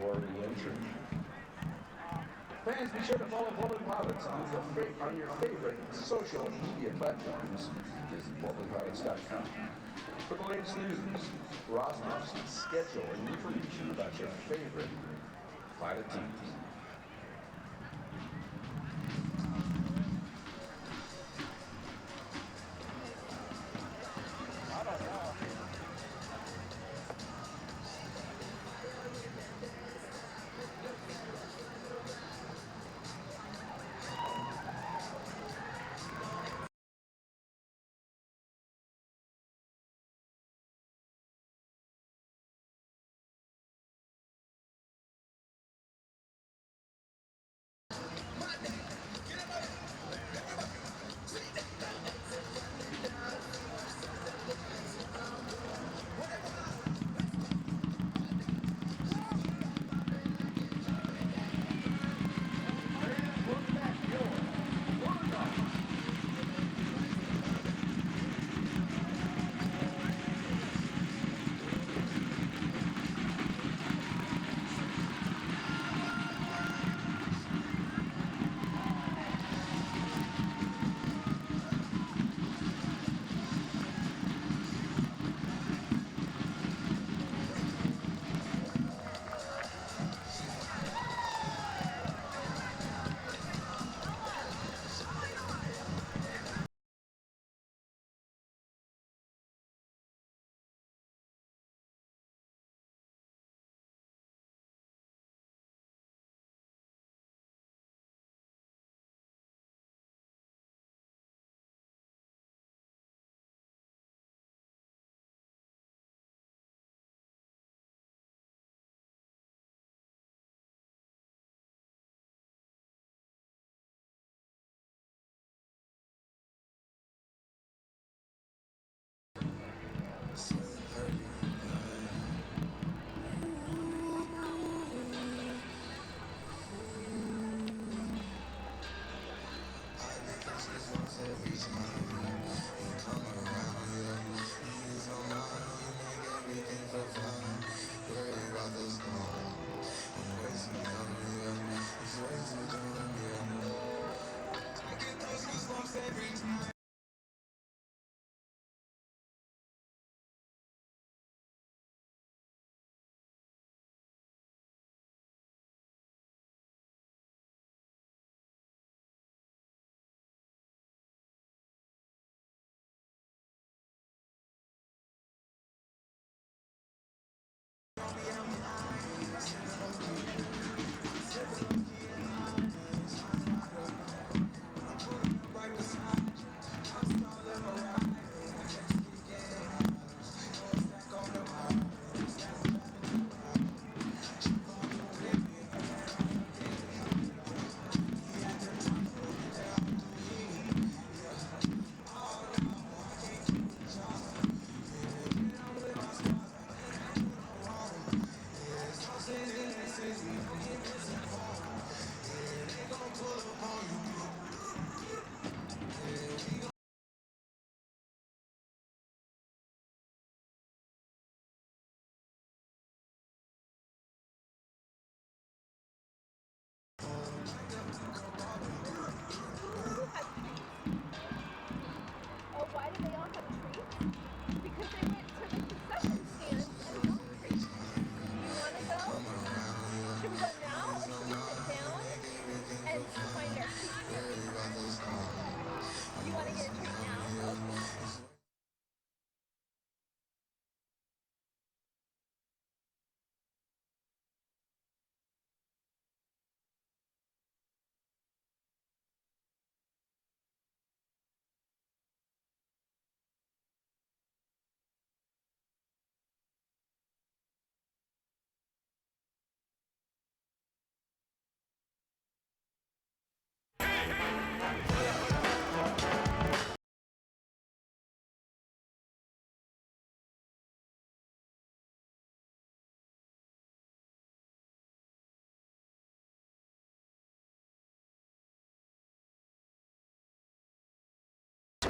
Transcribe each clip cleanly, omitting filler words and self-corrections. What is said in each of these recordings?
for re-entry. Fans, be sure to follow Portland Pilots on your favorite social media platforms. Visit portlandpilots.com for the latest news, rosters, schedule, and information about your favorite pilot teams.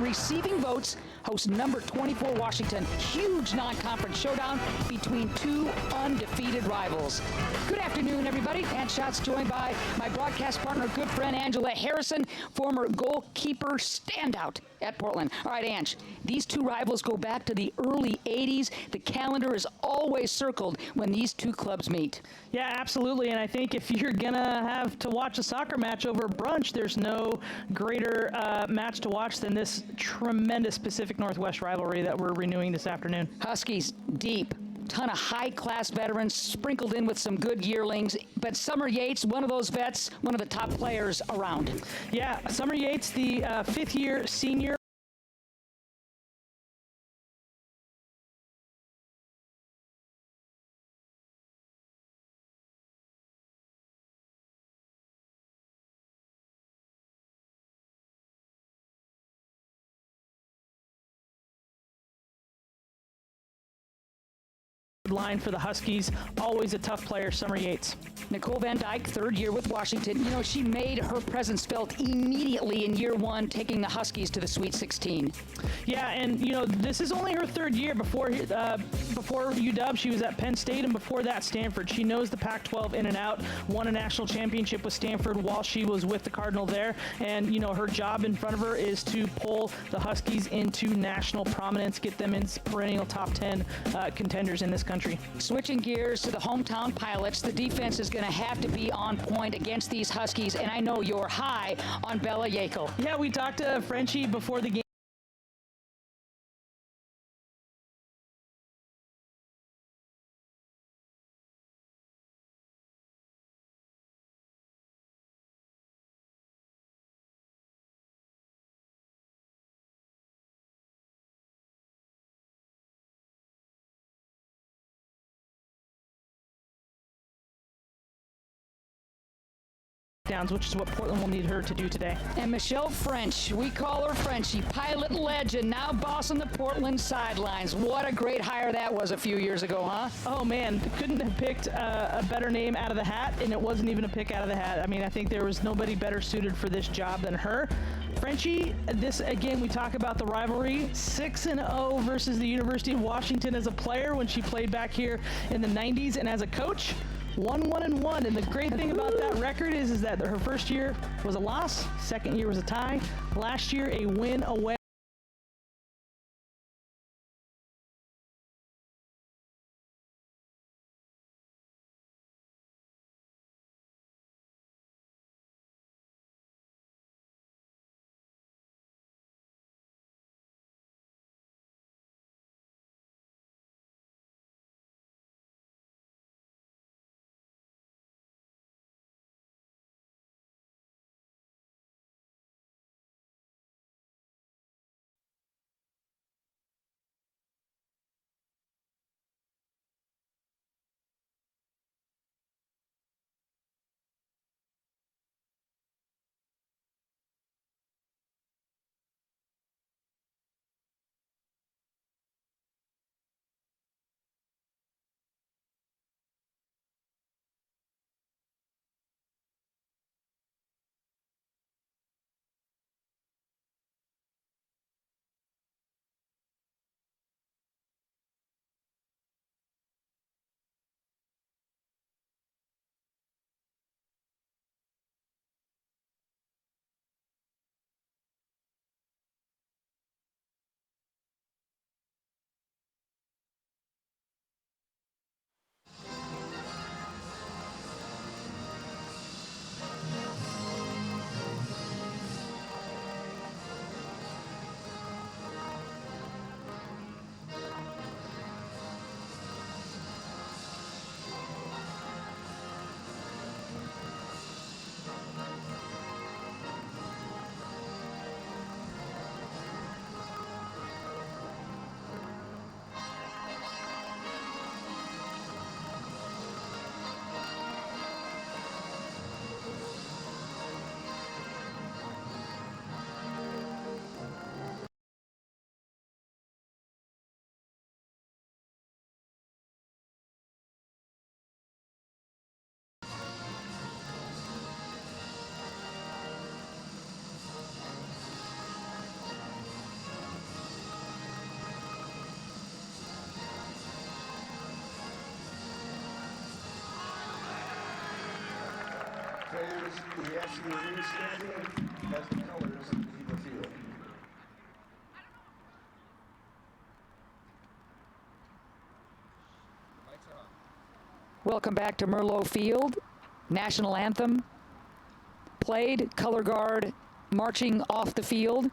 Receiving votes hosts number 24 Washington. Huge non-conference showdown between two undefeated rivals. Good afternoon, everybody. Ann Schatz's joined by my broadcast partner, good friend Angela Harrison, former goalkeeper standout at Portland. All right, Ange, these two rivals go back to the early 80s. The calendar is always circled when these two clubs meet. Yeah, absolutely. And I think if you're going to have to watch a soccer match over brunch, there's no greater match to watch than this tremendous Pacific Northwest rivalry that we're renewing this afternoon. Huskies deep. Ton of high-class veterans sprinkled in with some good yearlings, but Summer Yates, one of those vets, one of the top players around. Yeah, Summer Yates, the fifth-year senior. Line for the Huskies, always a tough player, Summer Yates. Nicole Van Dyke, third year with Washington. You know, she made her presence felt immediately in year one, taking the Huskies to the Sweet 16. Yeah, and you know, this is only her third year. Before UW, she was at Penn State, and before that, Stanford. She knows the Pac-12 in and out. Won a national championship with Stanford while she was with the Cardinal there, and you know, her job in front of her is to pull the Huskies into national prominence, get them in perennial top 10 contenders in this country. Switching gears to the hometown Pilots, the defense is going to have to be on point against these Huskies, and I know you're high on Bella Yekel. Yeah, we talked to Frenchie before the game. Which is what Portland will need her to do today. And Michelle French, we call her Frenchie, Pilot legend, now bossing the Portland sidelines. What a great hire that was a few years ago, huh? Oh man, couldn't have picked a better name out of the hat, and it wasn't even a pick out of the hat. I mean, I think there was nobody better suited for this job than her. Frenchie, this again, we talk about the rivalry, 6-0 versus the University of Washington as a player when she played back here in the 90s, and as a coach, 1-1-1, and the great thing about that record is that her first year was a loss, second year was a tie, last year a win away. players in the SUV standing as the colors leave the field. Welcome back to Merlot Field. National anthem played, color guard marching off the field.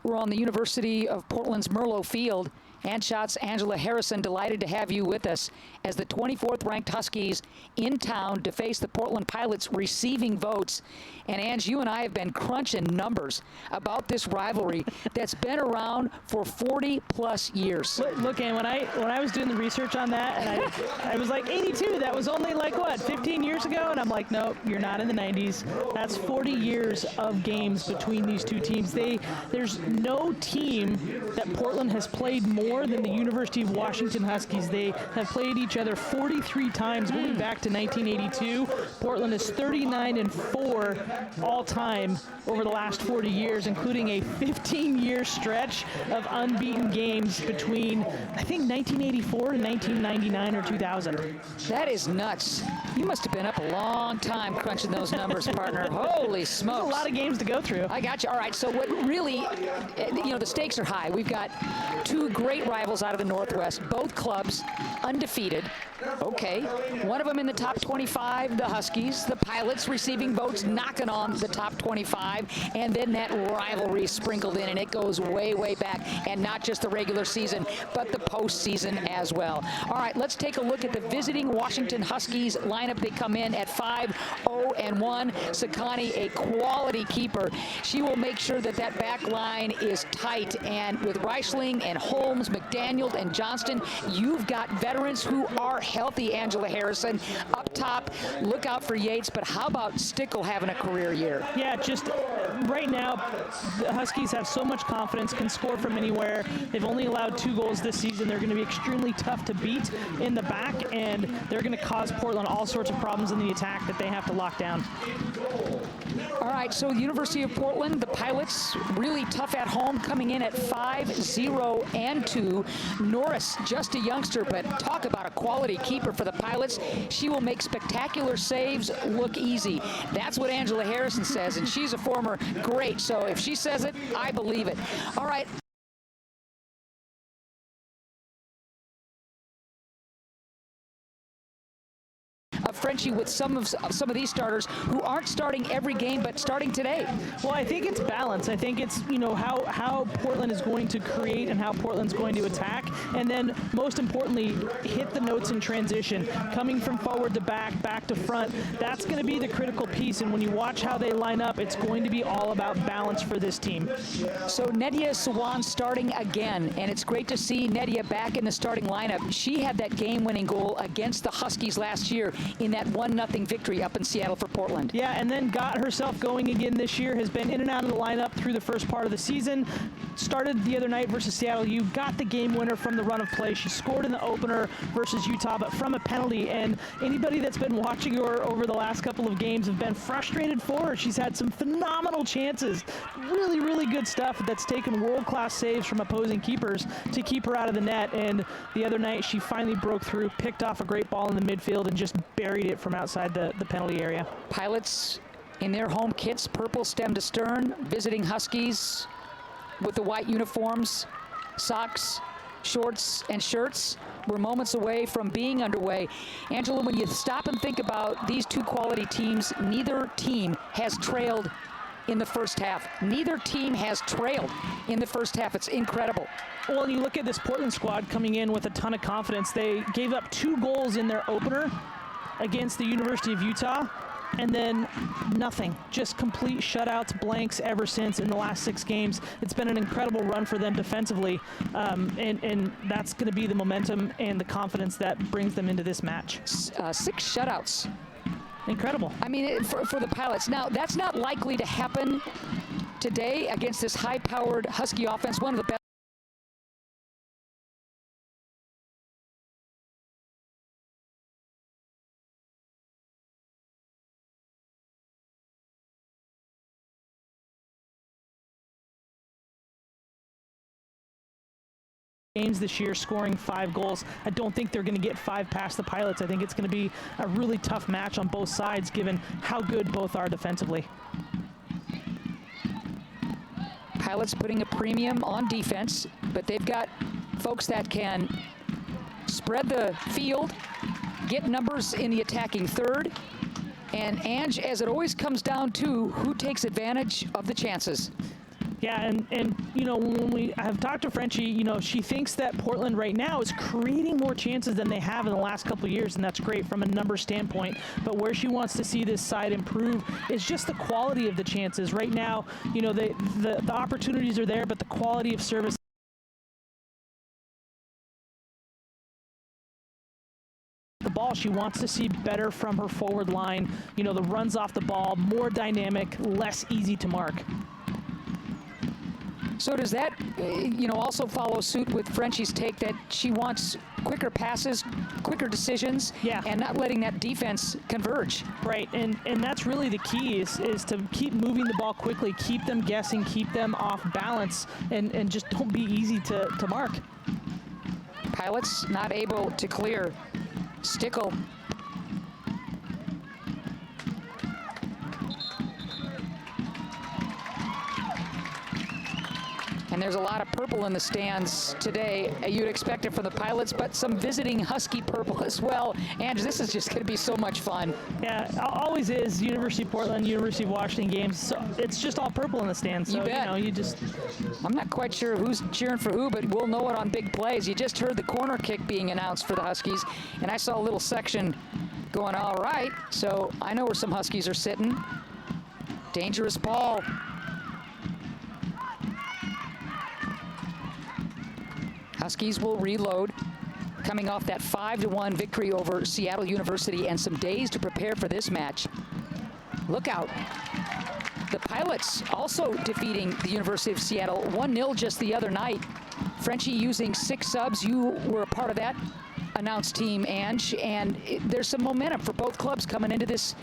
We're on the University of Portland's Merlot Field. Anshot's Angela Harrison, delighted to have you with us as the 24th ranked Huskies in town to face the Portland Pilots receiving votes. And Ange, you and I have been crunching numbers about this rivalry that's been around for 40 plus years. Look, and when I was doing the research on that, and I was like 82, that was only like what, 15 years ago? And I'm like, nope, you're not in the 90s. That's 40 years of games between these two teams. There's no team that Portland has played more than the University of Washington Huskies. They have played each other 43 times going back to 1982. Portland is 39-4 all time over the last 40 years, including a 15-year stretch of unbeaten games between, I think, 1984 and 1999 or 2000. That is nuts. You must have been up a long time crunching those numbers, partner. Holy smokes. There's a lot of games to go through. I got you. All right, so what really, the stakes are high. We've got two great rivals out of the Northwest, both clubs undefeated. Okay, one of them in the top 25, the Huskies, the Pilots receiving votes, knocking on the top 25, and then that rivalry sprinkled in, and it goes way, way back, and not just the regular season, but the postseason as well. All right, let's take a look at the visiting Washington Huskies lineup. They come in at 5-0-1. Sakani, a quality keeper. She will make sure that that back line is tight, and with Reichling and Holmes, McDaniel, and Johnston, you've got veterans who are healthy. Angela Harrison up top, look out for Yates, but how about Stickle having a career year? Yeah, just right now, the Huskies have so much confidence, can score from anywhere. They've only allowed 2 goals this season. They're going to be extremely tough to beat in the back, and they're going to cause Portland all sorts of problems in the attack that they have to lock down. All right, so University of Portland, the Pilots, really tough at home, coming in at 5-0-2. Norris, just a youngster, but talk about a quality keeper for the Pilots. She will make spectacular saves look easy. That's what Angela Harrison says, and she's a former great, so if she says it, I believe it. All right. Frenchie, with some of these starters who aren't starting every game but starting today. Well, I think it's balance. I think it's how Portland is going to create and how Portland's going to attack, and then most importantly, hit the notes in transition, coming from forward to back to front. That's going to be the critical piece, and when you watch how they line up, it's going to be all about balance for this team. So Nedia Sawan starting again, and it's great to see Nedia back in the starting lineup. She had that game-winning goal against the Huskies last year in that 1-0 victory up in Seattle for Portland. Yeah, and then got herself going again this year, has been in and out of the lineup through the first part of the season. Started the other night versus Seattle U, got the game winner from the run of play. She scored in the opener versus Utah, but from a penalty, and anybody that's been watching her over the last couple of games have been frustrated for her. She's had some phenomenal chances, really, really good stuff that's taken world-class saves from opposing keepers to keep her out of the net, and the other night she finally broke through, picked off a great ball in the midfield, and just buried it from outside the penalty area. Pilots in their home kits, purple stem to stern, visiting Huskies with the white uniforms, socks, shorts, and shirts. We're moments away from being underway. Angela, when you stop and think about these two quality teams, neither team has trailed in the first half. Neither team has trailed in the first half. It's incredible. Well, and you look at this Portland squad coming in with a ton of confidence. They gave up 2 goals in their opener against the University of Utah, and then nothing. Just complete shutouts, blanks ever since in the last 6 games. It's been an incredible run for them defensively, and that's going to be the momentum and the confidence that brings them into this match. 6 shutouts. Incredible. I mean, for the Pilots. Now, that's not likely to happen today against this high-powered Husky offense, one of the best. games this year, scoring 5 goals. I don't think they're going to get 5 past the Pilots. I think it's going to be a really tough match on both sides, given how good both are defensively. Pilots putting a premium on defense, but they've got folks that can spread the field, get numbers in the attacking third, and Ange, as it always comes down to who takes advantage of the chances. Yeah, and you know, when I have talked to Frenchie, you know, she thinks that Portland right now is creating more chances than they have in the last couple of years, and that's great from a number standpoint. But where she wants to see this side improve is just the quality of the chances. Right now, you know, the opportunities are there, but the quality of service. The ball, she wants to see better from her forward line. You know, the runs off the ball, more dynamic, less easy to mark. So does that, you know, also follow suit with Frenchie's take that she wants quicker passes, quicker decisions, yeah, and not letting that defense converge? Right, and that's really the key is to keep moving the ball quickly, keep them guessing, keep them off balance, and just don't be easy to mark. Pilots not able to clear. Stickle. And there's a lot of purple in the stands today. You'd expect it from the Pilots, but some visiting Husky purple as well. And this is just going to be so much fun. Yeah, always is. University of Portland, University of Washington games. So it's just all purple in the stands. So, you bet. You know, you just... I'm not quite sure who's cheering for who, but we'll know it on big plays. You just heard the corner kick being announced for the Huskies, and I saw a little section going, all right. So I know where some Huskies are sitting. Dangerous ball. Huskies will reload, coming off that 5-1 victory over Seattle University and some days to prepare for this match. Look out. The Pilots also defeating the University of Seattle 1-0 just the other night. Frenchie using 6 subs. You were a part of that announced team, Ange, and there's some momentum for both clubs coming into this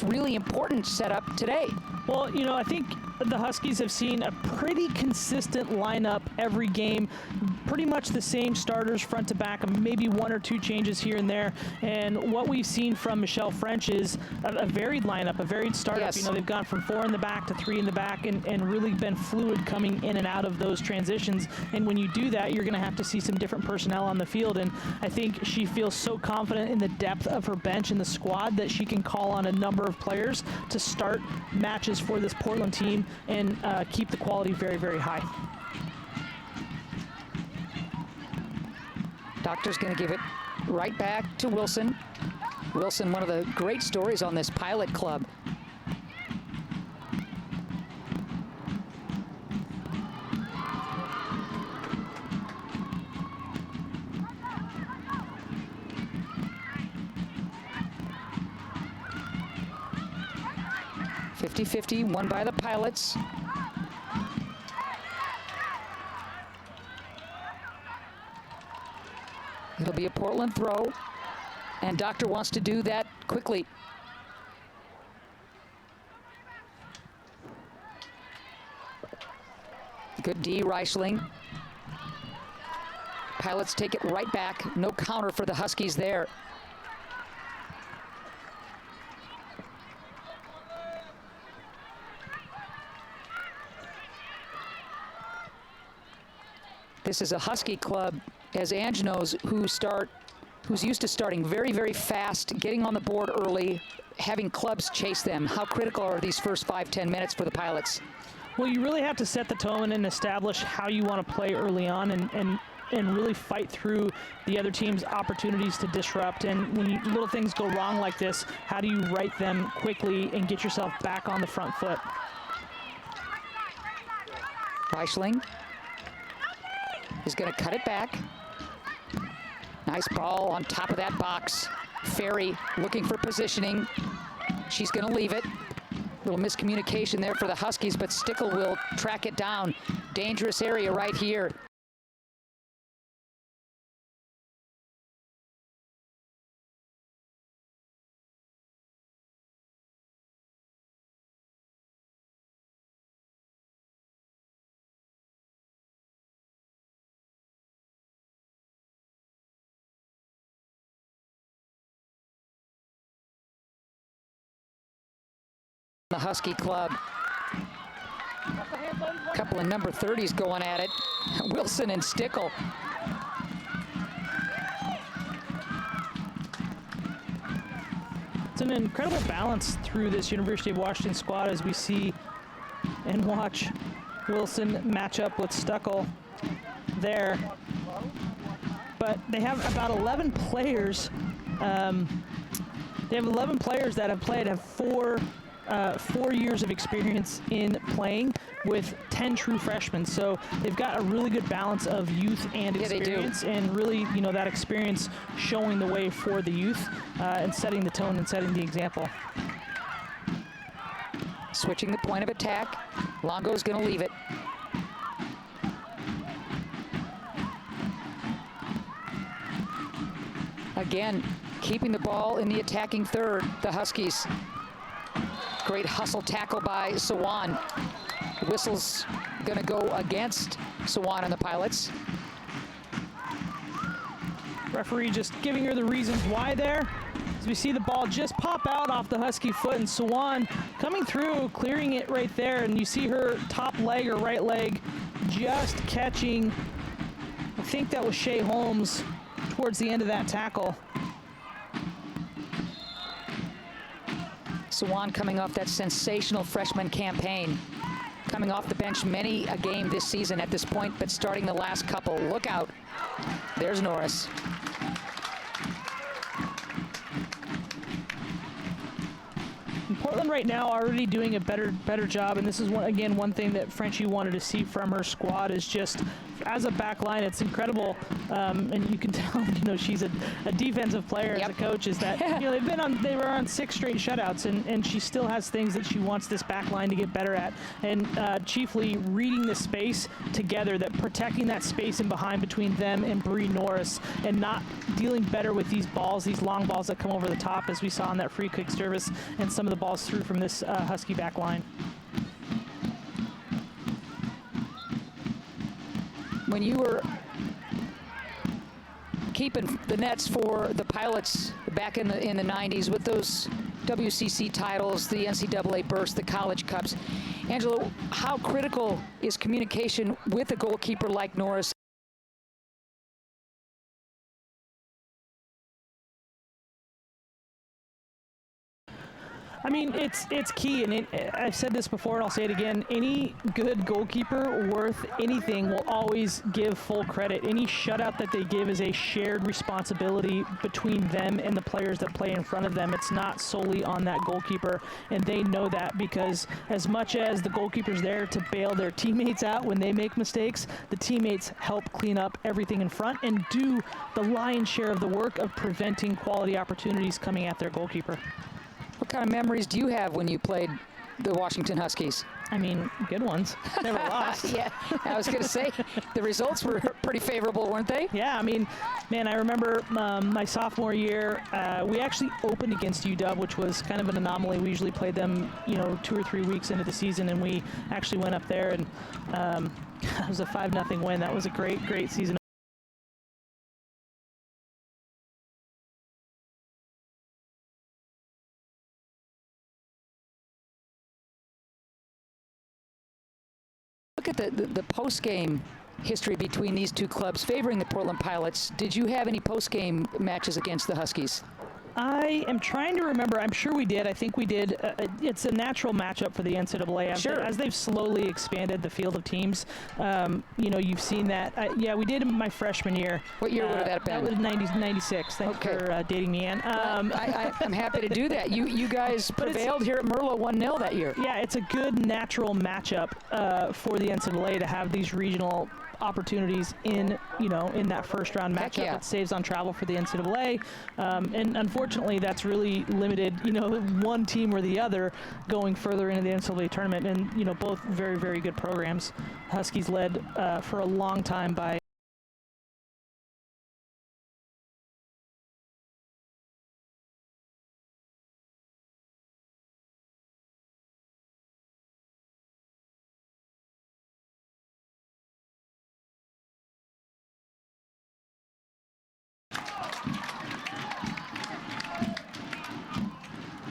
really important setup today. Well, you know, I think the Huskies have seen a pretty consistent lineup every game, pretty much the same starters front to back, maybe 1 or 2 changes here and there. And what we've seen from Michelle French is a varied lineup, a varied startup. Yes. You know, they've gone from 4 in the back to 3 in the back and really been fluid coming in and out of those transitions. And when you do that, you're going to have to see some different personnel on the field. And I think she feels so confident in the depth of her bench and the squad that she can call on a number of players to start matches for this Portland team and keep the quality very, very high. Doctor's going to give it right back to Wilson. Wilson, one of the great stories on this Pilot club. .50-50, won by the Pilots. It'll be a Portland throw, and Doctor wants to do that quickly. Good D, Reichling. Pilots take it right back. No counter for the Huskies there. This is a Husky club, as Ange knows, who's used to starting very, very fast, getting on the board early, having clubs chase them. How critical are these first 5-10 minutes for the Pilots? Well, you really have to set the tone and establish how you want to play early on and really fight through the other team's opportunities to disrupt. And when little things go wrong like this, how do you right them quickly and get yourself back on the front foot? Reichling is going to cut it back. Nice ball on top of that box. Ferry looking for positioning. She's going to leave it. Little miscommunication there for the Huskies, but Stickle will track it down. Dangerous area right here. Husky club. A couple of number 30s going at it. Wilson and Stickle. It's an incredible balance through this University of Washington squad as we see and watch Wilson match up with Stuckel there. But they have about 11 players. They have 11 players that have played, have 4 years of experience in playing with 10 true freshmen. So they've got a really good balance of youth and experience, and really, you know, that experience showing the way for the youth and setting the tone and setting the example. Switching the point of attack. Longo's going to leave it. Again, keeping the ball in the attacking third, the Huskies. Great hustle tackle by Sawan. Whistle's going to go against Sawan and the Pilots. Referee just giving her the reasons why there. As we see the ball just pop out off the Husky foot, and Sawan coming through, clearing it right there, and you see her top leg or right leg just catching, I think that was Shea Holmes towards the end of that tackle. Sawan coming off that sensational freshman campaign. Coming off the bench many a game this season at this point, but starting the last couple. Look out. There's Norris. And Portland right now already doing a better job, and this is one thing that Frenchie wanted to see from her squad is just as a back line, it's incredible, and you can tell, you know, she's a defensive player as a coach, is that, you know, they were on 6 straight shutouts, and she still has things that she wants this back line to get better at, and chiefly reading the space together, that protecting that space in behind between them and Bree Norris, and not dealing better with these balls, these long balls that come over the top, as we saw on that free kick service, and some of the balls through from this Husky back line. When you were keeping the nets for the Pilots back in the 90s with those WCC titles, the NCAA burst, the college cups, Angela, how critical is communication with a goalkeeper like Norris? I mean, it's key, and I've said this before, and I'll say it again. Any good goalkeeper worth anything will always give full credit. Any shutout that they give is a shared responsibility between them and the players that play in front of them. It's not solely on that goalkeeper, and they know that, because as much as the goalkeeper's there to bail their teammates out when they make mistakes, the teammates help clean up everything in front and do the lion's share of the work of preventing quality opportunities coming at their goalkeeper. What kind of memories do you have when you played the Washington Huskies? I mean, good ones. Never lost. Yeah, I was going to say, the results were pretty favorable, weren't they? Yeah, I mean, man, I remember my sophomore year, we actually opened against UW, which was kind of an anomaly. We usually played them, you know, 2 or 3 weeks into the season, and we actually went up there, and it was a 5-0 win. That was a great season. Look at the post-game history between these two clubs favoring the Portland Pilots. Did you have any post-game matches against the Huskies? I am trying to remember. I'm sure we did. I think we did. It's a natural matchup for the NCAA. As they've slowly expanded the field of teams, you know, you've seen that. Yeah, we did in my freshman year. What year would have that been? That was 96. Thanks for dating me, Ann. I'm happy to do that. You guys prevailed here at Merlo 1-0 that year. Yeah, it's a good natural matchup for the NCAA to have these regional opportunities in that first round matchup. It saves on travel for the NCAA, and unfortunately that's really limited, you know, one team or the other going further into the NCAA tournament. And, you know, both very good programs. Huskies led for a long time by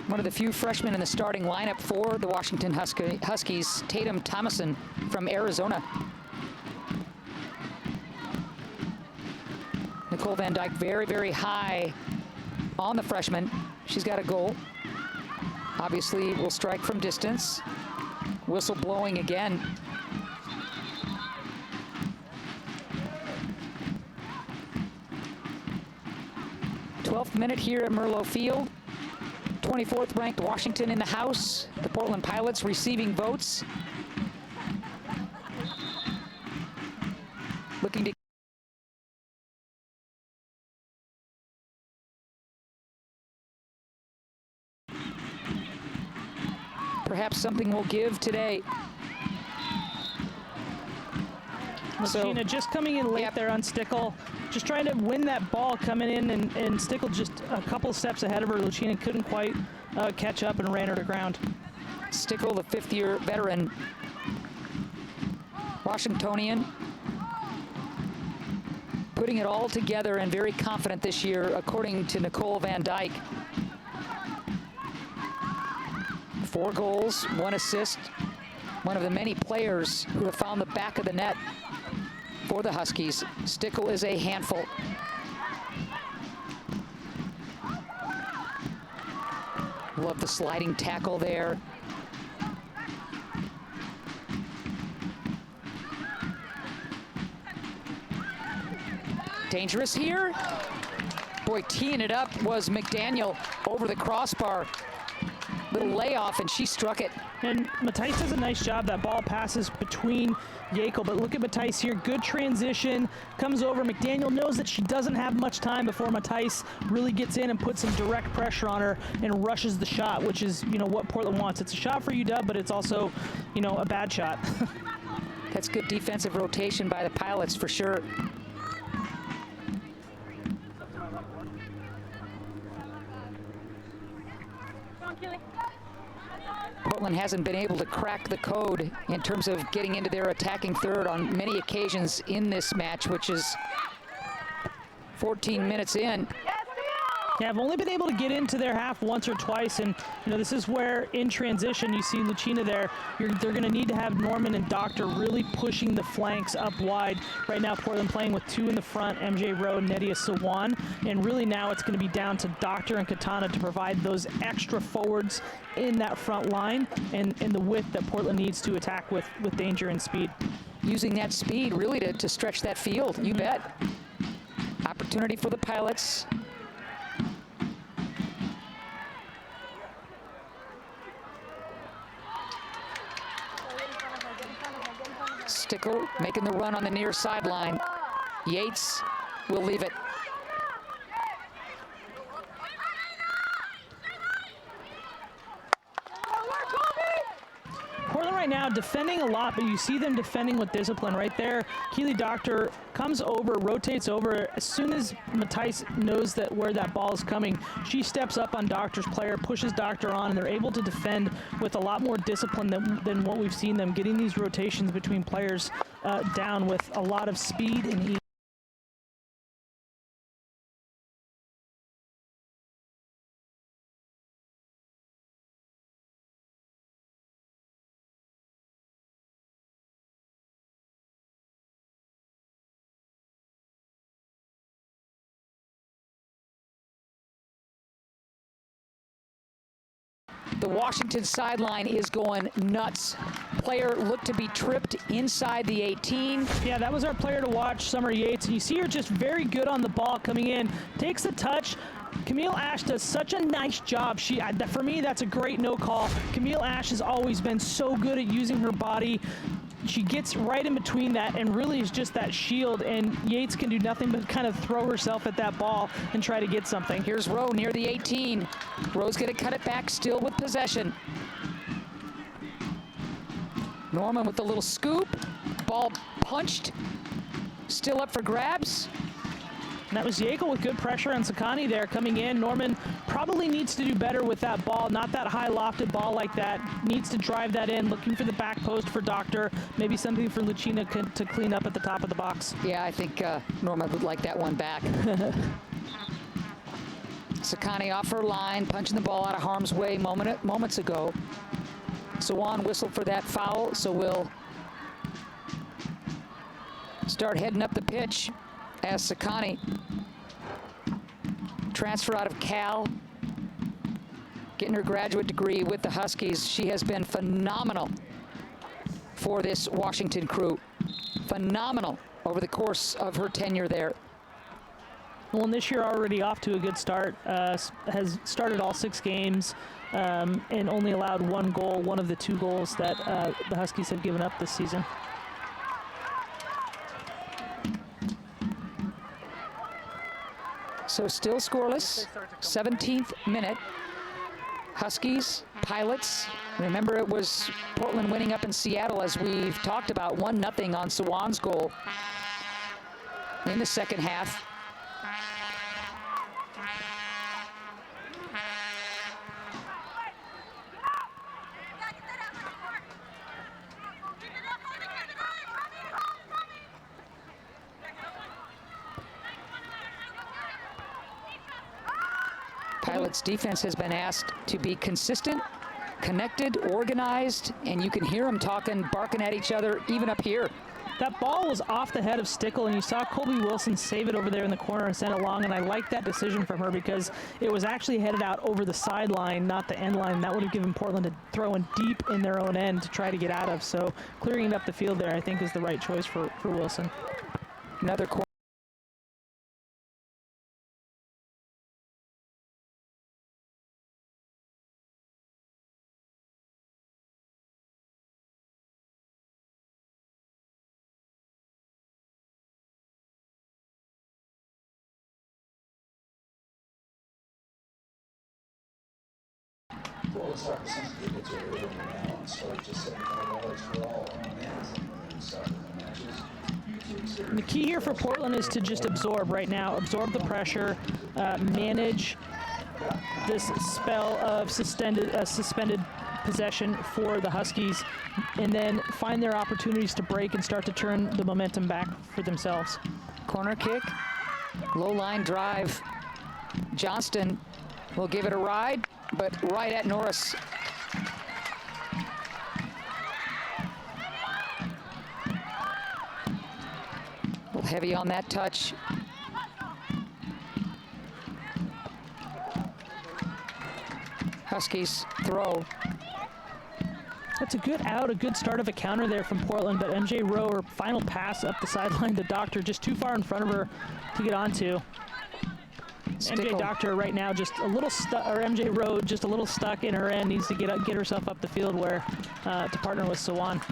One of the few freshmen in the starting lineup for the Washington Huskies, Tatum Thomason from Arizona. Nicole Van Dyke very, very high on the freshman. She's got a goal. Obviously will strike from distance. Whistle blowing again. th minute here at Merlot Field. 24th ranked Washington in the house. The Portland Pilots receiving votes. Looking to perhaps something will give today. Lucina just coming in late there on Stickle, just trying to win that ball coming in, and Stickle just a couple steps ahead of her. Lucina couldn't quite catch up and ran her to ground. Stickle, the fifth-year veteran, Washingtonian, putting it all together and very confident this year, according to Nicole Van Dyke. 4 goals, 1 assist. One of the many players who have found the back of the net for the Huskies. Stickle is a handful. Love the sliding tackle there. Dangerous here. Boy, teeing it up was McDaniel over the crossbar. Little layoff, and she struck it. And Matthijs does a nice job. That ball passes between Yekel, but look at Matthijs here. Good transition. Comes over. McDaniel knows that she doesn't have much time before Matthijs really gets in and puts some direct pressure on her and rushes the shot, which is, you know, what Portland wants. It's a shot for UW, but it's also, you know, a bad shot. That's good defensive rotation by the Pilots for sure. Portland hasn't been able to crack the code in terms of getting into their attacking third on many occasions in this match, which is 14 minutes in. Yeah, I've only been able to get into their half once or twice, and you know, this is where in transition you see Lucina there. They're going to need to have Norman and Doctor really pushing the flanks up wide. Right now, Portland playing with 2 in the front, MJ Rowe, Nedia Sawan, and really now it's going to be down to Doctor and Katana to provide those extra forwards in that front line and the width that Portland needs to attack with danger and speed. Using that speed really to stretch that field, you bet. Opportunity for the Pilots. Stickle making the run on the near sideline. Yates will leave it. Portland right now defending a lot, but you see them defending with discipline right there. Keely Doctor comes over, rotates over. As soon as Matthijs knows that where that ball is coming, she steps up on Doctor's player, pushes Doctor on, and they're able to defend with a lot more discipline than what we've seen them, getting these rotations between players down with a lot of speed and ease. The Washington sideline is going nuts. Player looked to be tripped inside the 18. Yeah, that was our player to watch, Summer Yates. And you see her just very good on the ball coming in. Takes a touch. Camille Ash does such a nice job. For me, that's a great no call. Camille Ash has always been so good at using her body. She gets right in between that and really is just that shield, and Yates can do nothing but kind of throw herself at that ball and try to get something. Here's Rowe near the 18. Rowe's going to cut it back, still with possession. Norman with the little scoop. Ball punched. Still up for grabs. And that was Yekel with good pressure on Sakani there coming in. Norman probably needs to do better with that ball, not that high lofted ball like that. Needs to drive that in, looking for the back post for Doctor. Maybe something for Lucina to clean up at the top of the box. Yeah, I think Norman would like that one back. Sakani off her line, punching the ball out of harm's way moments ago. Sawan whistled for that foul, so we'll start heading up the pitch as Sakani, transfer out of Cal, getting her graduate degree with the Huskies. She has been phenomenal for this Washington crew. Phenomenal over the course of her tenure there. Well, and this year already off to a good start. Has started all 6 games and only allowed 1 goal, one of the 2 goals that the Huskies have given up this season. So still scoreless, 17th minute. Huskies, Pilots. Remember, it was Portland winning up in Seattle, as we've talked about, 1-0 on Sawan's goal in the second half. Pilots defense has been asked to be consistent, connected, organized, and you can hear them talking, barking at each other, even up here. That ball was off the head of Stickle, and you saw Colby Wilson save it over there in the corner and send it long, and I like that decision from her because it was actually headed out over the sideline, not the end line. That would have given Portland to throw in deep in their own end to try to get out of. So clearing it up the field there, I think, is the right choice for Wilson. Another corner. Well, let's start with some people to early now and start just $75 for all men's soccer matches. The key here for Portland is to just absorb right now, absorb the pressure, manage this spell of suspended possession for the Huskies, and then find their opportunities to break and start to turn the momentum back for themselves. Corner kick, low line drive. Johnston will give it a ride, but right at Norris. A little heavy on that touch. Huskies throw. That's a good out, a good start of a counter there from Portland, but MJ Rowe, her final pass up the sideline to Doctor, just too far in front of her to get onto. MJ Doctor right now just a little stuck, or MJ Rowe just a little stuck in her end, needs to get herself up the field where to partner with Sawan.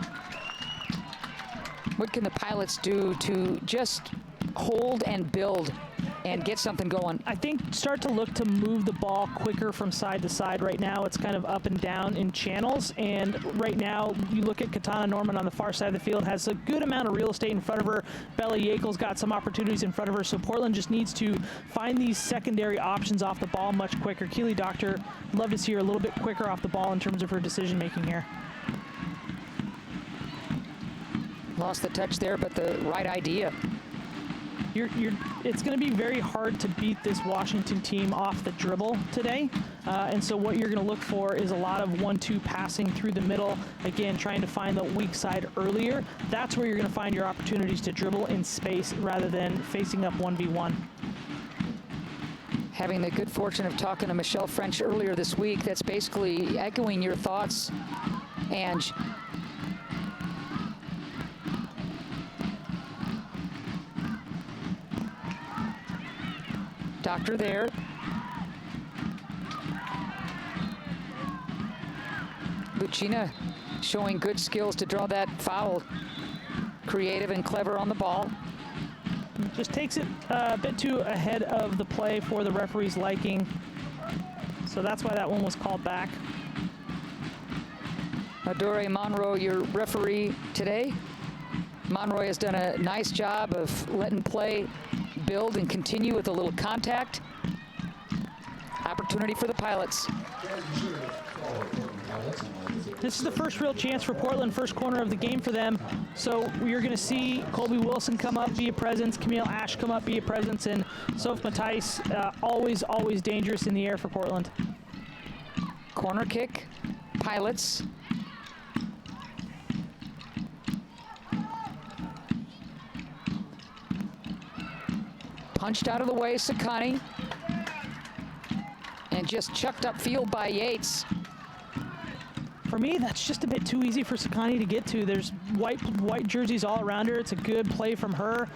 What can the Pilots do to just hold and build and get something going? I think start to look to move the ball quicker from side to side. Right now it's kind of up and down in channels, and right now you look at Katana Norman on the far side of the field, has a good amount of real estate in front of her. Bella Yakel's got some opportunities in front of her, so Portland just needs to find these secondary options off the ball much quicker. Keely Doctor, love to see her a little bit quicker off the ball in terms of her decision making here. Lost the touch there, but the right idea. It's going to be very hard to beat this Washington team off the dribble today. And so what you're going to look for is a lot of 1-2 passing through the middle. Again, trying to find the weak side earlier. That's where you're going to find your opportunities to dribble in space rather than facing up 1v1. Having the good fortune of talking to Michelle French earlier this week, that's basically echoing your thoughts, Ange. Doctor there. Lucina showing good skills to draw that foul. Creative and clever on the ball. Just takes it a bit too ahead of the play for the referee's liking. So that's why that one was called back. Adore Monroe, your referee today. Monroe has done a nice job of letting play build and continue with a little contact. Opportunity for the Pilots. This is the first real chance for Portland, first corner of the game for them. So you're going to see Colby Wilson come up, be a presence, Camille Ash come up, be a presence, and Soph Matthijs, always dangerous in the air for Portland. Corner kick, Pilots. Punched out of the way, Sakani. And just chucked upfield by Yates. For me, that's just a bit too easy for Sakani to get to. There's white jerseys all around her. It's a good play from her.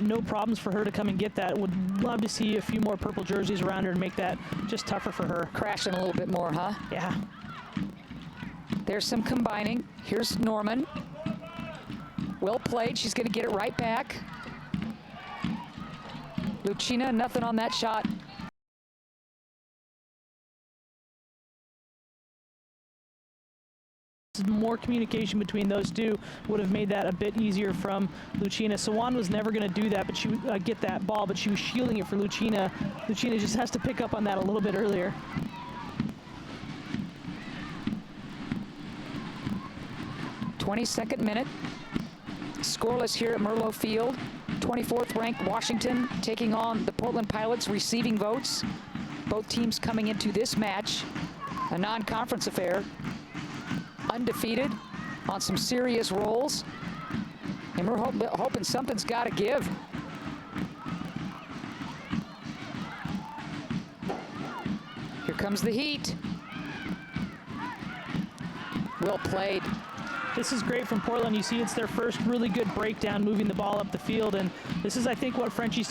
No problems for her to come and get that. Would love to see a few more purple jerseys around her and make that just tougher for her. Crashing a little bit more, huh? Yeah. There's some combining. Here's Norman. Well played. She's going to get it right back. Lucina, nothing on that shot. More communication between those two would have made that a bit easier from Lucina. Sawan was never going to do that, but she would get that ball, but she was shielding it for Lucina. Lucina just has to pick up on that a little bit earlier. _22 minute. Scoreless here at Merlot Field. 24th ranked Washington taking on the Portland Pilots, receiving votes. Both teams coming into this match, a non-conference affair. Undefeated on some serious rolls, and we're hoping something's got to give. Here comes the heat. Well played. This is great from Portland. You see it's their first really good breakdown, moving the ball up the field, and this is, I think, what Frenchie's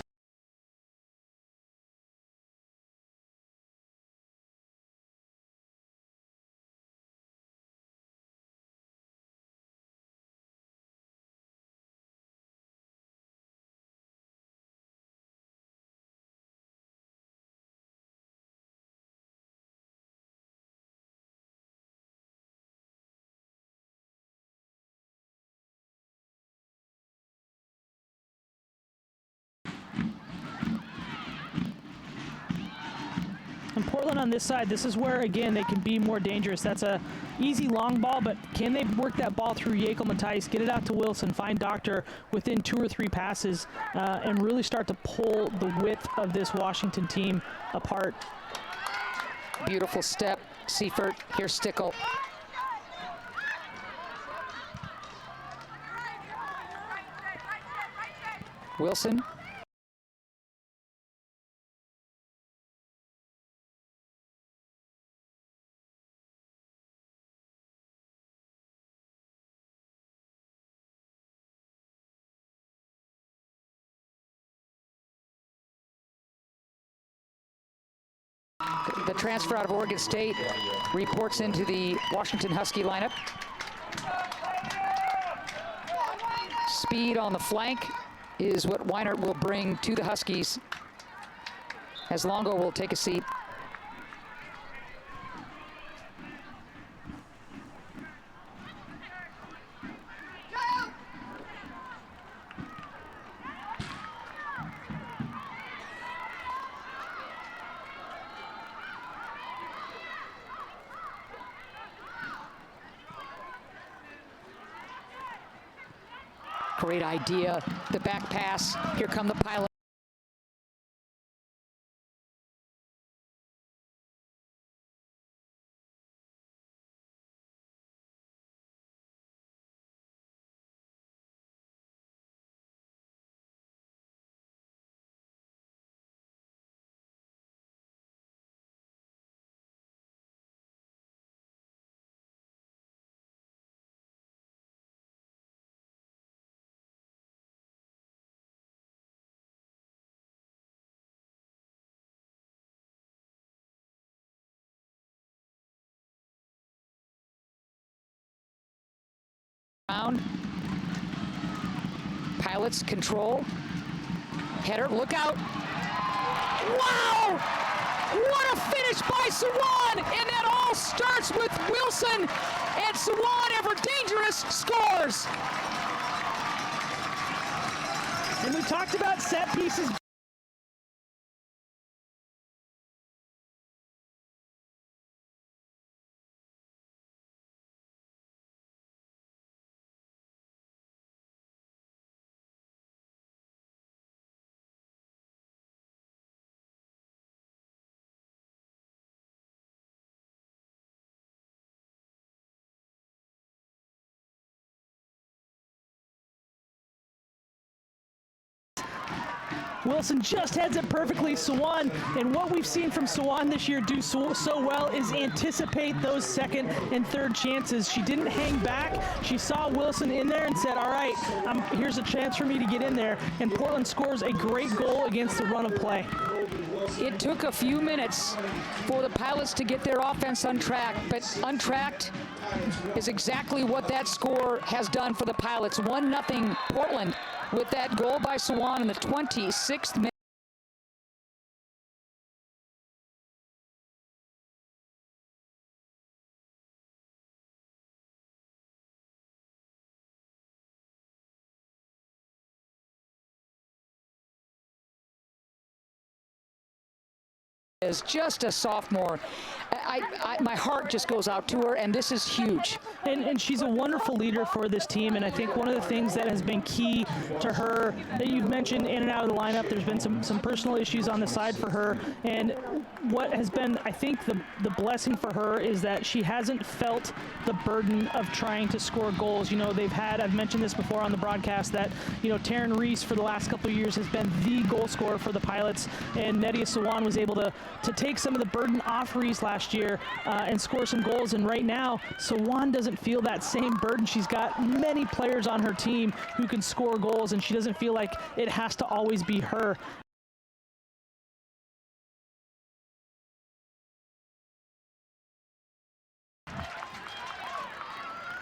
And Portland on this side, this is where, again, they can be more dangerous. That's a easy long ball, but can they work that ball through Yekel Matthijs, get it out to Wilson, find Doctor within 2 or 3 passes, and really start to pull the width of this Washington team apart. Beautiful step, Seifert. Here's Stickle. Wilson. The transfer out of Oregon State reports into the Washington Husky lineup. Speed on the flank is what Weinert will bring to the Huskies, as Longo will take a seat. Great idea, the back pass. Here come the Pilots. Pilots control. Header, look out. Wow! What a finish by Sawan! And that all starts with Wilson. And Sawan, ever dangerous, scores. And we talked about set pieces. Wilson just heads it perfectly. Sawan, and what we've seen from Sawan this year do so well is anticipate those second and third chances. She didn't hang back. She saw Wilson in there and said, all right, here's a chance for me to get in there. And Portland scores a great goal against the run of play. It took a few minutes for the Pilots to get their offense untracked, but untracked is exactly what that score has done for the Pilots. 1-0 Portland with that goal by Sawan in the 26th minute. Is just a sophomore. My heart just goes out to her, and this is huge. And she's a wonderful leader for this team, and I think one of the things that has been key to her, that you've mentioned in and out of the lineup, there's been some personal issues on the side for her, and what has been, I think, the blessing for her is that she hasn't felt the burden of trying to score goals. You know, I've mentioned this before on the broadcast, that, you know, Taryn Reese for the last couple of years has been the goal scorer for the Pilots, and Nedia Sawan was able to take some of the burden off Reese last year and score some goals. And right now, Sawan doesn't feel that same burden. She's got many players on her team who can score goals, and she doesn't feel like it has to always be her.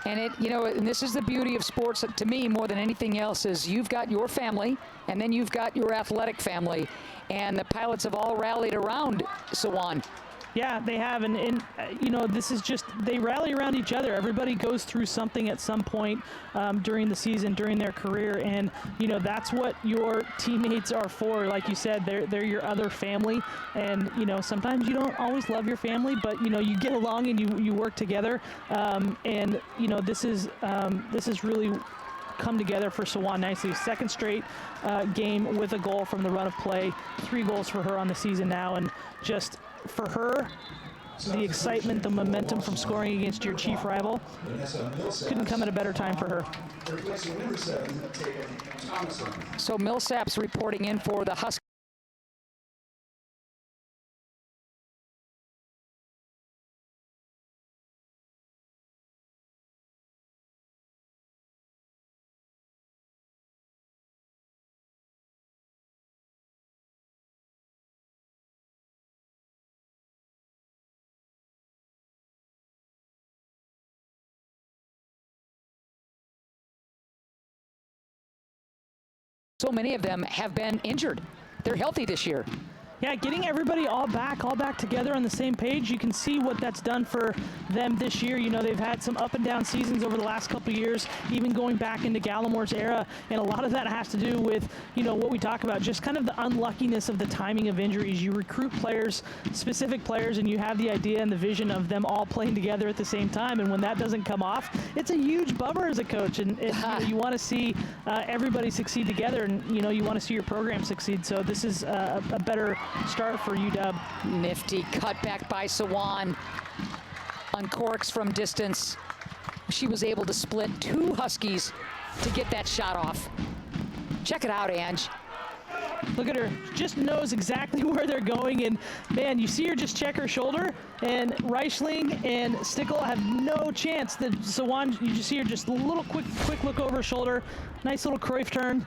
And and this is the beauty of sports to me more than anything else, is you've got your family and then you've got your athletic family, and the Pilots have all rallied around Sawan. Yeah, they have, and you know, this is just, they rally around each other. Everybody goes through something at some point during the season, during their career, and you know, that's what your teammates are for. Like you said, they're your other family, and you know, sometimes you don't always love your family, but you know, you get along and you work together, and you know, this is really come together for Sawan nicely. Second straight game with a goal from the run of play. 3 goals for her on the season now, and just for her, the excitement, the momentum from scoring against your chief rival couldn't come at a better time for her. So Millsap's reporting in for the Huskies. So many of them have been injured. They're healthy this year. Yeah, getting everybody all back together on the same page, you can see what that's done for them this year. You know, they've had some up and down seasons over the last couple of years, even going back into Gallimore's era, and a lot of that has to do with, you know, what we talk about, just kind of the unluckiness of the timing of injuries. You recruit players, specific players, and you have the idea and the vision of them all playing together at the same time, and when that doesn't come off, it's a huge bummer as a coach, and you know, you want to see everybody succeed together, and you know, you want to see your program succeed. So this is a better start for UW. Nifty cutback by Sawan. Uncorks from distance. She was able to split 2 Huskies to get that shot off. Check it out, Ange. Look at her, just knows exactly where they're going, and man, you see her just check her shoulder, and Reichling and Stickle have no chance. The Sawan, you just see her just a little quick look over her shoulder, nice little Cruyff turn,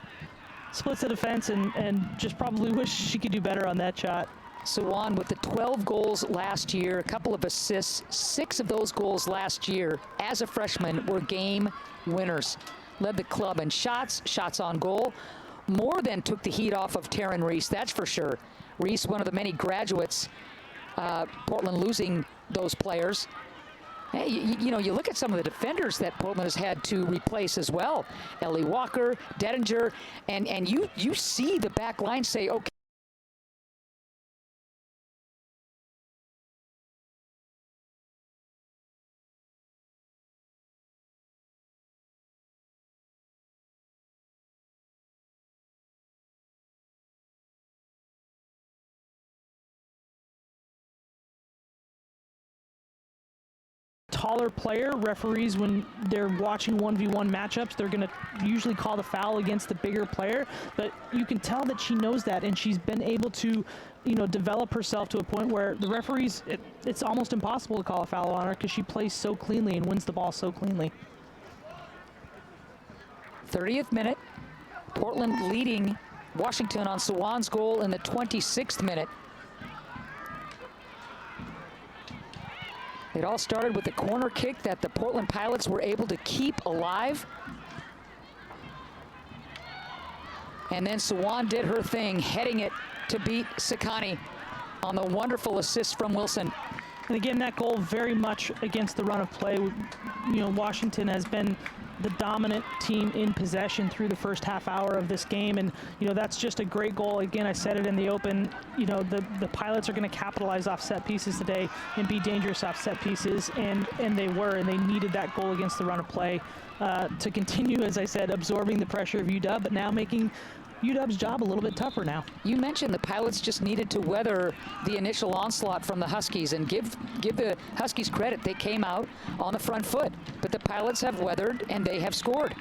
splits the defense, and just probably wish she could do better on that shot. Sawan with the 12 goals last year, a couple of assists. 6 of those goals last year as a freshman were game winners. Led the club in shots on goal. More than took the heat off of Taryn Reese, that's for sure. Reese, one of the many graduates, Portland losing those players. Hey, you know, you look at some of the defenders that Portland has had to replace as well. Ellie Walker, Dettinger, and you see the back line say, okay, taller player, referees, when they're watching 1v1 matchups, they're going to usually call the foul against the bigger player. But you can tell that she knows that, and she's been able to, develop herself to a point where the referees, it's almost impossible to call a foul on her because she plays so cleanly and wins the ball so cleanly. 30th minute. Portland leading Washington on Sawan's goal in the 26th minute. It all started with a corner kick that the Portland Pilots were able to keep alive. And then Sawan did her thing, heading it to beat Sakani on the wonderful assist from Wilson. And again, that goal very much against the run of play. Washington has been the dominant team in possession through the first half hour of this game, and that's just a great goal. Again, I said it in the open, the Pilots are going to capitalize off set pieces today and be dangerous off set pieces, and they were, and they needed that goal against the run of play to continue, as I said, absorbing the pressure of UW, but now making UW's job a little bit tougher now. You mentioned the Pilots just needed to weather the initial onslaught from the Huskies, and give the Huskies credit. They came out on the front foot, but the Pilots have weathered and they have scored.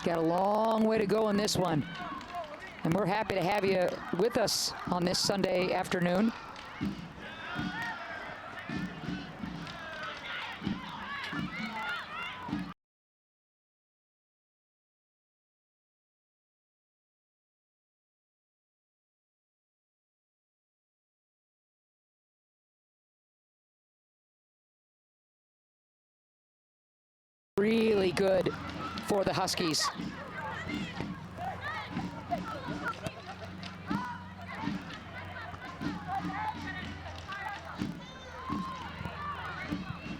Got a long way to go in this one, and we're happy to have you with us on this Sunday afternoon. Really good for the Huskies.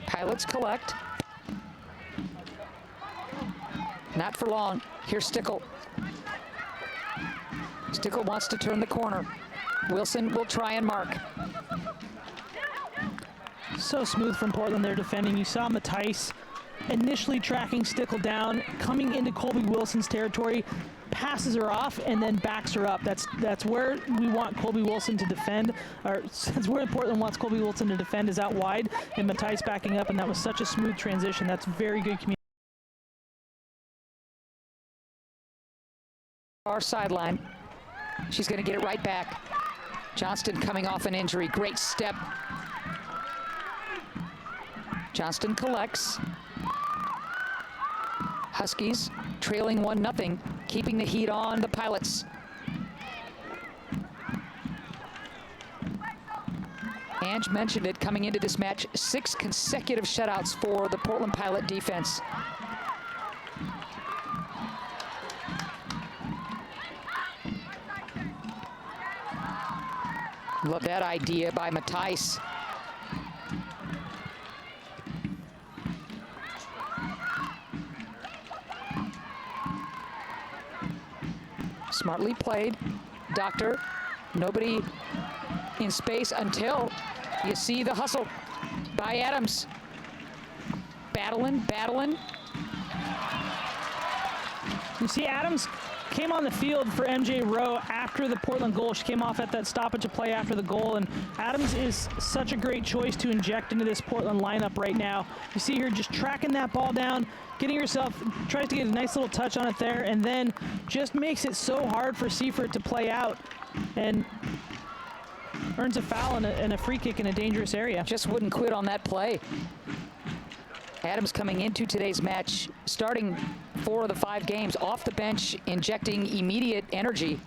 Pilots collect. Not for long. Here's Stickle. Stickle wants to turn the corner. Wilson will try and mark. So smooth from Portland there defending. You saw Matthijs initially tracking Stickle down, coming into Colby Wilson's territory, passes her off, and then backs her up. That's where we want Colby Wilson to defend, or that's where Portland wants Colby Wilson to defend, is out wide, and Matthijs backing up, and that was such a smooth transition. That's very good communication. Our sideline. She's going to get it right back. Johnston coming off an injury. Great step. Johnston collects. Huskies trailing 1-0, keeping the heat on the Pilots. Ange mentioned it coming into this match, 6 consecutive shutouts for the Portland Pilot defense. Love that idea by Matthijs. Smartly played. Doctor, nobody in space until you see the hustle by Adams. Battling. You see Adams came on the field for MJ Rowe after the Portland goal. She came off at that stoppage of play after the goal, and Adams is such a great choice to inject into this Portland lineup right now. You see her just tracking that ball down, getting herself, tries to get a nice little touch on it there, and then just makes it so hard for Seifert to play out, and earns a foul and a free kick in a dangerous area. Just wouldn't quit on that play. Adams coming into today's match, starting 4 of the 5 games off the bench, injecting immediate energy,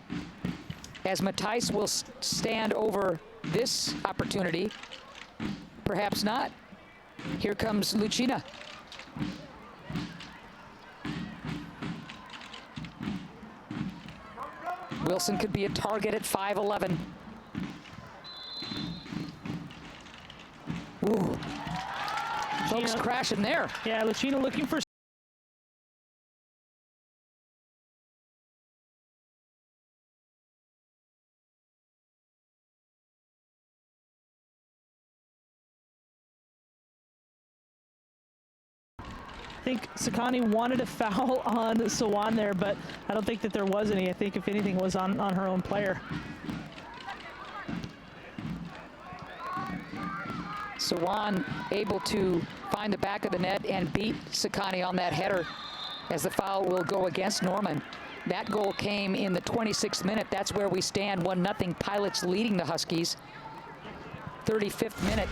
as Matthijs will stand over this opportunity. Perhaps not. Here comes Lucina. Wilson could be a target at 5'11". Ooh. Folks crashing there. Yeah, Lucina looking for think Sakani wanted a foul on Sawan there, but I don't think that there was any. I think if anything was on her own player. Sawan able to find the back of the net and beat Sakani on that header, as the foul will go against Norman. That goal came in the 26th minute. That's where we stand, 1-0. Pilots leading the Huskies. 35th minute.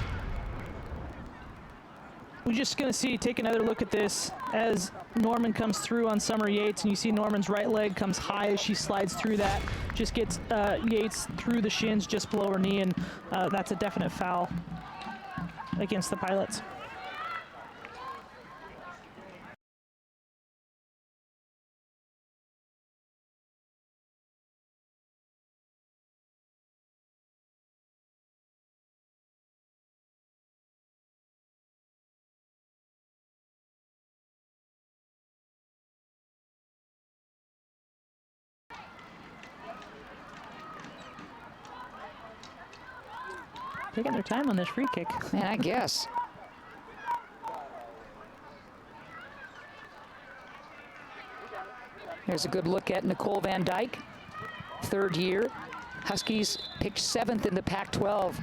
We're just going to take another look at this as Norman comes through on Summer Yates, and you see Norman's right leg comes high as she slides through that. Just gets Yates through the shins just below her knee, and that's a definite foul against the Pilots. Taking their time on this free kick. Man, I guess. Here's a good look at Nicole Van Dyke, third year. Huskies picked 7th in the Pac-12.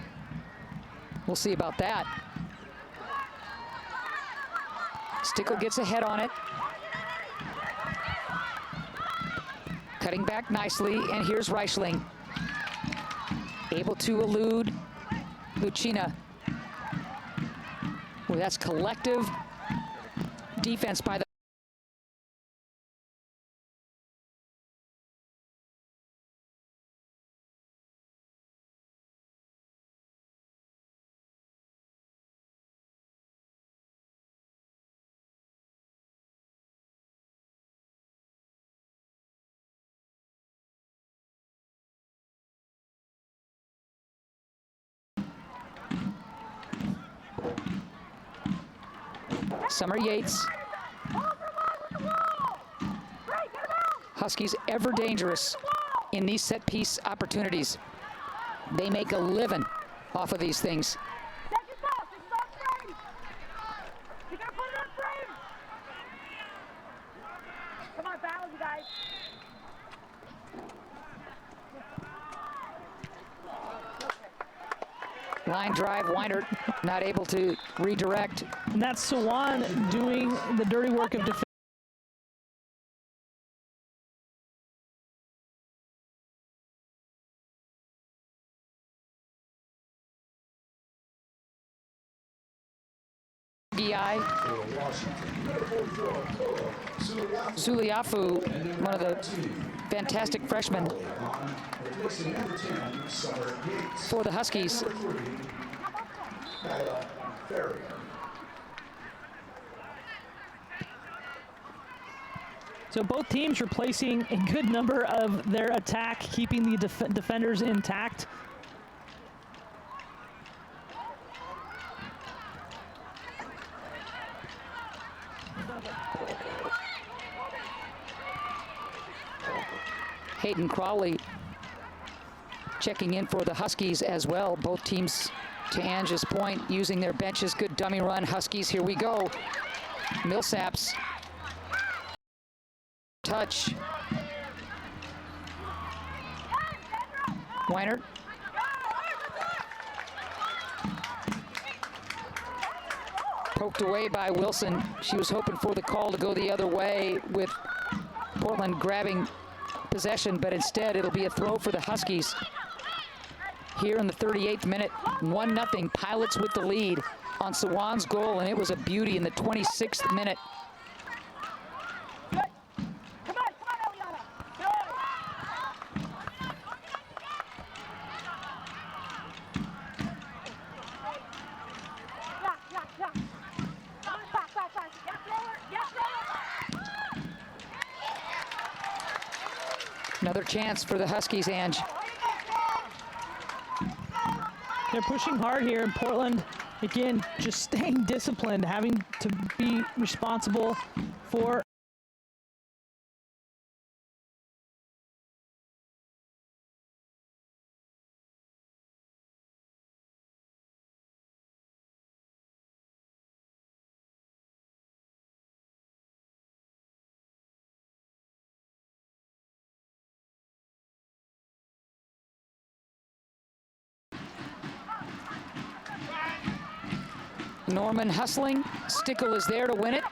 We'll see about that. Stickle gets ahead on it. Cutting back nicely, and here's Reichling. Able to elude Lucina. Well, that's collective defense by the Summer Yates. Huskies ever dangerous in these set piece opportunities. They make a living off of these things. Come on, battle, you guys. Line drive, Weinert not able to redirect. And that's Sawan doing the dirty work of defense. Zuliafu, one of the fantastic freshmen for the Huskies. So both teams replacing a good number of their attack, keeping the defenders intact. Hayden Crowley checking in for the Huskies as well. Both teams, to Ange's point, using their benches. Good dummy run. Huskies, here we go. Millsaps. Touch. Weinert. Poked away by Wilson. She was hoping for the call to go the other way, with Portland grabbing possession, but instead it'll be a throw for the Huskies. Here in the 38th minute, 1-0, Pilots with the lead on Sawan's goal, and it was a beauty in the 26th minute. Another chance for the Huskies, Ange. They're pushing hard here in Portland. Again, just staying disciplined, having to be responsible for Norman hustling. Stickle is there to win it.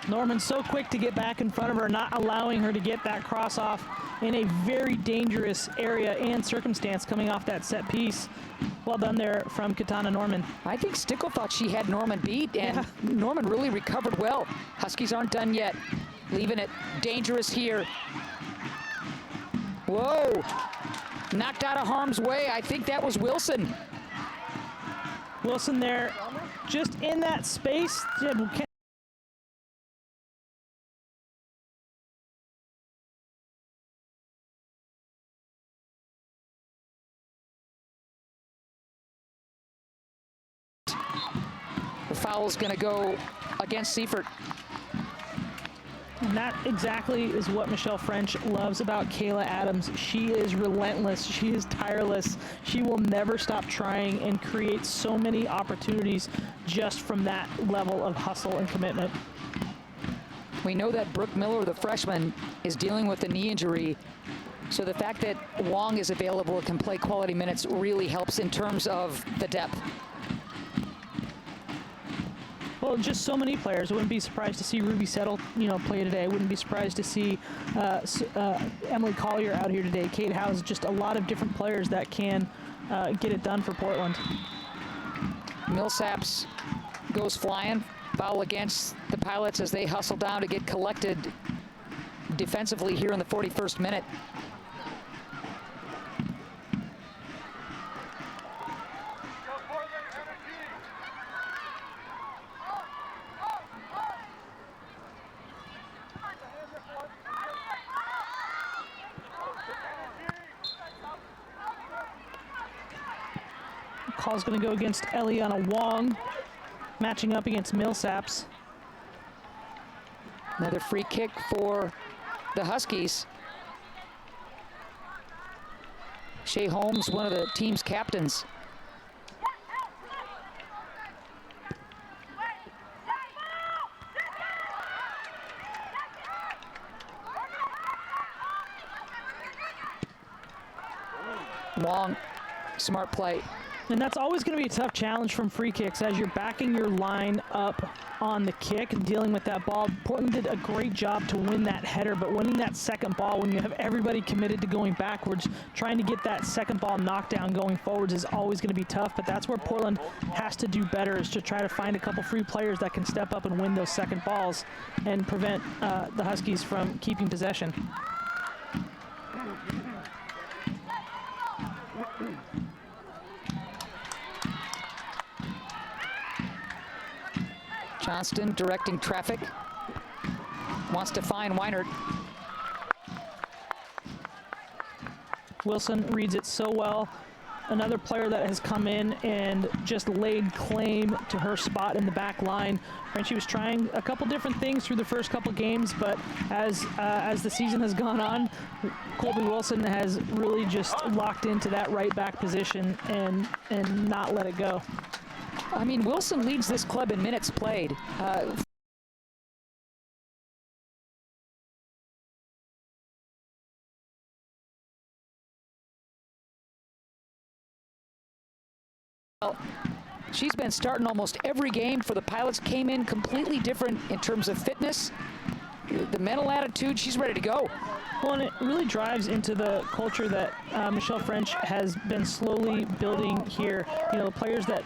Norman's so quick to get back in front of her, not allowing her to get that cross off in a very dangerous area and circumstance coming off that set piece. Well done there from Katana Norman. I think Stickle thought she had Norman beat, and Norman really recovered well. Huskies aren't done yet. Leaving it dangerous here. Whoa. Knocked out of harm's way. I think that was Wilson. Wilson there, just in that space. The foul's going to go against Seifert. And that exactly is what Michelle French loves about Kayla Adams. She is relentless. She is tireless. She will never stop trying and create so many opportunities just from that level of hustle and commitment. We know that Brooke Miller, the freshman, is dealing with a knee injury. So the fact that Wong is available and can play quality minutes really helps in terms of the depth. Well, just so many players. I wouldn't be surprised to see Ruby Settle, play today. I wouldn't be surprised to see Emily Collier out here today. Kate Howes, just a lot of different players that can get it done for Portland. Millsaps goes flying. Foul against the Pilots as they hustle down to get collected defensively here in the 41st minute. Call's going to go against Eliana Wong, matching up against Millsaps. Another free kick for the Huskies. Shea Holmes, one of the team's captains. Wong, smart play. And that's always going to be a tough challenge from free kicks as you're backing your line up on the kick and dealing with that ball. Portland did a great job to win that header, but winning that second ball when you have everybody committed to going backwards, trying to get that second ball knockdown going forwards is always going to be tough, but that's where Portland has to do better, is to try to find a couple free players that can step up and win those second balls and prevent the Huskies from keeping possession. Johnston directing traffic. Wants to find Weinert. Wilson reads it so well. Another player that has come in and just laid claim to her spot in the back line. And she was trying a couple different things through the first couple games, but as the season has gone on, Colby Wilson has really just locked into that right back position and not let it go. I mean, Wilson leads this club in minutes played. She's been starting almost every game for the Pilots. Came in completely different in terms of fitness, the mental attitude. She's ready to go. Well, and it really drives into the culture that Michelle French has been slowly building here. Players that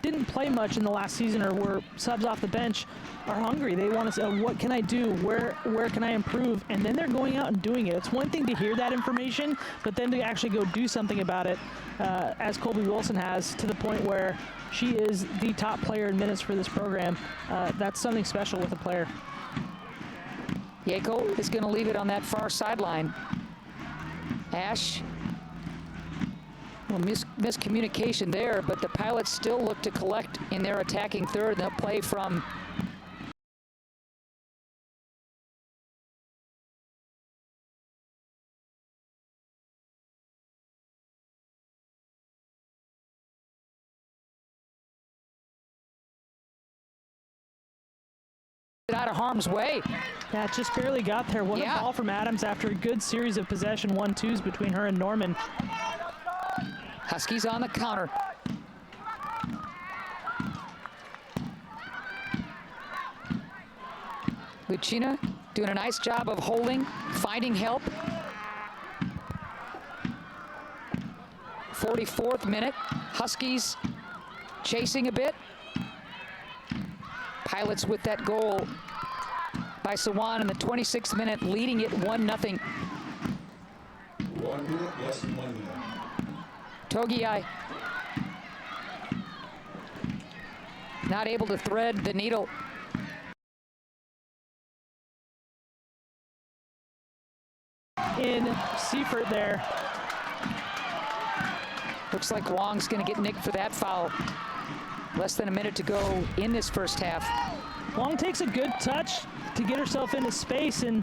didn't play much in the last season or were subs off the bench are hungry. They want to say, what can I do? Where can I improve? And then they're going out and doing it. It's one thing to hear that information, but then to actually go do something about it, as Colby Wilson has, to the point where she is the top player in minutes for this program. That's something special with a player. Yako is going to leave it on that far sideline. Ash, well, miscommunication there, but the Pilots still look to collect in their attacking third. They'll play from out of harm's way. Yeah, just barely got there. What a ball from Adams after a good series of possession 1-2s between her and Norman. Huskies on the counter. Lucina doing a nice job of holding, finding help. 44th minute, Huskies chasing a bit. Pilots with that goal by Sawan in the 26th minute, leading it 1-0. 1 minute, less than 1 minute. Togiai not able to thread the needle. In Seifert there. Looks like Wong's going to get nicked for that foul. Less than a minute to go in this first half. Wong takes a good touch to get herself into space, and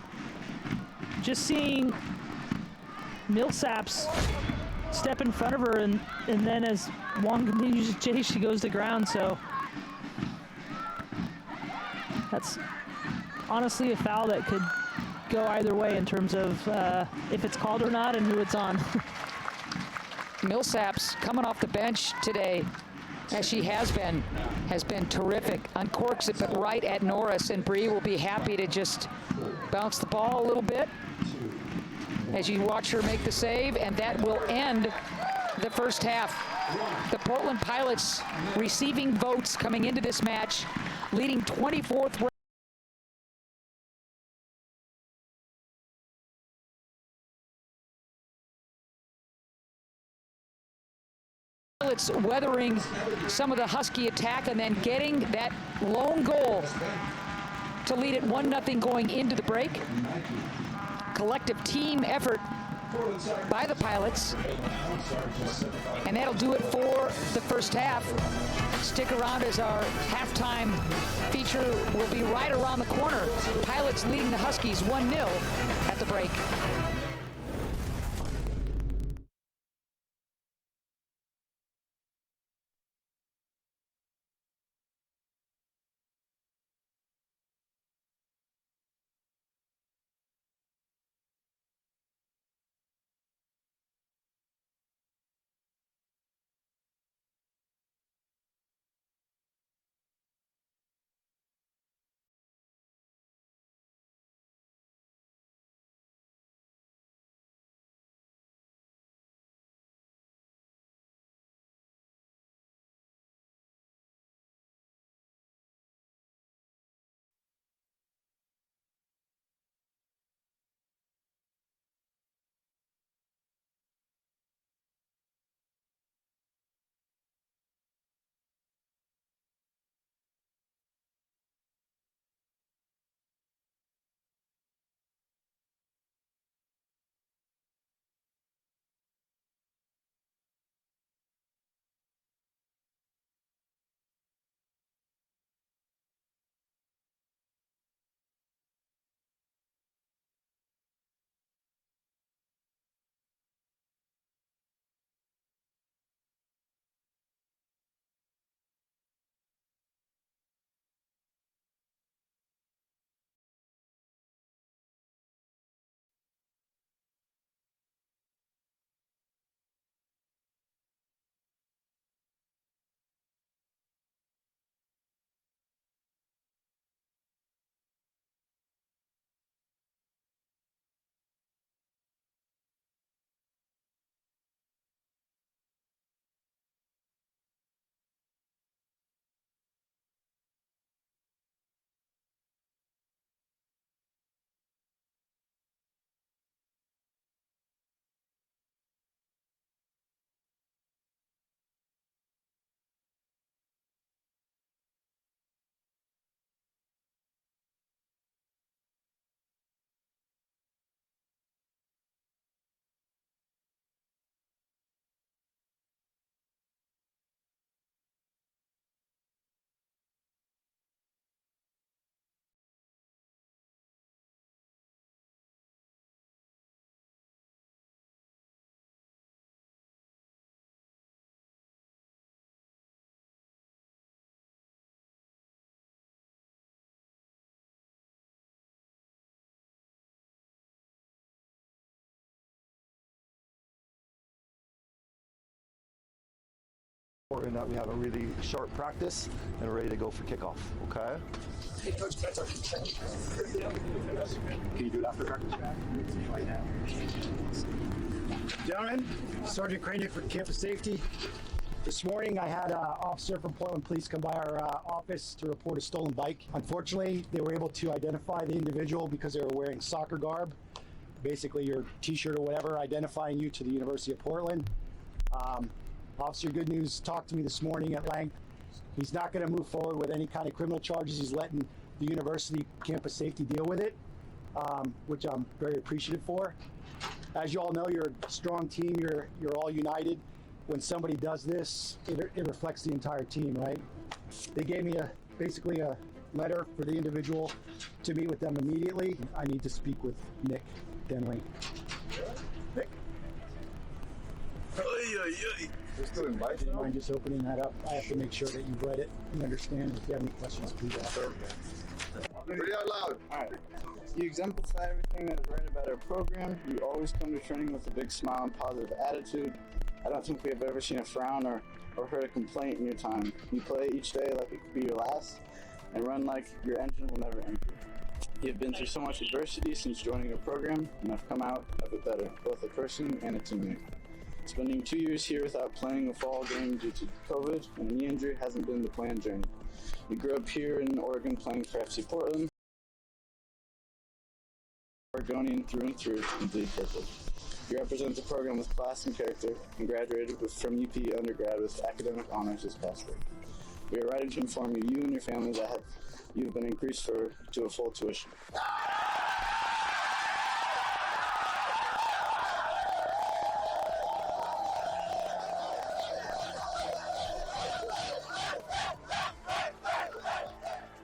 just seeing Millsaps step in front of her, and then as Wong continues to chase, she goes to ground. So that's honestly a foul that could go either way in terms of if it's called or not and who it's on. Millsaps coming off the bench today, as she has been terrific. Uncorks it, but right at Norris, and Bree will be happy to just bounce the ball a little bit as you watch her make the save, and that will end the first half. The Portland Pilots receiving votes coming into this match, leading 24th. Pilots weathering some of the Husky attack and then getting that lone goal to lead it 1-0 going into the break. Collective team effort by the Pilots, and that'll do it for the first half. Stick around as our halftime feature will be right around the corner. Pilots leading the Huskies 1-0 at the break. In that we have a really sharp practice and we're ready to go for kickoff, okay? Hey, Coach, can I talk to you? Gentlemen, Sergeant Kranick for Campus Safety. This morning I had an officer from Portland Police come by our office to report a stolen bike. Unfortunately, they were able to identify the individual because they were wearing soccer garb, basically your t-shirt or whatever, identifying you to the University of Portland. Officer Good News talked to me this morning at length. He's not going to move forward with any kind of criminal charges. He's letting the university campus safety deal with it, which I'm very appreciative for. As you all know, you're a strong team. You're all united. When somebody does this, it reflects the entire team, right? They gave me basically a letter for the individual to meet with them immediately. I need to speak with Nick Denley. Nick. We're still invited. Do you mind just opening that up? I have to make sure that you've read it and understand. If you have any questions, please ask. Read it out loud. Alright. You exemplify everything that is right about our program. You always come to training with a big smile and positive attitude. I don't think we have ever seen a frown or heard a complaint in your time. You play each day like it could be your last, and run like your engine will never empty. You have been through so much adversity since joining our program, and have come out of it better, both a person and a teammate. Spending 2 years here without playing a fall game due to COVID and a knee injury hasn't been the planned journey. You grew up here in Oregon playing for FC Portland, Oregonian through and through, and bleed purple. You represent the program with class and character, and graduated from UP undergrad with academic honors this past week. We are writing to inform you and your families that you have been increased to a full tuition.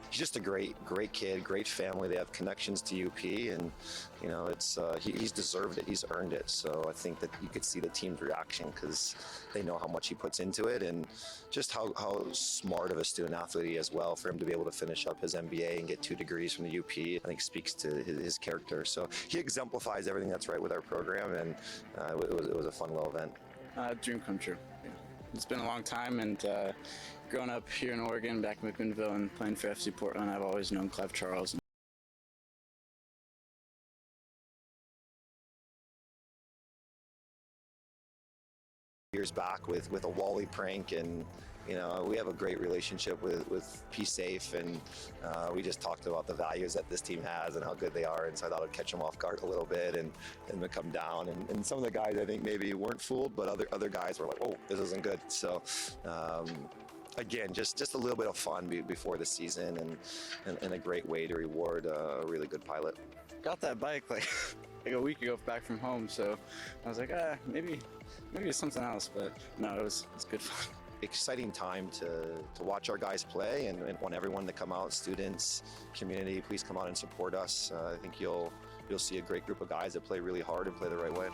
He's just a great kid, great family. They have connections to UP, and you know, it's he's deserved it. He's earned it. So I think that you could see the team's reaction because they know how much he puts into it, and just how smart of a student athlete he is. Well, for him to be able to finish up his MBA and get 2 degrees from the UP, I think speaks to his character. So he exemplifies everything that's right with our program, and it was a fun little event. Dream come true. Yeah. It's been a long time, and growing up here in Oregon, back in McMinnville, and playing for FC Portland, I've always known Clev Charles. Years back with a Wally prank, and you know, we have a great relationship with P Safe, and we just talked about the values that this team has and how good they are, and so I thought I'd catch them off guard a little bit and to come down, and some of the guys I think maybe weren't fooled, but other guys were like, oh, this isn't good. So again, just a little bit of fun before the season, and a great way to reward a really good pilot. Got that bike like a week ago back from home, so I was like, maybe it's something else, but no, it's good fun. Exciting time to watch our guys play, and want everyone to come out, students, community, please come out and support us. I think you'll see a great group of guys that play really hard and play the right way.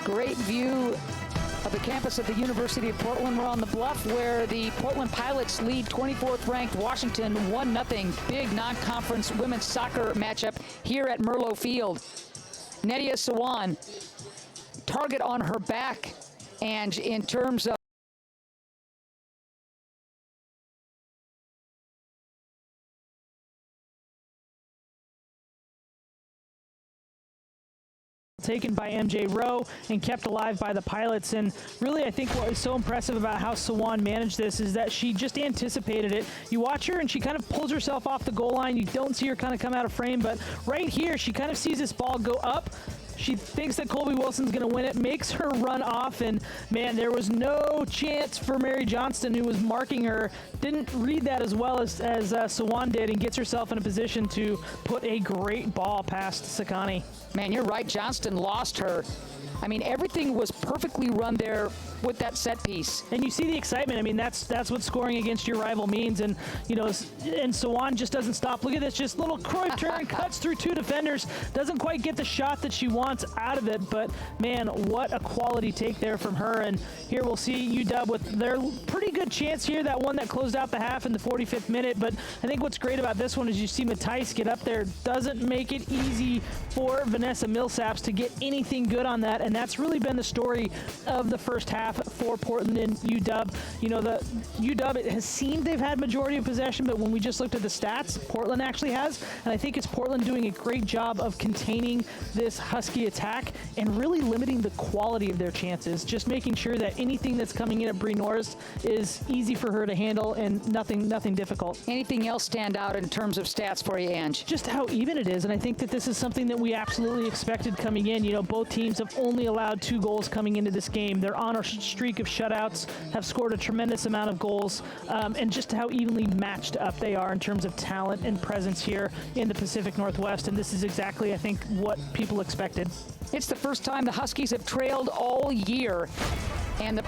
Great view of the campus of the University of Portland. We're on the bluff where the Portland Pilots lead 24th ranked Washington 1-0. Big non-conference women's soccer matchup here at Merlo Field. Nedia Sawan, target on her back, and in terms of taken by MJ Rowe and kept alive by the Pilots. And really, I think what is so impressive about how Sawan managed this is that she just anticipated it. You watch her and she kind of pulls herself off the goal line. You don't see her kind of come out of frame, but right here, she kind of sees this ball go up. She thinks that Colby Wilson's going to win it, makes her run off, and man, there was no chance for Mary Johnston, who was marking her. Didn't read that as well as Sawan did, and gets herself in a position to put a great ball past Sakani. Man, you're right. Johnston lost her. I mean, everything was perfectly run there with that set piece. And you see the excitement. I mean, that's what scoring against your rival means. And, you know, and Sawan just doesn't stop. Look at this, just little Cruyff turn, cuts through two defenders. Doesn't quite get the shot that she wants out of it. But, man, what a quality take there from her. And here we'll see UW with their pretty good chance here. That one that closed out the half in the 45th minute. But I think what's great about this one is you see Matthijs get up there. Doesn't make it easy for Vanessa Millsaps to get anything good on that. And that's really been the story of the first half for Portland and UW. You know, the UW, it has seemed they've had majority of possession, but when we just looked at the stats, Portland actually has. And I think it's Portland doing a great job of containing this Husky attack and really limiting the quality of their chances. Just making sure that anything that's coming in at Bree Norris is easy for her to handle and nothing difficult. Anything else stand out in terms of stats for you, Ange? Just how even it is, and I think that this is something that we absolutely expected coming in. You know, both teams have only allowed 2 goals coming into this game. They're on a streak of shutouts, have scored a tremendous amount of goals, and just how evenly matched up they are in terms of talent and presence here in the Pacific Northwest. And this is exactly, I think, what people expected. It's the first time the Huskies have trailed all year, and the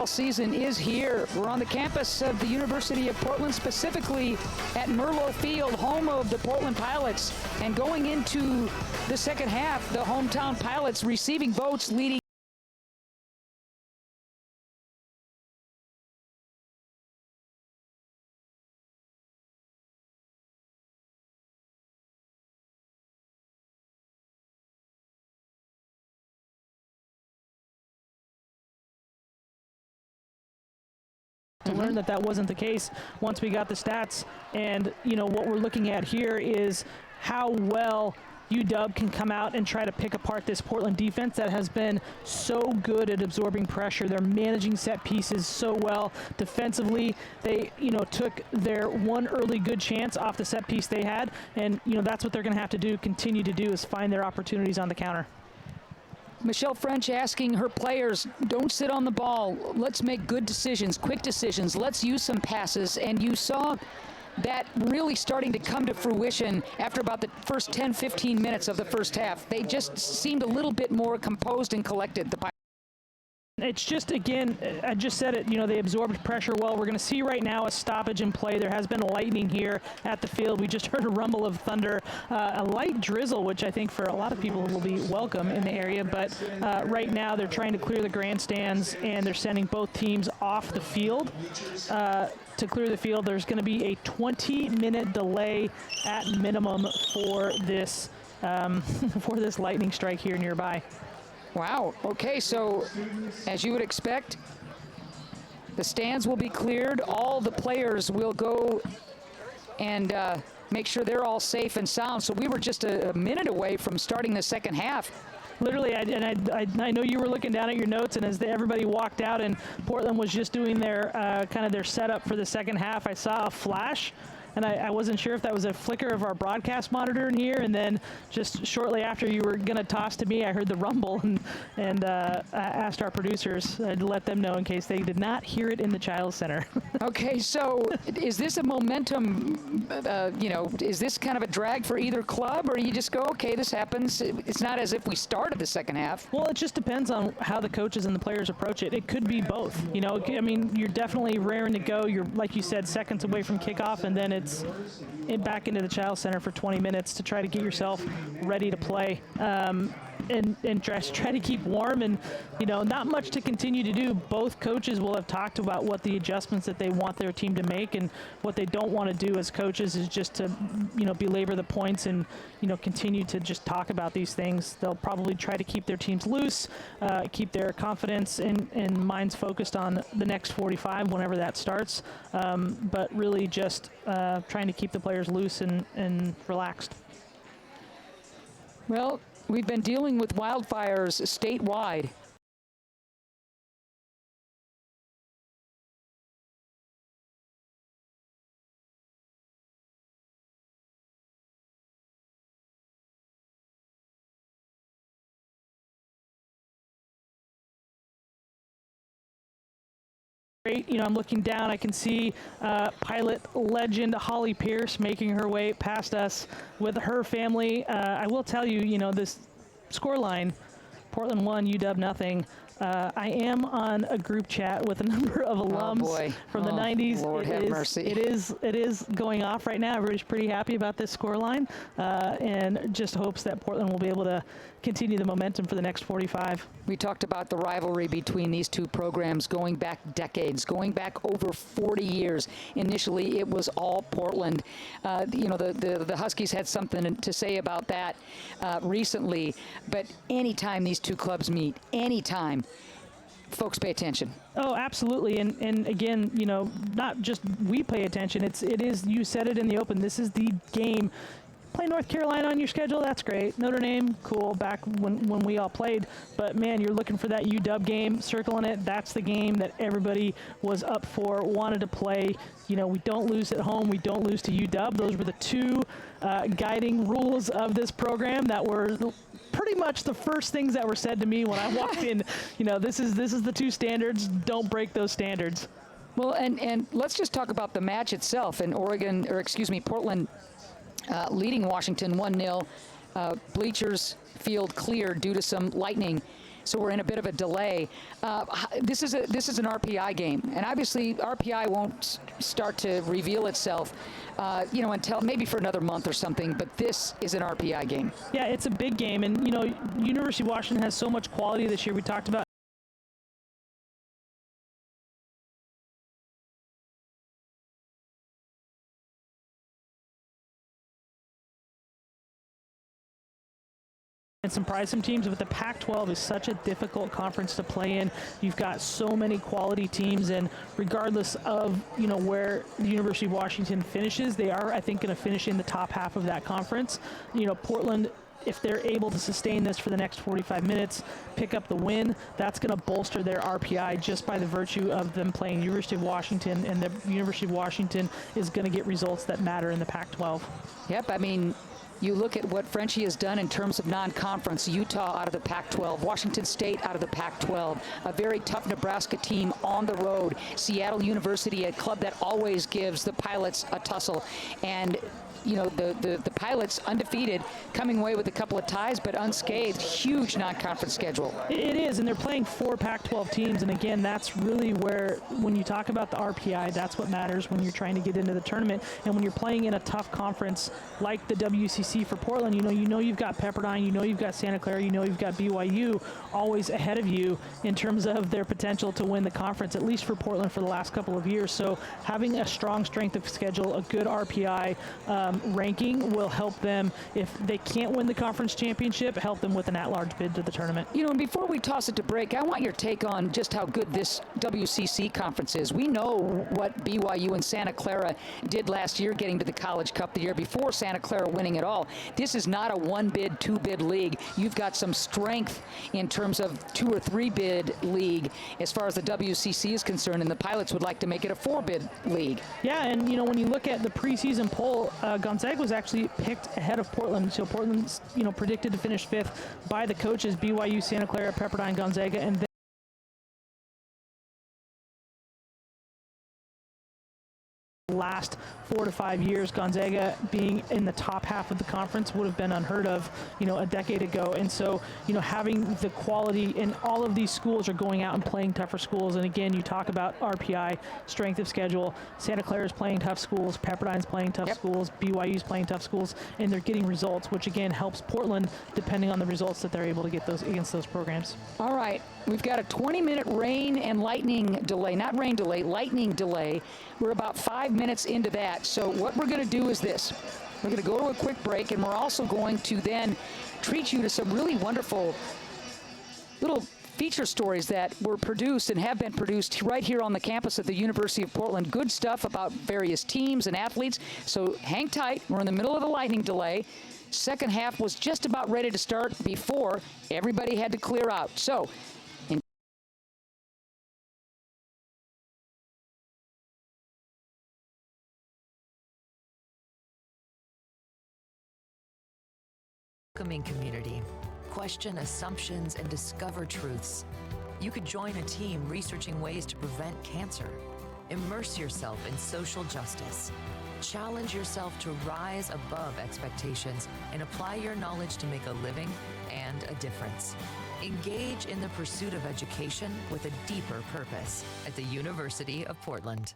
football season is here. We're on the campus of the University of Portland, specifically at Merlo Field, home of the Portland Pilots. And going into the second half, the hometown Pilots receiving votes, leading to learn that that wasn't the case once we got the stats. And, you know, what we're looking at here is how well UW can come out and try to pick apart this Portland defense that has been so good at absorbing pressure. They're managing set pieces so well defensively. They, you know, took their one early good chance off the set piece they had, and, you know, that's what they're going to have to do, continue to do, is find their opportunities on the counter. Michelle French asking her players, don't sit on the ball. Let's make good decisions, quick decisions. Let's use some passes. And you saw that really starting to come to fruition after about the first 10, 15 minutes of the first half. They just seemed a little bit more composed and collected. It's just, again, I just said it, you know, they absorbed pressure well. We're going to see right now a stoppage in play. There has been lightning here at the field. We just heard a rumble of thunder, a light drizzle, which I think for a lot of people will be welcome in the area. But right now they're trying to clear the grandstands, and they're sending both teams off the field. To clear the field, there's going to be a 20-minute delay at minimum for this lightning strike here nearby. Wow. Okay, so as you would expect, the stands will be cleared. All the players will go and make sure they're all safe and sound. So we were just a minute away from starting the second half. Literally, I know you were looking down at your notes, and as everybody walked out and Portland was just doing their kind of their setup for the second half, I saw a flash. And I wasn't sure if that was a flicker of our broadcast monitor in here, and then just shortly after you were going to toss to me, I heard the rumble and I asked our producers to let them know in case they did not hear it in the Child Center. Okay, so is this a momentum, you know, is this kind of a drag for either club, or you just go, okay, this happens? It's not as if we started the second half. Well, it just depends on how the coaches and the players approach it. It could be both. You know, I mean, you're definitely raring to go. You're, like you said, seconds away from kickoff, and then it's back into the Child Center for 20 minutes to try to get yourself ready to play. And try to keep warm, and, you know, not much to continue to do. Both coaches will have talked about what the adjustments that they want their team to make, and what they don't want to do as coaches is just to, you know, belabor the points and, you know, continue to just talk about these things. They'll probably try to keep their teams loose, keep their confidence and minds focused on the next 45 whenever that starts, but really just trying to keep the players loose and relaxed. Well, we've been dealing with wildfires statewide. Great. You know, I'm looking down, I can see Pilot legend Holly Pierce making her way past us with her family. I will tell you, you know, this scoreline, Portland 1, UW nothing. I am on a group chat with a number of alums from the 90s. Lord have mercy. It is going off right now. Everybody's pretty happy about this scoreline, and just hopes that Portland will be able to continue the momentum for the next 45. We talked about the rivalry between these two programs going back decades, going back over 40 years. Initially, it was all Portland. You know, the Huskies had something to say about that recently, but anytime these two clubs meet, anytime, folks pay attention. Oh, absolutely. And again, you know, not just we pay attention. It is, you said it in the open, this is the game. Play North Carolina on your schedule, that's great. Notre Dame, cool, back when we all played. But, man, you're looking for that UW game, circling it. That's the game that everybody was up for, wanted to play. You know, we don't lose at home. We don't lose to UW. Those were the two guiding rules of this program that were pretty much the first things that were said to me when I walked in. You know, this is the two standards. Don't break those standards. Well, and let's just talk about the match itself. And Portland leading Washington 1-0. Bleachers field cleared due to some lightning. so we're in a bit of a delay. This is an RPI game, and obviously RPI won't start to reveal itself, until maybe for another month or something. But this is an RPI game. Yeah, it's a big game, and University of Washington has so much quality this year. We talked about and surprise some teams, but the Pac-12 is such a difficult conference to play in. You've got so many quality teams, and regardless of where the University of Washington finishes, they are, I think, going to finish in the top half of that conference. Portland, if they're able to sustain this for the next 45 minutes, pick up the win, that's going to bolster their RPI just by the virtue of them playing University of Washington, and the University of Washington is going to get results that matter in the Pac-12. Yep, I mean, you look at what Frenchie has done in terms of non-conference. Utah out of the Pac-12, Washington State out of the Pac-12, a very tough Nebraska team on the road, Seattle University, a club that always gives the Pilots a tussle, and the Pilots undefeated, coming away with a couple of ties, but unscathed. Huge non-conference schedule. It is, and they're playing 4 Pac-12 teams, and again, that's really where, when you talk about the RPI, that's what matters when you're trying to get into the tournament, and when you're playing in a tough conference like the WCC for Portland, you've got Pepperdine, you've got Santa Clara, you've got BYU always ahead of you in terms of their potential to win the conference, at least for Portland for the last couple of years. So having a strong strength of schedule, a good RPI, ranking will help them. If they can't win the conference championship, help them with an at-large bid to the tournament. And before we toss it to break, I want your take on just how good this WCC conference is. We know what BYU and Santa Clara did last year, getting to the College Cup the year before, Santa Clara winning it all. This is not a 1-bid, 2-bid league. You've got some strength in terms of 2 or 3-bid league as far as the WCC is concerned, and the Pilots would like to make it a 4-bid league. Yeah, and when you look at the preseason poll, Gonzaga was actually picked ahead of Portland. So Portland's, predicted to finish 5th by the coaches, BYU, Santa Clara, Pepperdine, Gonzaga, and then last 4 to 5 years, Gonzaga being in the top half of the conference would have been unheard of, a decade ago. And so, having the quality, and all of these schools are going out and playing tougher schools. And again, you talk about RPI, strength of schedule. Santa Clara is playing tough schools, Pepperdine's playing tough schools, BYU's playing tough schools, and they're getting results, which again helps Portland depending on the results that they're able to get those against those programs. All right, we've got a 20-minute rain and lightning delay, not rain delay, lightning delay. We're about 5 minutes into that. So what we're going to do is this. We're going to go to a quick break, and we're also going to then treat you to some really wonderful little feature stories that were produced and have been produced right here on the campus of the University of Portland. Good stuff about various teams and athletes. So hang tight. We're in the middle of the lightning delay. Second half was just about ready to start before everybody had to clear out. So welcoming community. Question assumptions and discover truths. You could join a team researching ways to prevent cancer. Immerse yourself in social justice. Challenge yourself to rise above expectations and apply your knowledge to make a living and a difference. Engage in the pursuit of education with a deeper purpose at the University of Portland.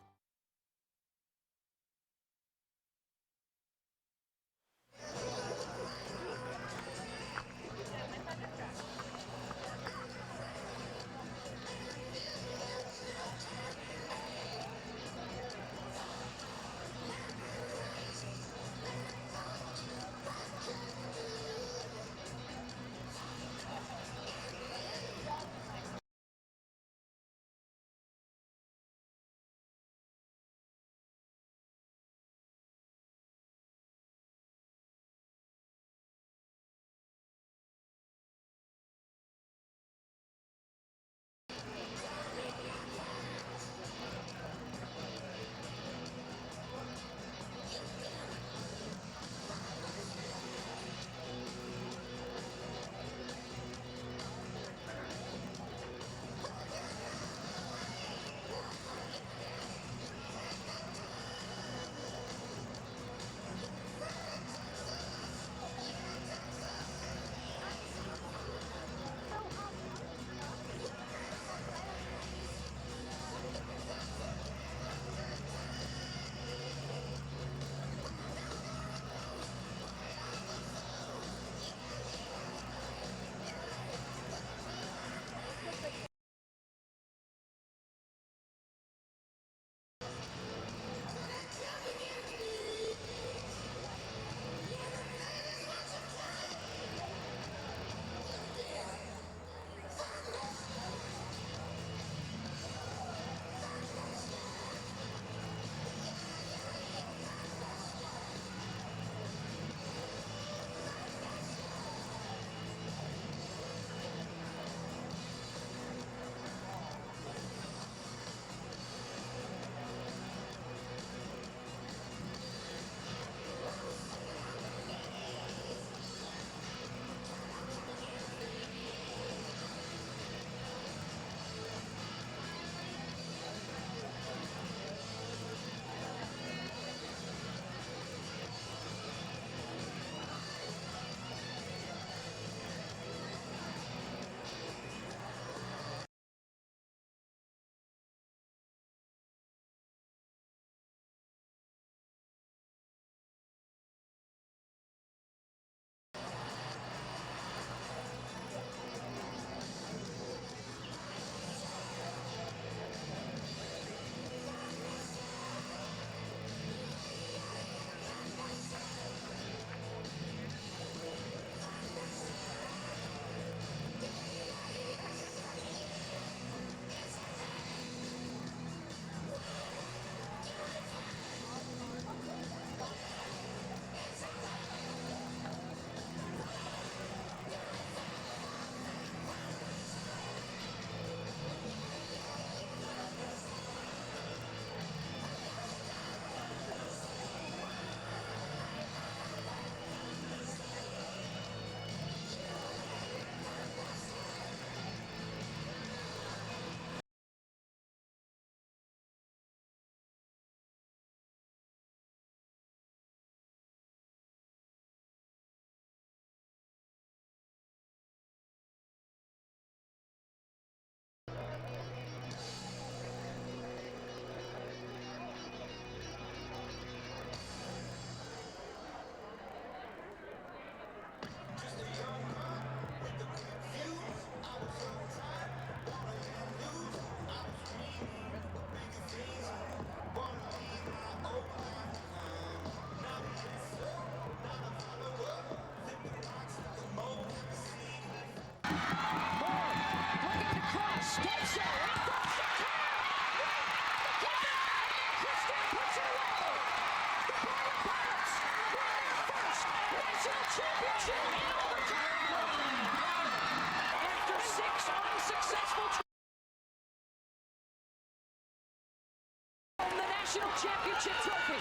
the national championship trophy.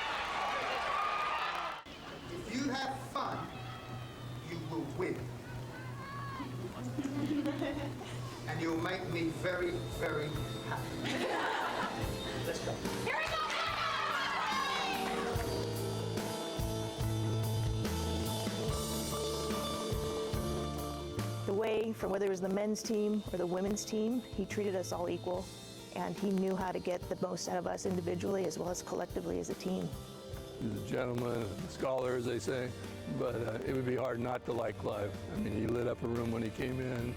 If you have fun, you will win. And you'll make me very, very happy. Let's go. Here we go. The way, from whether it was the men's team or the women's team, he treated us all equal, and he knew how to get the most out of us individually as well as collectively as a team. He's a gentleman, a scholar, as they say, but it would be hard not to like Clive. I mean, he lit up a room when he came in.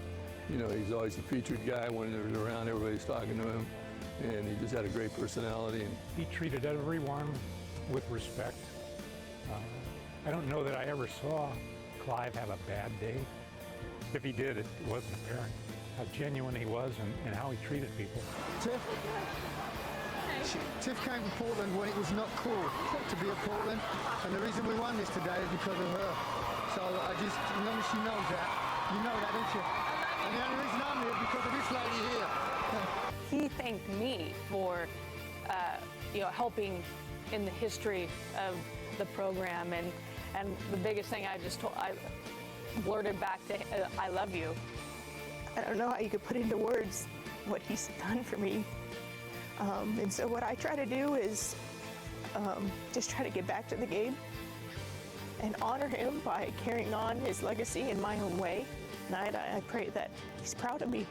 You know, he's always a featured guy when he was around, everybody's talking to him, and he just had a great personality. He treated everyone with respect. I don't know that I ever saw Clive have a bad day. If he did, it wasn't apparent how genuine he was and how he treated people. Tiff came to Portland when it was not cool to be at Portland, and the reason we won this today is because of her. So as long as she knows that, you know that, don't you? And the only reason I'm here is because of this lady here. He thanked me for, helping in the history of the program, and the biggest thing I blurted back to, I love you. I don't know how you could put into words what he's done for me. And so what I try to do is just try to get back to the game and honor him by carrying on his legacy in my own way. And I pray that he's proud of me.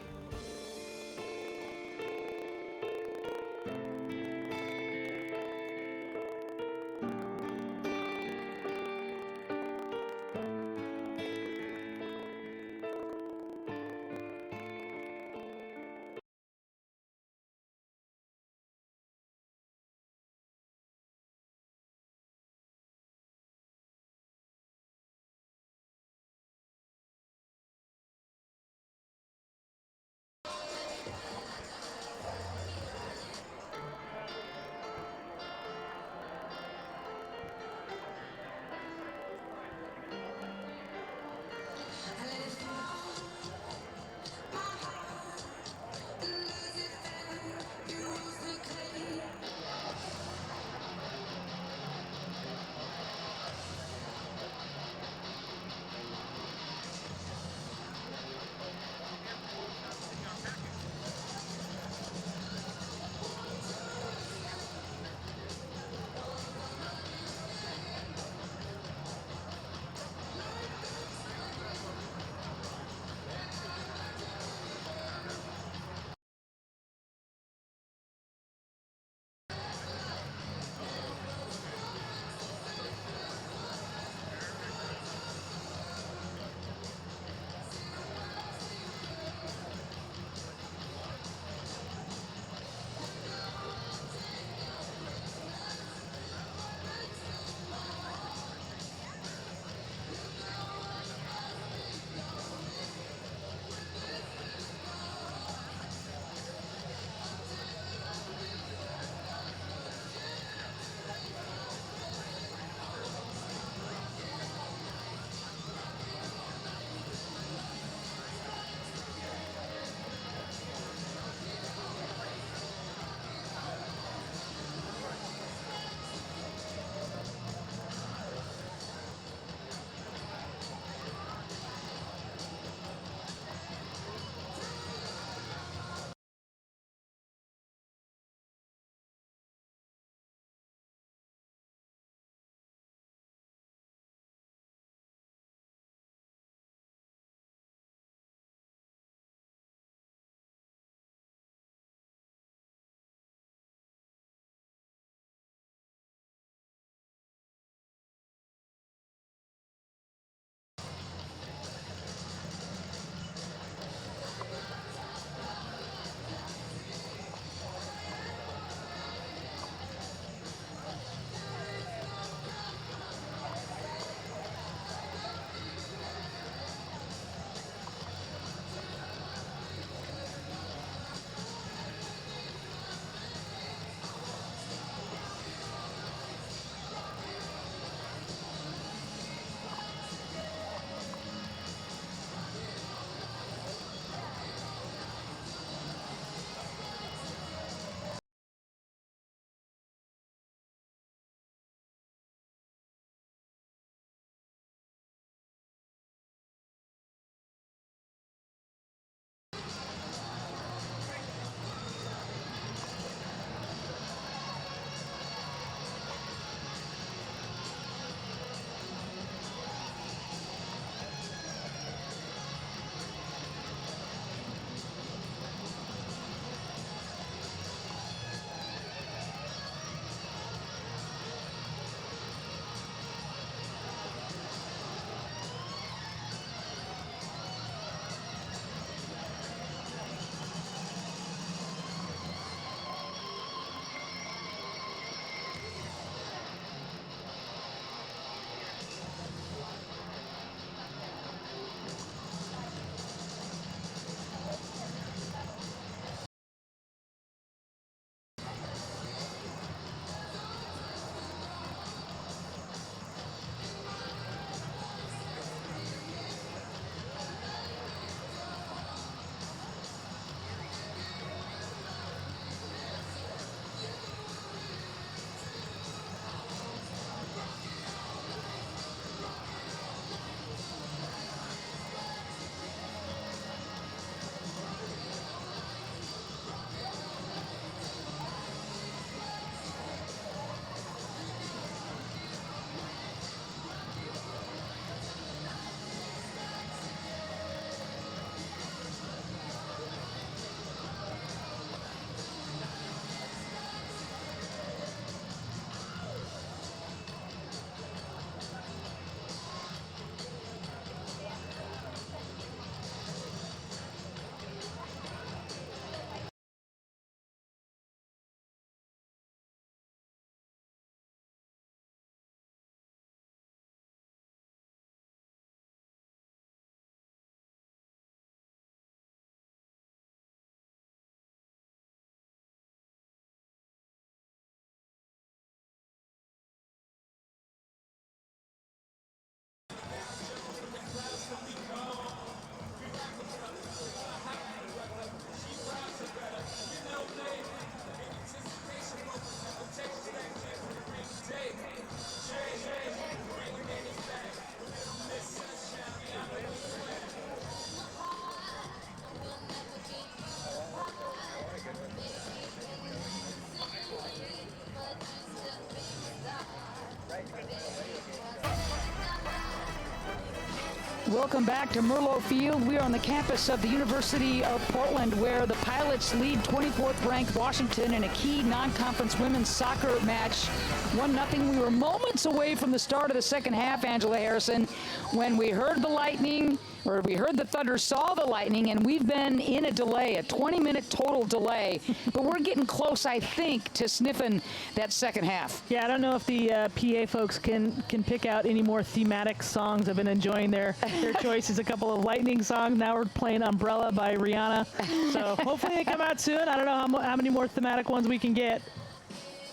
Welcome back to Merlo Field. We are on the campus of the University of Portland, where the Pilots lead 24th-ranked Washington in a key non-conference women's soccer match. 1-0. We were moments away from the start of the second half, Angela Harrison, when we heard the lightning, or we heard the thunder, saw the lightning, and we've been in a delay, a 20-minute total delay. But we're getting close, I think, to sniffing that second half. Yeah, I don't know if the PA folks can pick out any more thematic songs. I've been enjoying their choices. A couple of lightning songs. Now we're playing Umbrella by Rihanna. So hopefully they come out soon. I don't know how many more thematic ones we can get.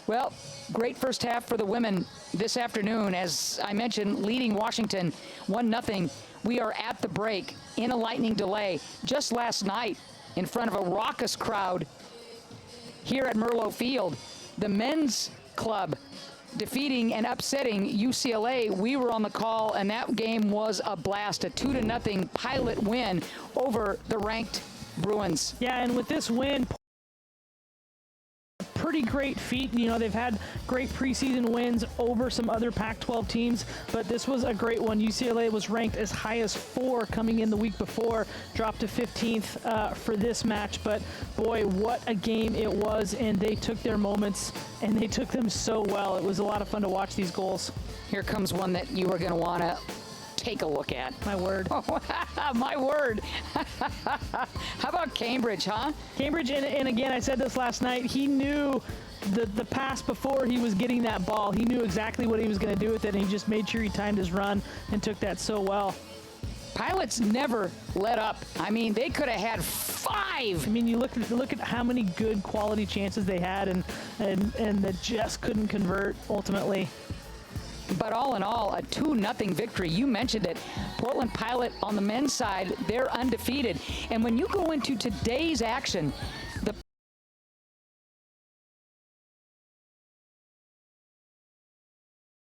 Well, great first half for the women this afternoon. As I mentioned, leading Washington 1-0. We are at the break in a lightning delay. Just last night, in front of a raucous crowd here at Merlo Field, the men's club defeating and upsetting UCLA. We were on the call, and that game was a blast. A 2-0 Pilot win over the ranked Bruins. Yeah, and with this win, pretty great feat. You know, they've had great preseason wins over some other Pac-12 teams, but this was a great one. UCLA was ranked as high as 4 coming in the week before, dropped to 15th for this match. But boy, what a game it was, and they took their moments, and they took them so well. It was a lot of fun to watch these goals. Here comes one that you are going to want to take a look at. My word. My word. How about Cambridge, huh? Cambridge, and again, I said this last night, he knew the pass before he was getting that ball. He knew exactly what he was going to do with it, and he just made sure he timed his run and took that so well. Pilots never let up. I mean, they could have had 5. I mean, you look at how many good quality chances they had, and they just couldn't convert ultimately. But all in all, a 2-0 victory. You mentioned it. Portland Pilot on the men's side, they're undefeated. And when you go into today's action, the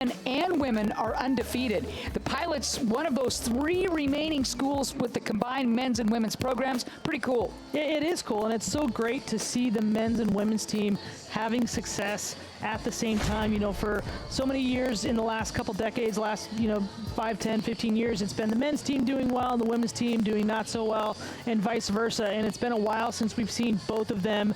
men and women are undefeated. The Pilots, one of those 3 remaining schools with the combined men's and women's programs. Pretty cool. It is cool, and it's so great to see the men's and women's team having success at the same time. You know, for so many years in the last couple decades, last 5, 10, 15 years, it's been the men's team doing well and the women's team doing not so well, and vice versa. And it's been a while since we've seen both of them,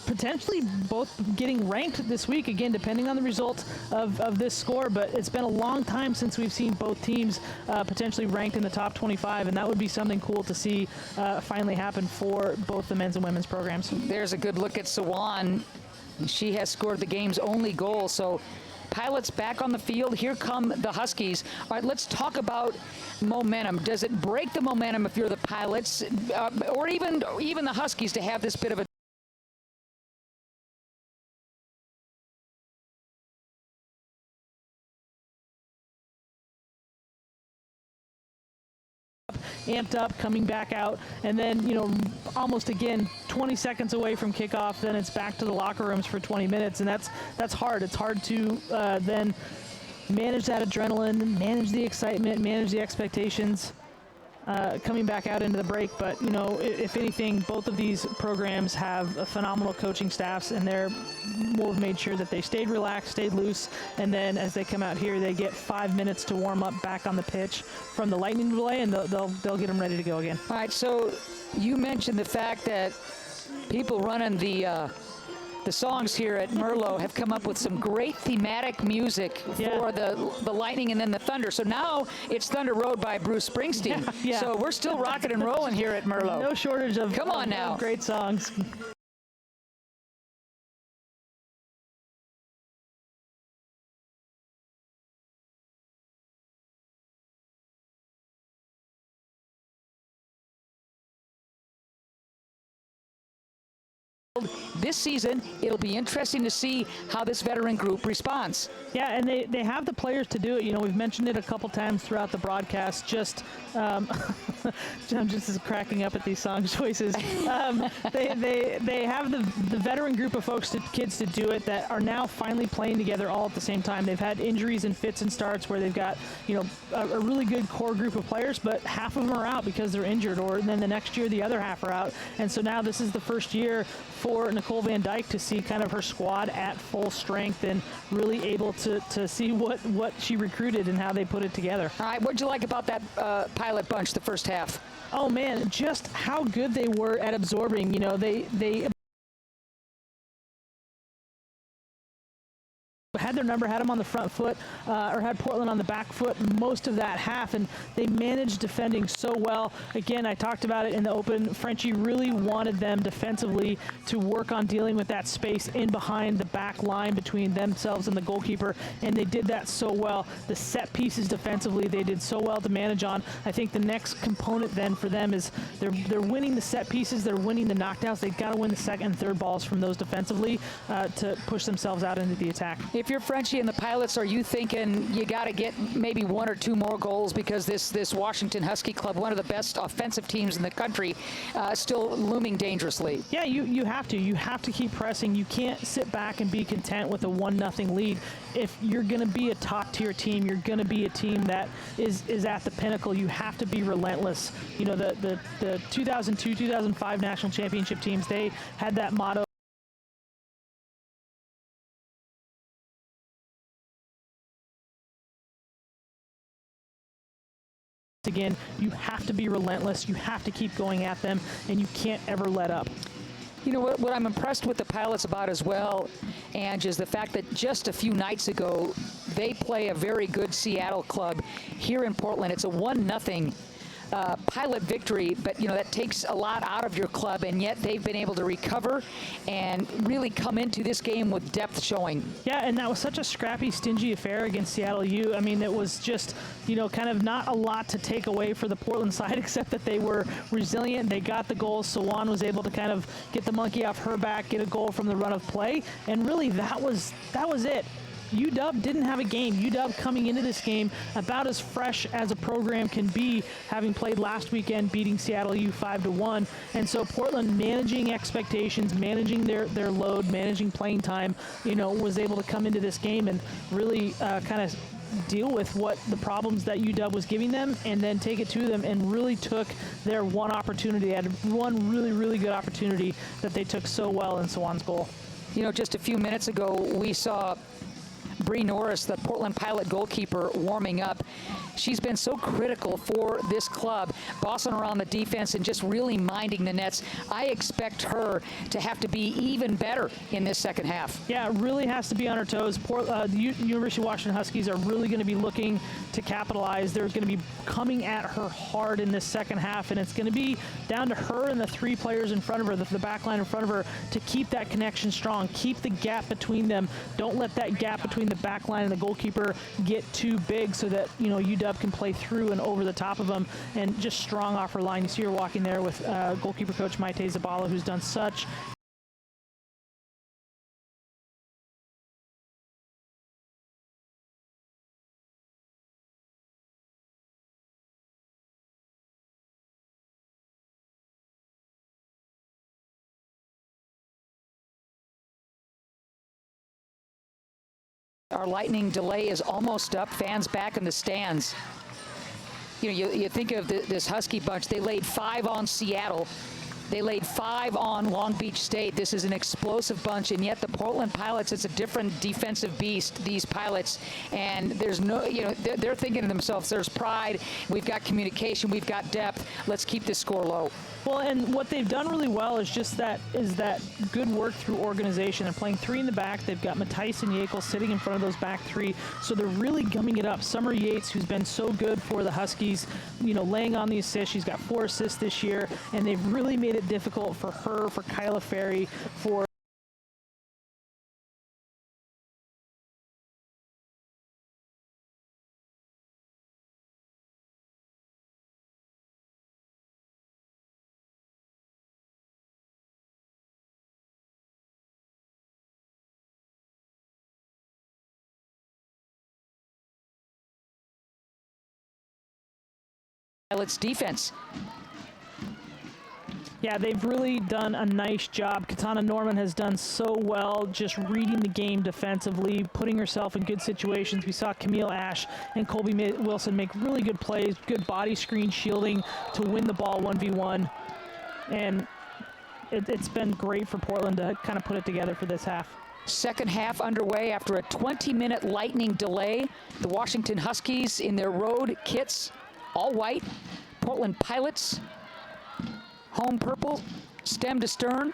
potentially both getting ranked this week, again, depending on the result of this score. But it's been a long time since we've seen both teams potentially ranked in the top 25, and that would be something cool to see finally happen for both the men's and women's programs. There's a good look at Sawan. She has scored the game's only goal. So Pilots back on the field. Here come the Huskies. All right, let's talk about momentum. Does it break the momentum if you're the Pilots or even the Huskies to have this bit of a amped up, coming back out, and then almost again 20 seconds away from kickoff, then it's back to the locker rooms for 20 minutes, and that's hard. It's hard to then manage that adrenaline, manage the excitement, manage the expectations coming back out into the break. But if anything, both of these programs have phenomenal coaching staffs, and we'll have made sure that they stayed relaxed, stayed loose, and then as they come out here, they get 5 minutes to warm up back on the pitch from the lightning delay, and they'll get them ready to go again. All right, so you mentioned the fact that people running the songs here at Merlo have come up with some great thematic music for the lightning and then the thunder. So now it's Thunder Road by Bruce Springsteen. Yeah. So we're still rocking and rolling here at Merlo. No shortage of great songs. This season, it'll be interesting to see how this veteran group responds. Yeah, and they have the players to do it. We've mentioned it a couple times throughout the broadcast. I'm just cracking up at these song choices. They have the veteran group of kids to do it that are now finally playing together all at the same time. They've had injuries and fits and starts where they've got a really good core group of players, but half of them are out because they're injured, or then the next year the other half are out. And so now this is the first year for Nicole Van Dyke to see kind of her squad at full strength and really able to see what she recruited and how they put it together. All right, what'd you like about that Pilot bunch the first half? Oh man, just how good they were at absorbing. You know, they had their number, had them on the front foot, or had Portland on the back foot most of that half, and they managed defending so well. Again, I talked about it in the open. Frenchie really wanted them defensively to work on dealing with that space in behind the back line between themselves and the goalkeeper, and they did that so well. The set pieces defensively, they did so well to manage on. I think the next component then for them is they're winning the set pieces, they're winning the knockdowns. They've got to win the second and third balls from those defensively to push themselves out into the attack. If you're Frenchie and the Pilots, are you thinking you got to get maybe 1 or 2 more goals because this Washington Husky club, one of the best offensive teams in the country, still looming dangerously? Yeah, you have to. You have to keep pressing. You can't sit back and be content with a 1-0 lead. If you're going to be a top-tier team, you're going to be a team that is at the pinnacle. You have to be relentless. You know, the 2002, 2005 national championship teams, they had that motto. Again, you have to be relentless. You have to keep going at them, and you can't ever let up. You know, what I'm impressed with the Pilots about as well, Ange, is the fact that just a few nights ago, they play a very good Seattle club here in Portland. It's a 1-0 Pilot victory, but you know that takes a lot out of your club, and yet they've been able to recover and really come into this game with depth showing. Yeah, and that was such a scrappy, stingy affair against Seattle U. I mean, it was just, you know, kind of not a lot to take away for the Portland side, except that they were resilient. They got the goals. Sawan was able to kind of get the monkey off her back, get a goal from the run of play, and really that was it. UW didn't have a game. UW coming into this game about as fresh as a program can be, having played last weekend, beating Seattle U 5-1. And so Portland managing expectations, managing their load, managing playing time, you know, was able to come into this game and really kind of deal with what the problems that UW was giving them and then take it to them, and really took their one opportunity. They had one really, really good opportunity that they took so well in Sawan's goal. You know, just a few minutes ago, we saw Bree Norris, the Portland Pilot goalkeeper, warming up. She's been so critical for this club, bossing around the defense and just really minding the nets. I expect her to have to be even better in this second half. Yeah, it really has to be on her toes. The University of Washington Huskies are really going to be looking to capitalize. They're going to be coming at her hard in this second half, and it's going to be down to her and the 3 players in front of her, the back line in front of her, to keep that connection strong, keep the gap between them. Don't let that gap between the back line and the goalkeeper get too big so that, you know, UW can play through and over the top of them, and just strong off her line. You see her walking there with goalkeeper coach Maite Zabala, who's done such Our Lightning delay is almost up. Fans back in the stands. You know, you think of this Husky bunch. They laid 5 on Seattle. They laid 5 on Long Beach State. This is an explosive bunch, and yet the Portland Pilots, it's a different defensive beast, these Pilots. And there's no, you know, they're thinking to themselves, there's pride, we've got communication, we've got depth, let's keep this score low. Well, and what they've done really well is that good work through organization. They're playing 3 in the back. They've got Matthijs and Yekel sitting in front of those back 3, so they're really gumming it up. Summer Yates, who's been so good for the Huskies, you know, laying on the assist. She's got 4 assists this year, and they've really made it difficult for her, for Kyla Ferry, for Pilot's defense. Yeah, they've really done a nice job. Katana Norman has done so well just reading the game defensively, putting herself in good situations. We saw Camille Ash and Colby Wilson make really good plays, good body screen shielding to win the ball 1v1. And it's been great for Portland to kind of put it together for this half. Second half underway after a 20-minute lightning delay. The Washington Huskies in their road kits, all white. Portland Pilots, home purple, stem to stern.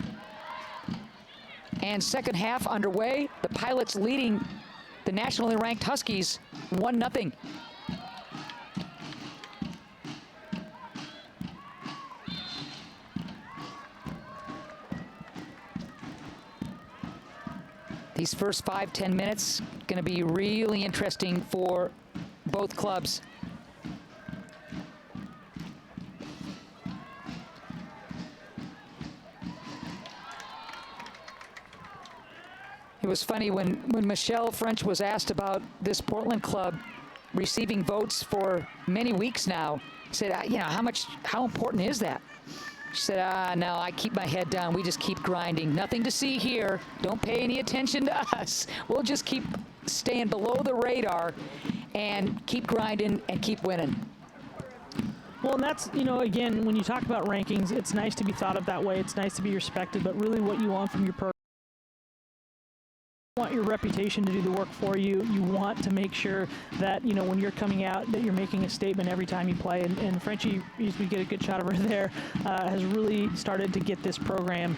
And second half underway. The Pilots leading the nationally ranked Huskies 1-0. These first 5-10 minutes going to be really interesting for both clubs. It was funny when Michelle French was asked about this Portland club receiving votes for many weeks now. Said, how important is that? She said, no, I keep my head down. We just keep grinding. Nothing to see here. Don't pay any attention to us. We'll just keep staying below the radar and keep grinding and keep winning. Well, and that's, again, when you talk about rankings, it's nice to be thought of that way. It's nice to be respected, but really what you want from your program, you want your reputation to do the work for you. You want to make sure that, when you're coming out, that you're making a statement every time you play. And Frenchie, as we get a good shot of her there, has really started to get this program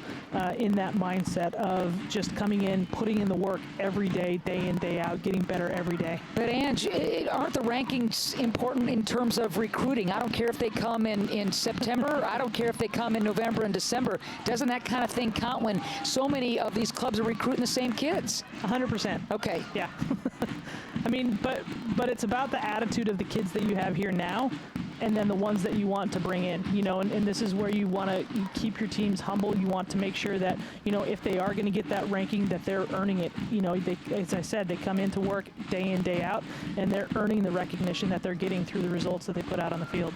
in that mindset of just coming in, putting in the work every day in, day out, getting better every day. But Ange, aren't the rankings important in terms of recruiting? I don't care if they come in September. I don't care if they come in November and December. Doesn't that kind of thing count when so many of these clubs are recruiting the same kids? 100%. Okay. Yeah. I mean, but it's about the attitude of the kids that you have here now, and then the ones that you want to bring in, and this is where you want to keep your teams humble. You want to make sure that, if they are going to get that ranking, that they're earning it. They, as I said, they come into work day in, day out, and they're earning the recognition that they're getting through the results that they put out on the field.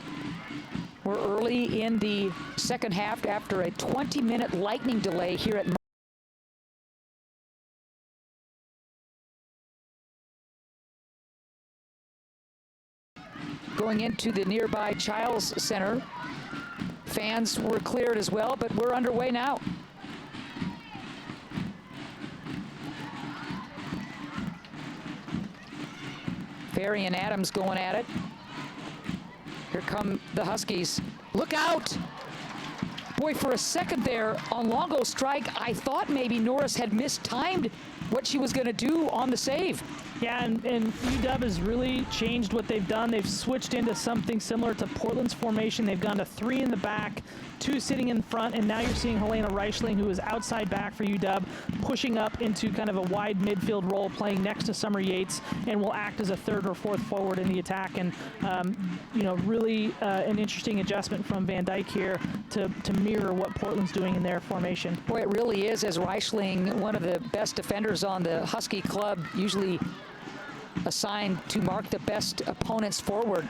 We're early in the second half after a 20-minute lightning delay here at going into the nearby Childs Center. Fans were cleared as well, but we're underway now. Ferry and Adams going at it. Here come the Huskies. Look out! Boy, for a second there on Longo's strike, I thought maybe Norris had mistimed what she was going to do on the save. Yeah, and UW has really changed what they've done. They've switched into something similar to Portland's formation. They've gone to 3 in the back, 2 sitting in front, and now you're seeing Helena Reichling, who is outside back for UW, pushing up into kind of a wide midfield role, playing next to Summer Yates, and will act as a 3rd or 4th forward in the attack. And, really an interesting adjustment from Van Dyke here to mirror what Portland's doing in their formation. Boy, it really is, as Reichling, one of the best defenders on the Husky club, usually assigned to mark the best opponents forward.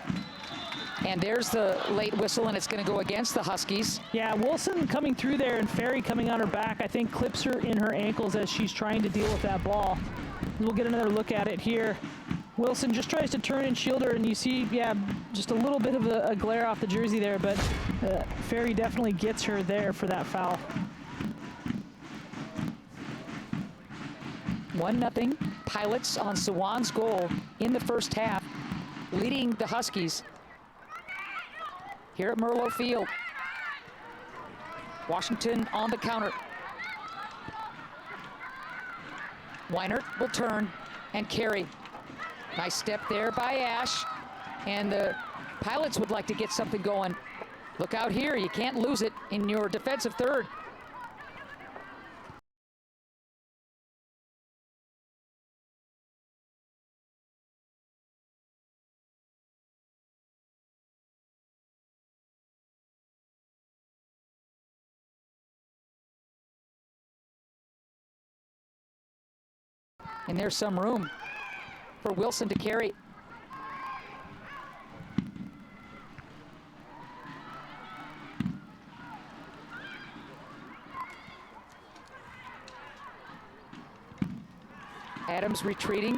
And there's the late whistle, and it's going to go against the Huskies. Yeah, Wilson coming through there and Ferry coming on her back, I think clips her in her ankles as she's trying to deal with that ball. We'll get another look at it here. Wilson just tries to turn and shield her, and you see, just a little bit of a glare off the jersey there, but Ferry definitely gets her there for that foul. 1-0 Pilots on Sawan's goal in the first half, leading the Huskies here at Merlot Field. Washington on the counter. Weinert will turn and carry. Nice step there by Ash, and the Pilots would like to get something going. Look out here, you can't lose it in your defensive third. And there's some room for Wilson to carry. Adams retreating.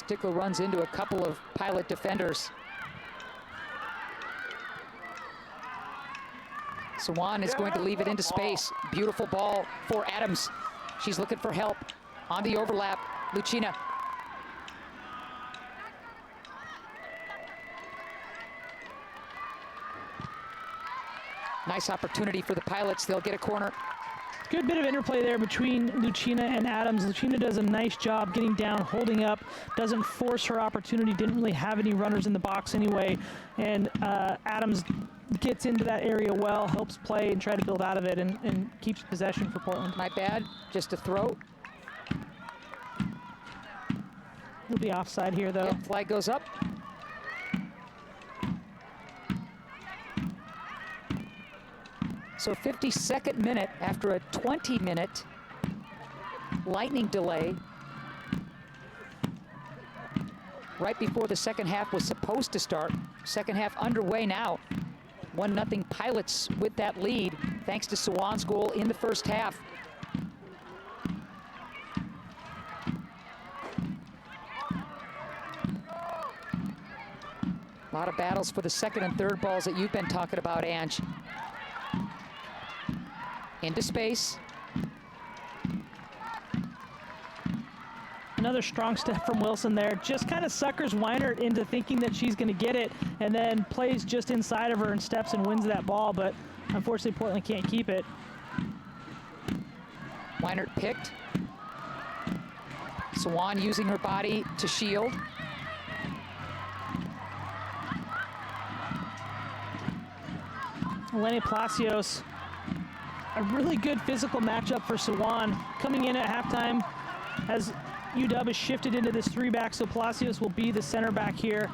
Stickler runs into a couple of Pilot defenders. Swan is going to leave it into space. Beautiful ball for Adams. She's looking for help on the overlap. Lucina. Nice opportunity for the Pilots. They'll get a corner. Good bit of interplay there between Lucina and Adams. Lucina does a nice job getting down, holding up, doesn't force her opportunity, didn't really have any runners in the box anyway. And Adams gets into that area well, helps play and try to build out of it, and keeps possession for Portland. My bad, just a throw. He'll be offside here, though. Yep, flag goes up. So 52nd minute after a 20-minute lightning delay. Right before the second half was supposed to start. Second half underway now. 1-0 Pilots with that lead, thanks to Swan's goal in the first half. A lot of battles for the second and third balls that you've been talking about, Ange. Into space. Another strong step from Wilson there. Just kind of suckers Weinert into thinking that she's going to get it, and then plays just inside of her and steps and wins that ball, but unfortunately Portland can't keep it. Weinert picked. Swan using her body to shield. Eleni Palacios, a really good physical matchup for Swan. Coming in at halftime as UW has shifted into this 3-back, so Palacios will be the center back here.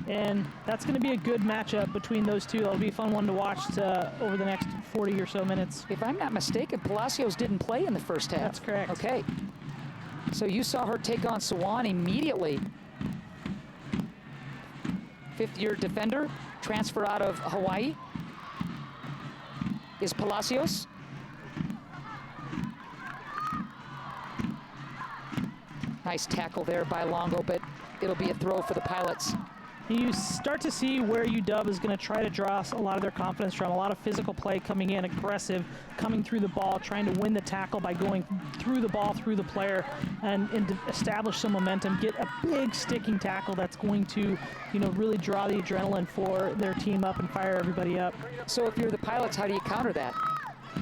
And that's going to be a good matchup between those two. It'll be a fun one to watch over the next 40 or so minutes. If I'm not mistaken, Palacios didn't play in the first half. That's correct. Okay. So you saw her take on Swan immediately. Fifth-year defender, transfer out of Hawaii, is Palacios. Nice tackle there by Longo, but it'll be a throw for the Pilots. You start to see where UW is going to try to draw a lot of their confidence from. A lot of physical play coming in, aggressive, coming through the ball, trying to win the tackle by going through the ball, through the player, and to establish some momentum, get a big sticking tackle that's going to, really draw the adrenaline for their team up and fire everybody up. So if you're the Pilots, how do you counter that?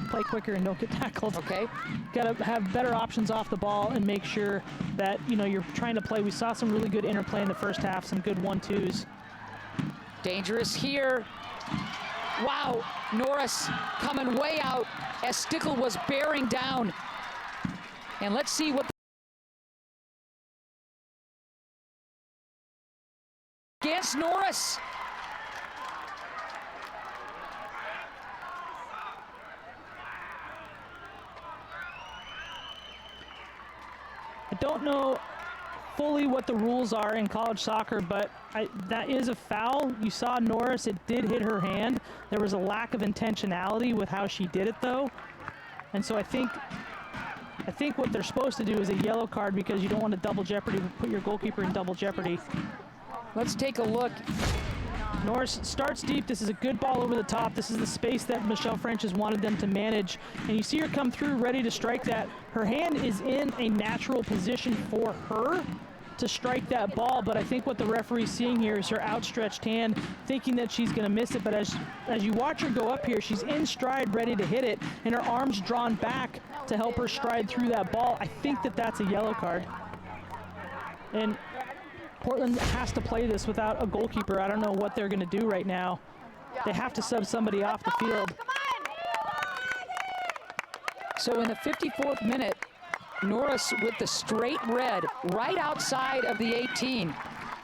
Play quicker and don't get tackled. Okay. Got to have better options off the ball and make sure that, you're trying to play. We saw some really good interplay in the first half, some good 1-2s. Dangerous here. Wow, Norris coming way out as Stickle was bearing down. And let's see what against Norris. I don't know fully what the rules are in college soccer, but that is a foul. You saw Norris, it did hit her hand. There was a lack of intentionality with how she did it, though. And so I think what they're supposed to do is a yellow card, because you don't want to double jeopardy, put your goalkeeper in double jeopardy. Let's take a look. Norris starts deep. This is a good ball over the top. This is the space that Michelle French has wanted them to manage. And you see her come through ready to strike that. Her hand is in a natural position for her to strike that ball, but I think what the referee's seeing here is her outstretched hand, thinking that she's going to miss it. But as you watch her go up here, she's in stride, ready to hit it, and her arms drawn back to help her stride through that ball. I think that's a yellow card. And Portland has to play this without a goalkeeper. I don't know what they're going to do right now. They have to sub somebody off the field. So in the 54th minute, Norris with the straight red right outside of the 18.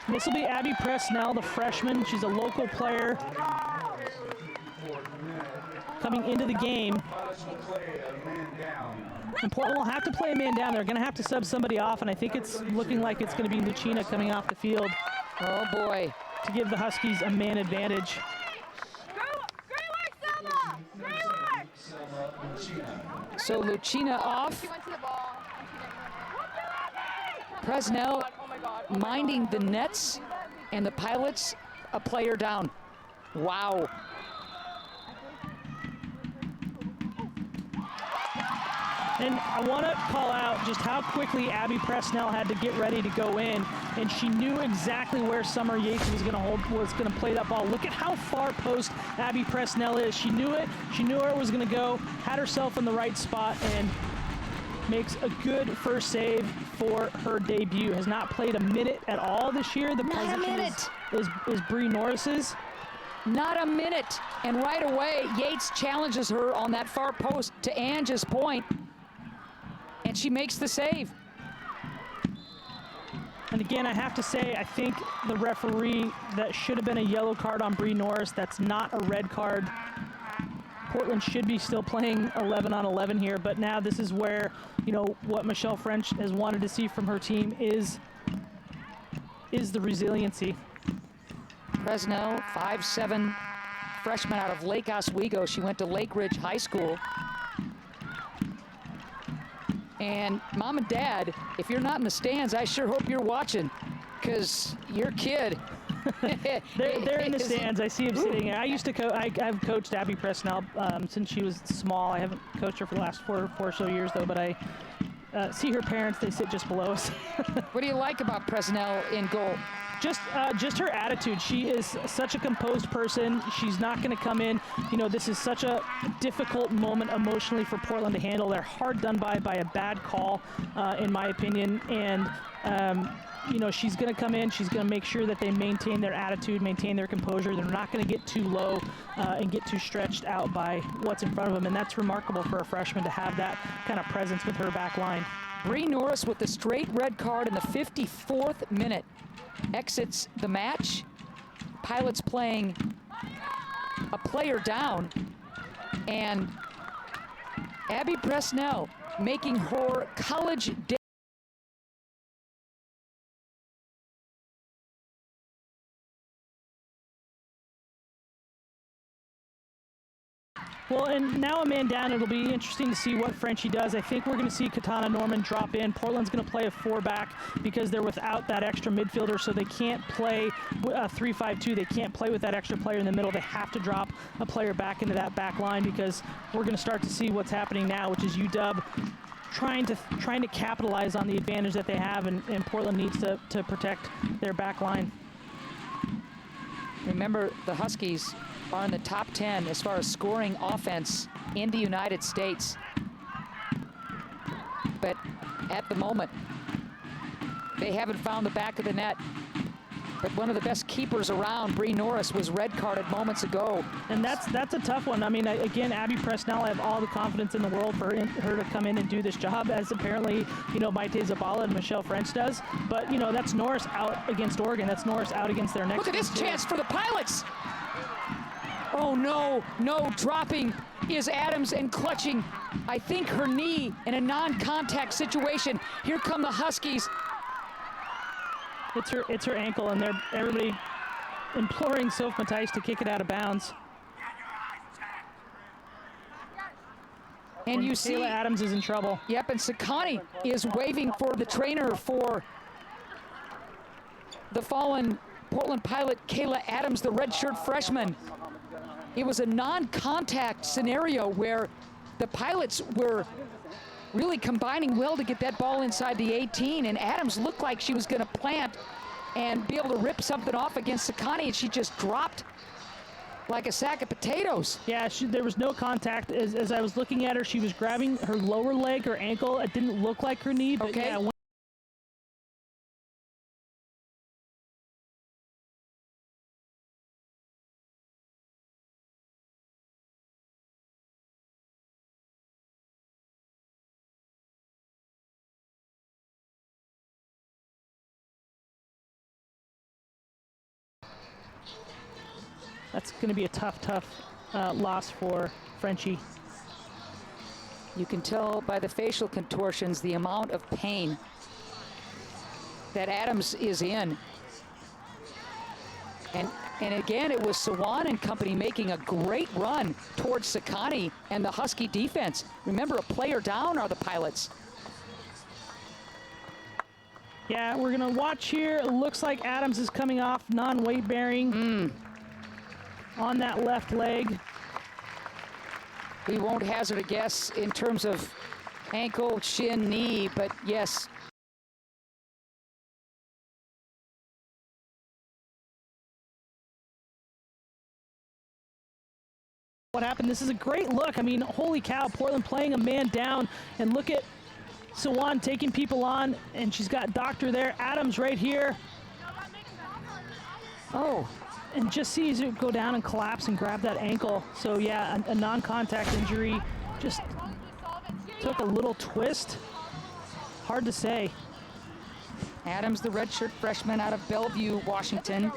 This will be Abby Presnell, the freshman. She's a local player coming into the game. And Portland will have to play a man down. They're going to have to sub somebody off, and I think it's looking like it's going to be Lucina coming off the field. Oh, boy. To give the Huskies a man advantage. So Lucina off. Presnell minding the nets, and the Pilots a player down. Wow. And I want to call out just how quickly Abby Presnell had to get ready to go in, and she knew exactly where Summer Yates was going to play that ball. Look at how far post Abby Presnell is. She knew it. She knew where it was going to go, had herself in the right spot, and makes a good first save for her debut. Has not played a minute at all this year. The Not a position minute. is Bree Norris's. Not a minute. And right away, Yates challenges her on that far post to Ange's point, and she makes the save. And again, I have to say, I think the referee, that should have been a yellow card on Bree Norris. That's not a red card. Portland should be still playing 11 on 11 here, but now this is where, you know, what Michelle French has wanted to see from her team is the resiliency. Presnell, 5'7", freshman out of Lake Oswego. She went to Lake Ridge High School. And Mom and Dad, if you're not in the stands, I sure hope you're watching, because your kid. they're in the stands. I see him sitting there. I used to I've coached Abby Presnell since she was small. I haven't coached her for the last four or so years, though, but I see her parents. They sit just below us. What do you like about Presnell in goal? Just her attitude. She is such a composed person. She's not going to come in. You know, this is such a difficult moment emotionally for Portland to handle. They're hard done by a bad call, in my opinion. And, you know, she's going to come in. She's going to make sure that they maintain their attitude, maintain their composure. They're not going to get too low and get too stretched out by what's in front of them. And that's remarkable for a freshman to have that kind of presence with her back line. Bree Norris with the straight red card in the 54th minute. Exits the match. Pilots playing a player down, and Abby Presnell making her college debut. Well, and now a man down. It'll be interesting to see what Frenchie does. I think we're going to see Katana Norman drop in. Portland's going to play a 4-back because they're without that extra midfielder, so they can't play a 3-5-2. They can't play with that extra player in the middle. They have to drop a player back into that back line, because we're going to start to see what's happening now, which is UW trying to capitalize on the advantage that they have, and Portland needs to protect their back line. Remember, the Huskies are in the top 10 as far as scoring offense in the United States. But at the moment, they haven't found the back of the net. But one of the best keepers around, Bree Norris, was red carded moments ago. And that's a tough one. I mean, again, Abby Presnell, I have all the confidence in the world for her to come in and do this job, as apparently, you know, Maite Zabala and Michelle French does. But, you know, that's Norris out against Oregon. That's Norris out against their next. Look at this chance for the Pilots. Oh, no, dropping is Adams and clutching, I think, her knee in a non-contact situation. Here come the Huskies. It's her ankle, and everybody imploring Soph Matthijs to kick it out of bounds. And you see Kayla Adams is in trouble. Yep, and Sakani is waving for the trainer for the fallen Portland Pilot, Kayla Adams, the redshirt freshman. It was a non-contact scenario where the Pilots were really combining well to get that ball inside the 18, and Adams looked like she was going to plant and be able to rip something off against Sakani, and she just dropped like a sack of potatoes. Yeah, there was no contact. As I was looking at her, she was grabbing her lower leg, her ankle. It didn't look like her knee, but okay. Yeah. That's going to be a tough loss for Frenchie. You can tell by the facial contortions the amount of pain that Adams is in. And again, it was Sawan and company making a great run towards Sakani and the Husky defense. Remember, a player down are the Pilots. Yeah, we're going to watch here. It looks like Adams is coming off non-weight bearing on that left leg. We won't hazard a guess in terms of ankle, shin, knee, but yes. What happened? This is a great look. I mean, holy cow, Portland playing a man down, and look at Sawan taking people on, and she's got Doctor there. Adams right here. Oh. And just sees it go down and collapse and grab that ankle. So yeah, a non-contact injury. Just took a little twist. Hard to say. Adams, the redshirt freshman out of Bellevue, Washington.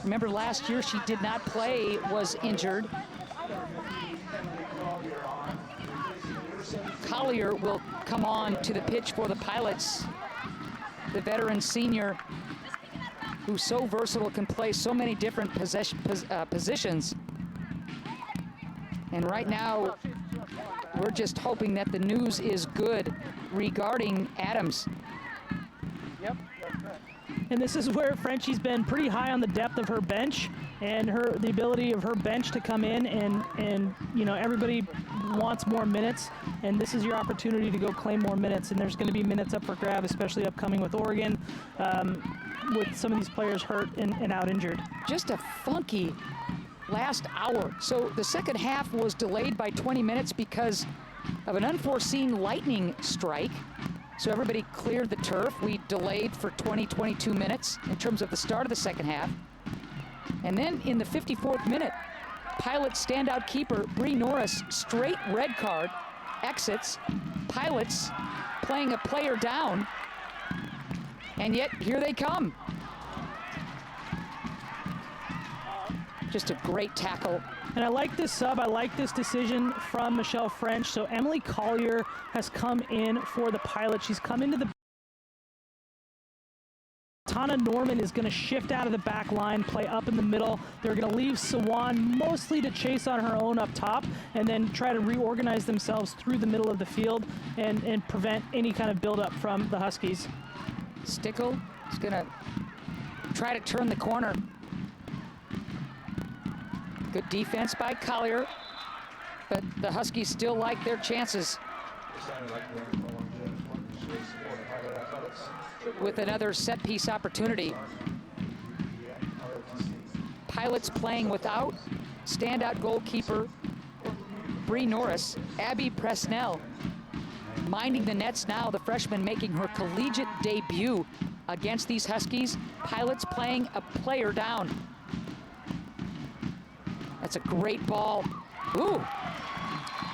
Remember last year she did not play, was injured. Collier will come on to the pitch for the Pilots. The veteran senior who's so versatile, can play so many different positions. And right now, we're just hoping that the news is good regarding Adams. Yep, that's correct. And this is where Frenchie's been pretty high on the depth of her bench and the ability of her bench to come in and you know, everybody wants more minutes, and this is your opportunity to go claim more minutes, and there's going to be minutes up for grab, especially upcoming with Oregon, with some of these players hurt and out injured. Just a funky last hour. So the second half was delayed by 20 minutes because of an unforeseen lightning strike. So everybody cleared the turf. We delayed for 22 minutes in terms of the start of the second half. And then in the 54th minute, Pilots standout keeper Bree Norris, straight red card, exits. Pilots playing a player down, and yet here they come. Just a great tackle. And I like this sub. I like this decision from Michelle French. So Emily Collier has come in for the Pilots. She's come into the... Tana Norman is going to shift out of the back line, play up in the middle. They're going to leave Sawan mostly to chase on her own up top and then try to reorganize themselves through the middle of the field and prevent any kind of buildup from the Huskies. Stickle is going to try to turn the corner. Good defense by Collier, but the Huskies still like their chances. With another set piece opportunity. Pilots playing without standout goalkeeper Bree Norris. Abby Presnell minding the nets now, the freshman making her collegiate debut against these Huskies. Pilots playing a player down. That's a great ball. Ooh.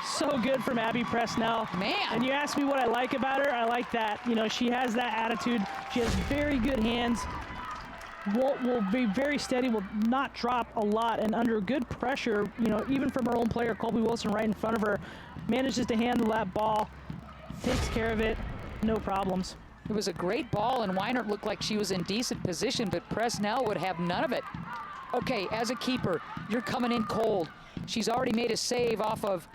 So good from Abby Presnell. Man. And you asked me what I like about her. I like that. You know, she has that attitude. She has very good hands. Will be very steady, will not drop a lot, and under good pressure, you know, even from her own player, Colby Wilson, right in front of her, manages to handle that ball, takes care of it, no problems. It was a great ball, and Weinert looked like she was in decent position, but Presnell would have none of it. Okay, as a keeper, you're coming in cold. She's already made a save off of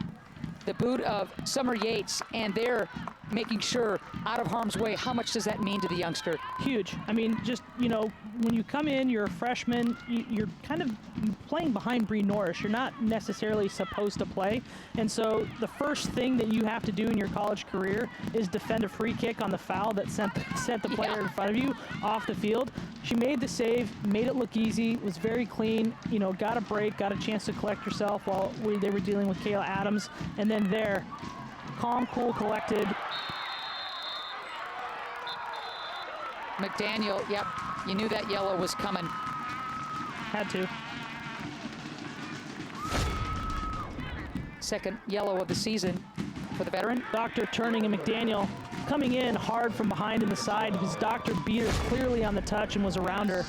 the boot of Summer Yates, and they're making sure out of harm's way. How much does that mean to the youngster? Huge. I mean, just, you know, when you come in, you're a freshman, you're kind of playing behind Bree Norris. You're not necessarily supposed to play. And so the first thing that you have to do in your college career is defend a free kick on the foul that sent the player in front of you off the field. She made the save, made it look easy, was very clean, you know, got a break, got a chance to collect herself while they were dealing with Kayla Adams. And then there, calm, cool, collected. McDaniel, yep, you knew that yellow was coming. Had to. Second yellow of the season for the veteran. Doctor turning, and McDaniel coming in hard from behind in the side because Doctor beat her clearly on the touch and was around her.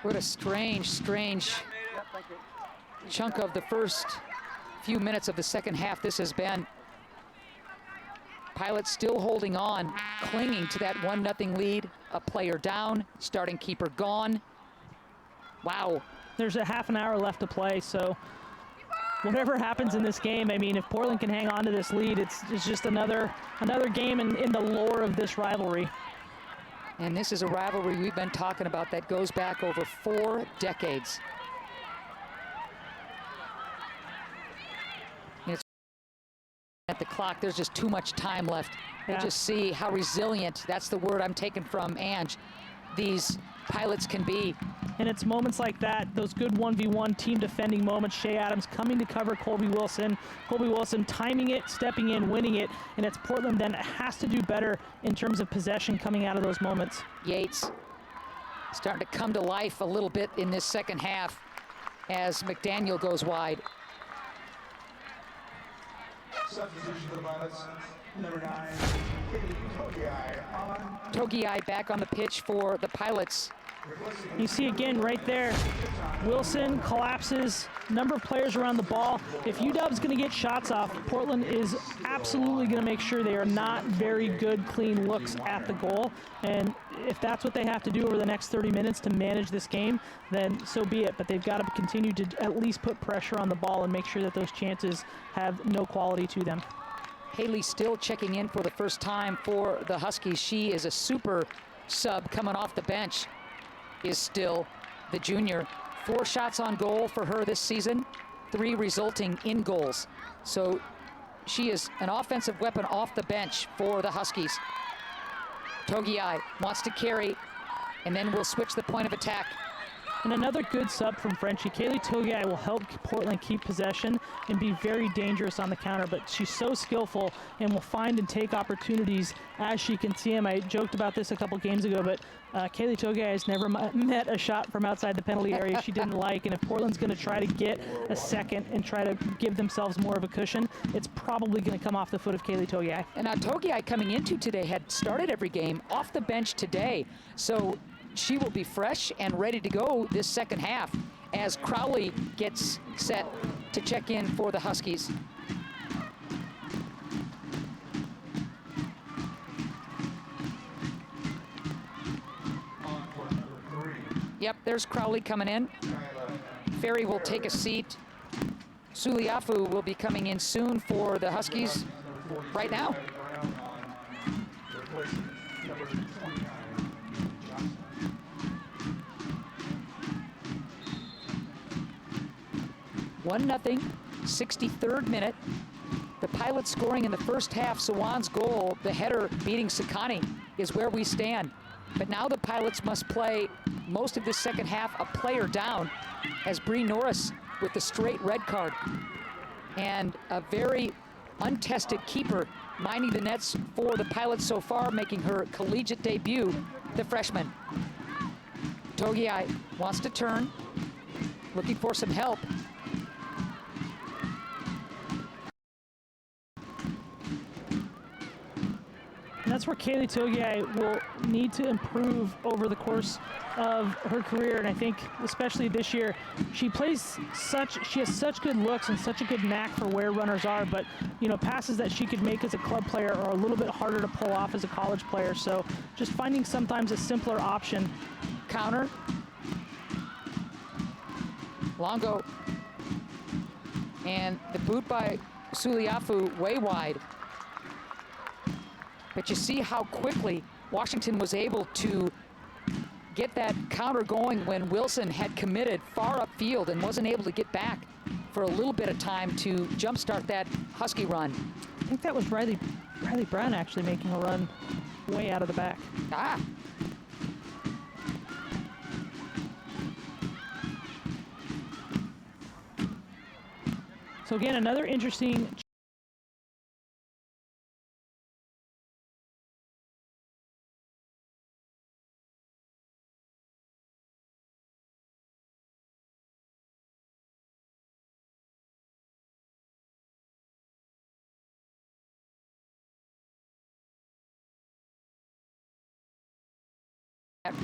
What a strange chunk of the first few minutes of the second half this has been. Pilots still holding on, clinging to that 1-0 lead. A player down, starting keeper gone. Wow. There's a half an hour left to play, so whatever happens in this game, I mean, if Portland can hang on to this lead, it's just another game in the lore of this rivalry. And this is a rivalry we've been talking about that goes back over 4 decades. It's at the clock, there's just too much time left. Yeah. We'll just see how resilient, that's the word I'm taking from Ange, these Pilots can be. And it's moments like that, those good 1v1 team defending moments. Shea Adams coming to cover Colby Wilson. Colby Wilson timing it, stepping in, winning it. And it's Portland then has to do better in terms of possession coming out of those moments. Yates starting to come to life a little bit in this second half as McDaniel goes wide. Substitution for the Pilots, number 9, Togiai. Togiai back on the pitch for the Pilots. You see again right there, Wilson collapses, number of players around the ball. If UW's going to get shots off, Portland is absolutely going to make sure they are not very good, clean looks at the goal. And if that's what they have to do over the next 30 minutes to manage this game, then so be it. But they've got to continue to at least put pressure on the ball and make sure that those chances have no quality to them. Haley still checking in for the first time for the Huskies. She is a super sub coming off the bench. Is still the junior. 4 shots on goal for her this season, 3 resulting in goals. So she is an offensive weapon off the bench for the Huskies. Togiai wants to carry, and then we'll switch the point of attack. And another good sub from Frenchie. Kaylee Togiai will help Portland keep possession and be very dangerous on the counter, but she's so skillful and will find and take opportunities as she can see them. I joked about this a couple games ago, but Kaylee Togiai has never met a shot from outside the penalty area she didn't like, and if Portland's going to try to get a second and try to give themselves more of a cushion, it's probably going to come off the foot of Kaylee Togiai. And now Togiai coming into today had started every game off the bench today, so she will be fresh and ready to go this second half as Crowley gets set to check in for the Huskies. Yep, there's Crowley coming in. Ferry will take a seat. Suliafu will be coming in soon for the Huskies right now. One 0, 63rd minute. The Pilots scoring in the first half. Sawan's goal, the header beating Sakani, is where we stand. But now the Pilots must play most of this second half a player down as Bree Norris with the straight red card. And a very untested keeper minding the nets for the Pilots so far, making her collegiate debut, the freshman. Togiai wants to turn, looking for some help. And that's where Kaylee Togiai will need to improve over the course of her career. And I think especially this year, she has such good looks and such a good knack for where runners are, but passes that she could make as a club player are a little bit harder to pull off as a college player. So just finding sometimes a simpler option. Counter. Longo. And the boot by Suliafu way wide. But you see how quickly Washington was able to get that counter going when Wilson had committed far upfield and wasn't able to get back for a little bit of time to jumpstart that Husky run. I think that was Riley Brown actually making a run way out of the back. Ah. So again, another interesting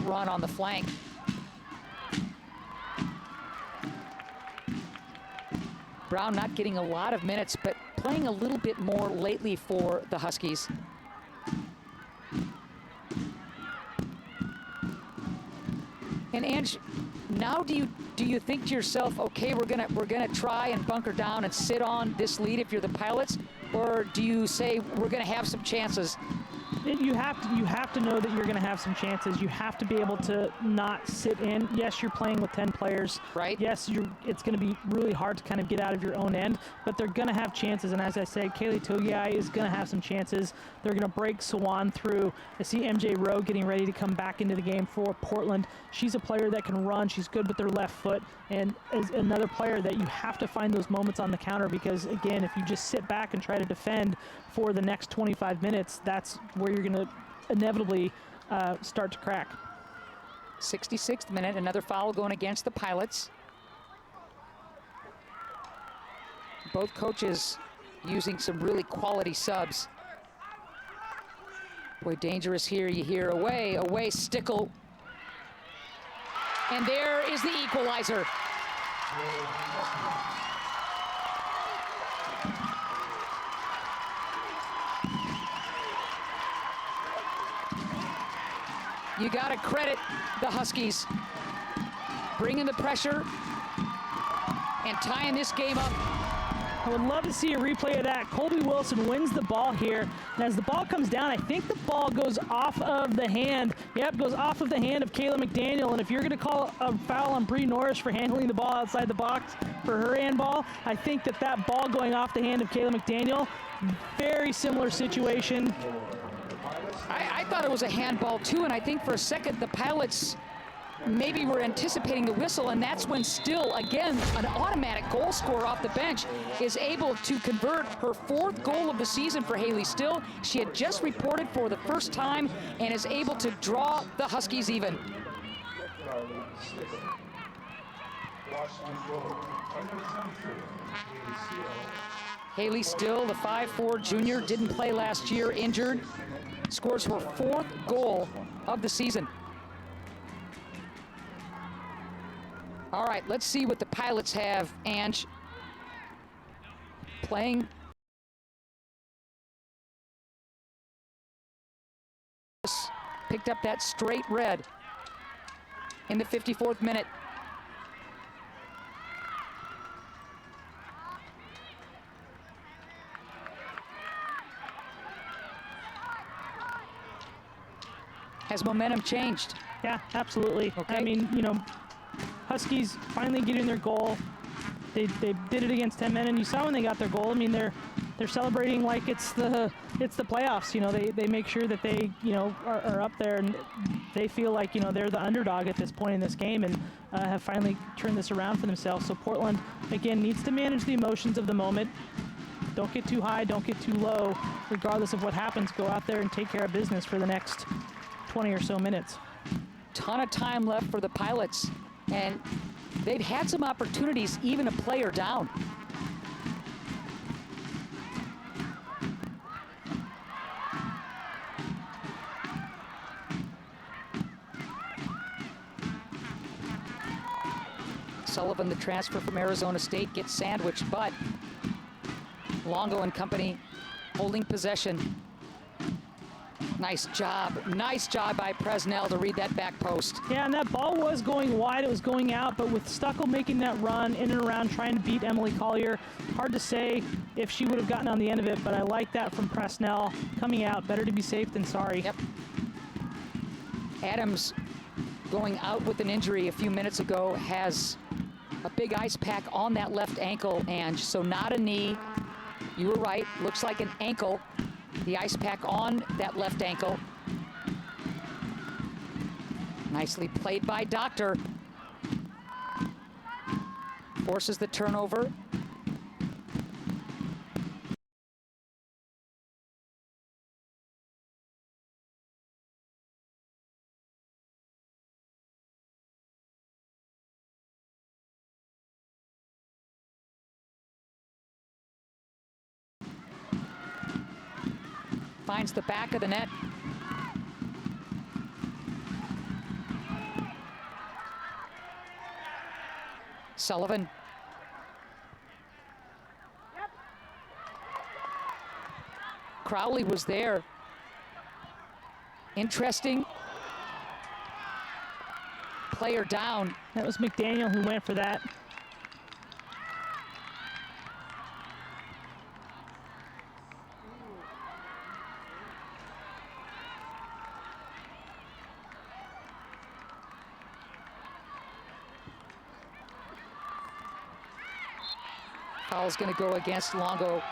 run on the flank. Brown not getting a lot of minutes, but playing a little bit more lately for the Huskies. And Ange, Now do you think to yourself, okay, we're gonna try and bunker down and sit on this lead if you're the Pilots, or do you say we're gonna have some chances? You have to know that you're going to have some chances. You have to be able to not sit in. Yes, you're playing with 10 players. Right. Yes, it's going to be really hard to kind of get out of your own end, but they're going to have chances. And as I said, Kaylee Togiai is going to have some chances. They're going to break Sawan through. I see MJ Rowe getting ready to come back into the game for Portland. She's a player that can run. She's good with her left foot, and is another player that you have to find those moments on the counter, because again, if you just sit back and try to defend for the next 25 minutes, that's where you're going to inevitably start to crack. 66th minute, another foul going against the Pilots. Both coaches using some really quality subs. Boy, dangerous here. You hear away, Stickle. And there is the equalizer. You got to credit the Huskies bringing the pressure and tying this game up. I would love to see a replay of that. Colby Wilson wins the ball here, and as the ball comes down, I think the ball goes off of the hand. Yep, goes off of the hand of Kayla McDaniel, and if you're going to call a foul on Bree Norris for handling the ball outside the box for her handball, I think that ball going off the hand of Kayla McDaniel, very similar situation. I thought it was a handball too, and I think for a second the Pilots maybe were anticipating the whistle, and that's when Still, again, an automatic goal scorer off the bench, is able to convert her 4th goal of the season for Haley Still. She had just reported for the first time and is able to draw the Huskies even. Haley Still, the 5'4" junior, didn't play last year, injured. Scores her 4th goal of the season. All right, let's see what the Pilots have, Ange. Playing. Picked up that straight red in the 54th minute. Has momentum changed? Yeah, absolutely. Okay. I mean, Huskies finally getting their goal. They did it against 10 men, and you saw when they got their goal. I mean, they're celebrating like it's the playoffs. They make sure that they are up there, and they feel like they're the underdog at this point in this game, and have finally turned this around for themselves. So Portland again needs to manage the emotions of the moment. Don't get too high, don't get too low. Regardless of what happens, go out there and take care of business for the next 20 or so minutes. Ton of time left for the Pilots, and they've had some opportunities, even a player down. Sullivan, the transfer from Arizona State, gets sandwiched, but Longo and company holding possession. Nice job by Presnell to read that back post. Yeah, and that ball was going wide, it was going out, but with Stuckel making that run in and around trying to beat Emily Collier, hard to say if she would have gotten on the end of it, but I like that from Presnell coming out. Better to be safe than sorry. Yep. Adams, going out with an injury a few minutes ago, has a big ice pack on that left ankle, and so not a knee. You were right, looks like an ankle. The ice pack on that left ankle. Nicely played by Doctor. Forces the turnover. Finds the back of the net. Sullivan. Crowley was there. Interesting player down. That was McDaniel who went for that. Foul's going to go against Longo.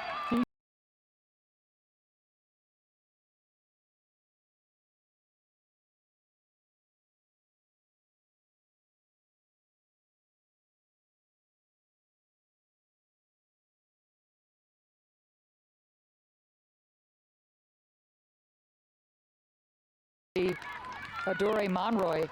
Adore Monroy.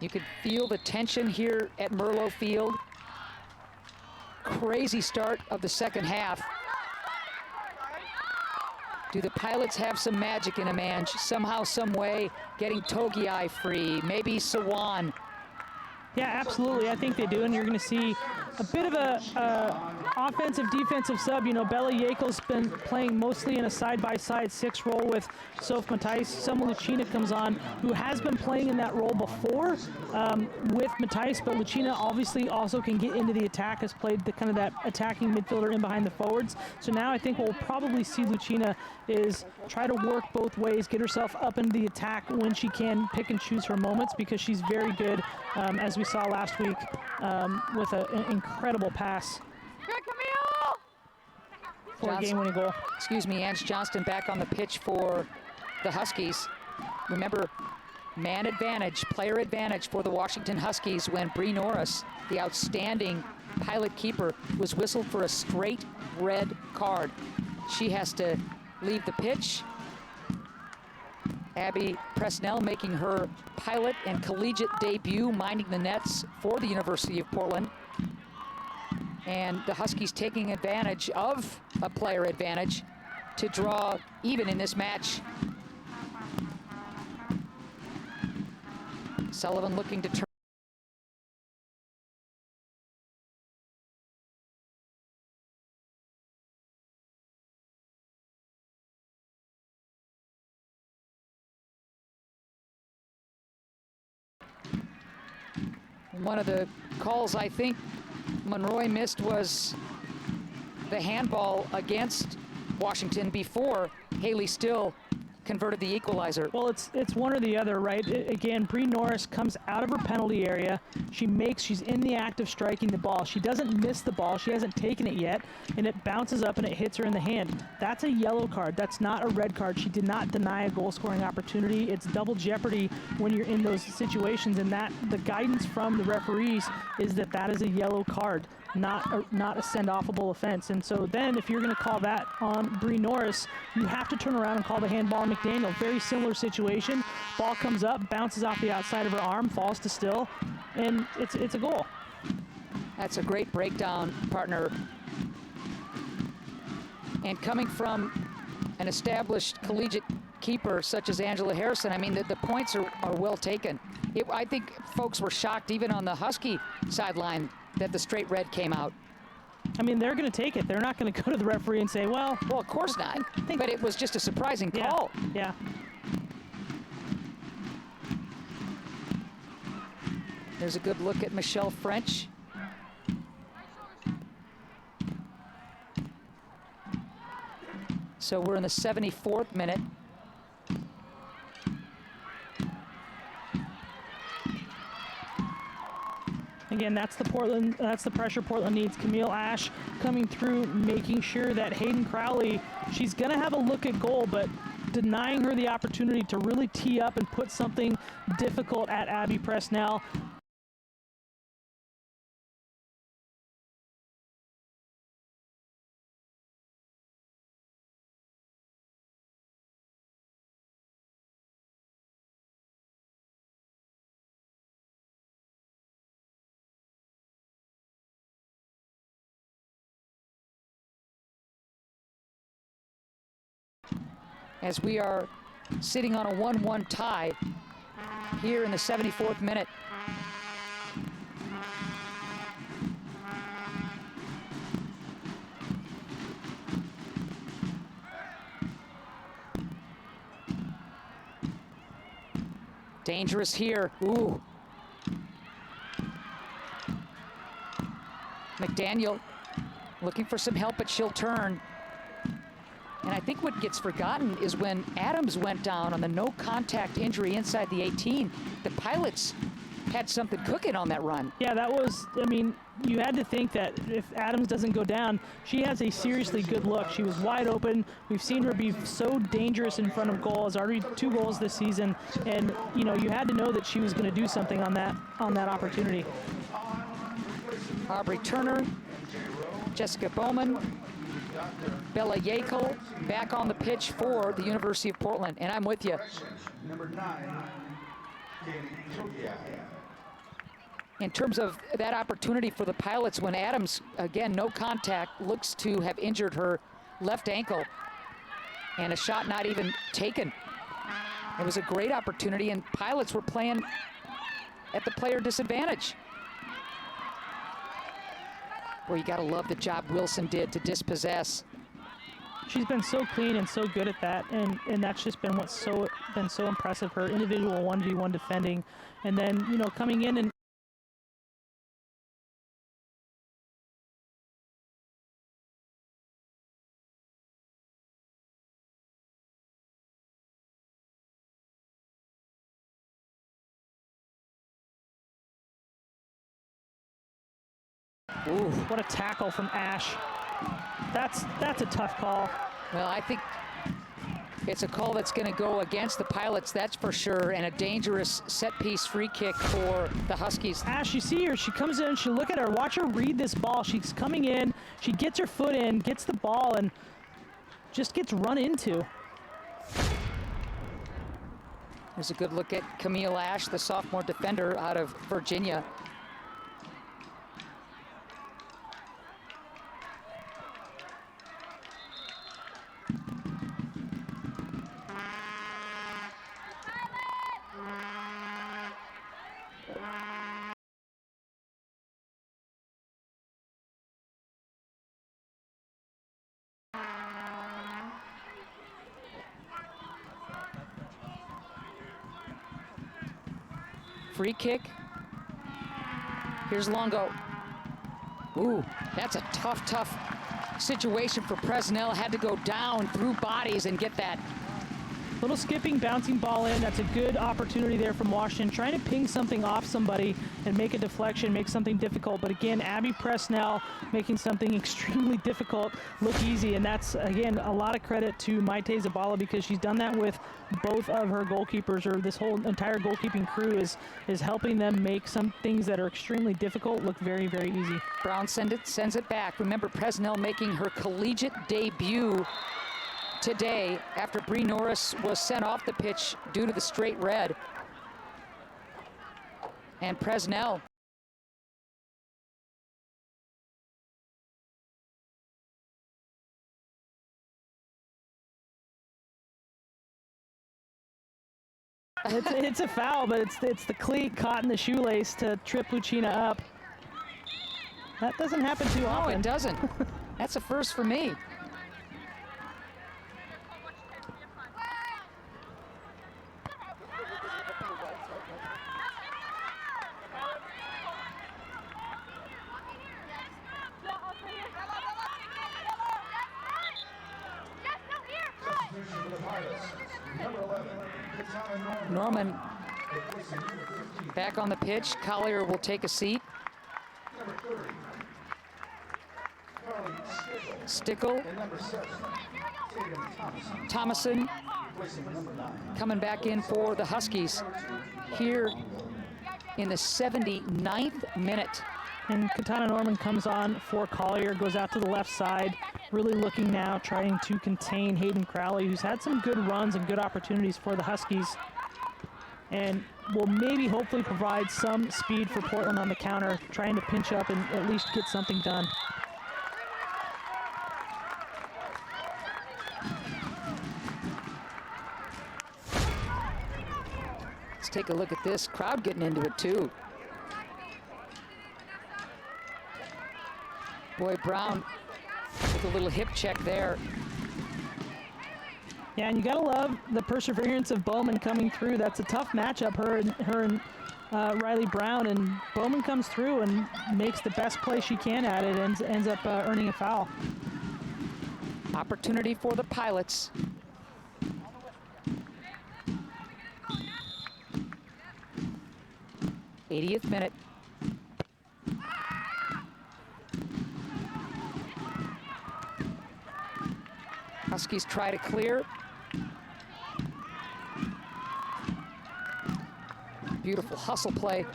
You could feel the tension here at Merlo Field. Crazy start of the second half. Do the Pilots have some magic in a man? Somehow, some way, getting Togiai free, maybe Sawan. Yeah, absolutely. I think they do, and you're going to see a bit of a offensive-defensive sub. You know, Bella Yakel's been playing mostly in a side-by-side 6 role with Soph Matthijs. Selma Lucina comes on, who has been playing in that role before with Matthijs, but Lucina obviously also can get into the attack, has played the kind of that attacking midfielder in behind the forwards. So now I think we'll probably see Lucina is try to work both ways, get herself up into the attack when she can, pick and choose her moments, because she's very good, as we saw last week, with an incredible pass. For a game-winning goal. Excuse me, Ange Johnston back on the pitch for the Huskies. Remember, man advantage, player advantage for the Washington Huskies when Bree Norris, the outstanding Pilot keeper, was whistled for a straight red card. She has to leave the pitch. Abby Presnell making her Pilot and collegiate debut, minding the nets for the University of Portland. And the Huskies taking advantage of a player advantage to draw even in this match. Sullivan looking to turn. One of the calls I think Monroy missed was the handball against Washington before Haley Still converted the equalizer. Well, it's one or the other, right? Again, Bree Norris comes out of her penalty area. She's in the act of striking the ball. She doesn't miss the ball. She hasn't taken it yet, and it bounces up and it hits her in the hand. That's a yellow card. That's not a red card. She did not deny a goal-scoring opportunity. It's double jeopardy when you're in those situations, and that the guidance from the referees is that is a yellow card, not a send-offable offense. And so then if you're going to call that on Bree Norris, you have to turn around and call the handball on McDaniel. Very similar situation. Ball comes up, bounces off the outside of her arm, falls to Still, and it's a goal. That's a great breakdown, partner. And coming from an established collegiate keeper such as Angela Harrison, I mean, the points are well taken. I think folks were shocked even on the Husky sideline that the straight red came out. I mean, they're going to take it. They're not going to go to the referee and say, well, of course not. But it was just a surprising call. Yeah. There's a good look at Michelle French. So we're in the 74th minute. Again, that's the pressure Portland needs. Camille Ash coming through, making sure that Hayden Crowley, she's going to have a look at goal, but denying her the opportunity to really tee up and put something difficult at Abby Presnell. As we are sitting on a 1-1 tie here in the 74th minute. Dangerous here. Ooh. McDaniel looking for some help, but she'll turn. And I think what gets forgotten is when Adams went down on the no contact injury inside the 18, the Pilots had something cooking on that run. Yeah, that was, I mean, you had to think that if Adams doesn't go down, she has a seriously good look. She was wide open. We've seen her be so dangerous in front of goal. Has already 2 goals this season. And, you know, you had to know that she was going to do something on that opportunity. Aubrey Turner, Jessica Bowman, Bella Yakel back on the pitch for the University of Portland. And I'm with you. Number 9, In terms of that opportunity for the Pilots when Adams, again, no contact, looks to have injured her left ankle. And a shot not even taken. It was a great opportunity, and Pilots were playing at the player disadvantage. Boy, you gotta love the job Wilson did to dispossess. She's been so clean and so good at that, and that's just been what's been so impressive. Her individual 1v1 defending, and then, you know, coming in and Ooh. What a tackle from Ash. That's a tough call. Well, I think it's a call that's going to go against the Pilots, that's for sure, and a dangerous set-piece free kick for the Huskies. Ash, you see her, she comes in, she look at her, watch her read this ball. She's coming in, she gets her foot in, gets the ball, and just gets run into. There's a good look at Camille Ash, the sophomore defender out of Virginia. Free kick. Here's Longo. Ooh, that's a tough situation for Presnell. Had to go down through bodies and get that. Little skipping, bouncing ball in. That's a good opportunity there from Washington. Trying to ping something off somebody and make a deflection, make something difficult. But again, Abby Presnell making something extremely difficult look easy. And that's, again, a lot of credit to Maite Zabala, because she's done that with both of her goalkeepers, or this whole entire goalkeeping crew is helping them make some things that are extremely difficult look very, very easy. Brown sends it back. Remember, Presnell making her collegiate debut today after Bree Norris was sent off the pitch due to the straight red. And Presnell it's a foul, but it's the cleat caught in the shoelace to trip Lucina up. That doesn't happen too often. No, it doesn't. That's a first for me. Norman back on the pitch. Collier will take a seat. Stickle. Thomason coming back in for the Huskies here in the 79th minute. And Katana Norman comes on for Collier, goes out to the left side, really looking now, trying to contain Hayden Crowley, who's had some good runs and good opportunities for the Huskies, and will maybe hopefully provide some speed for Portland on the counter, trying to pinch up and at least get something done. Let's take a look at this crowd getting into it too. Boy, Brown with a little hip check there. Yeah, and you gotta love the perseverance of Bowman coming through. That's a tough matchup, her and Riley Brown, and Bowman comes through and makes the best play she can at it and ends up earning a foul. Opportunity for the Pilots. '80th minute. Huskies try to clear. Beautiful hustle play.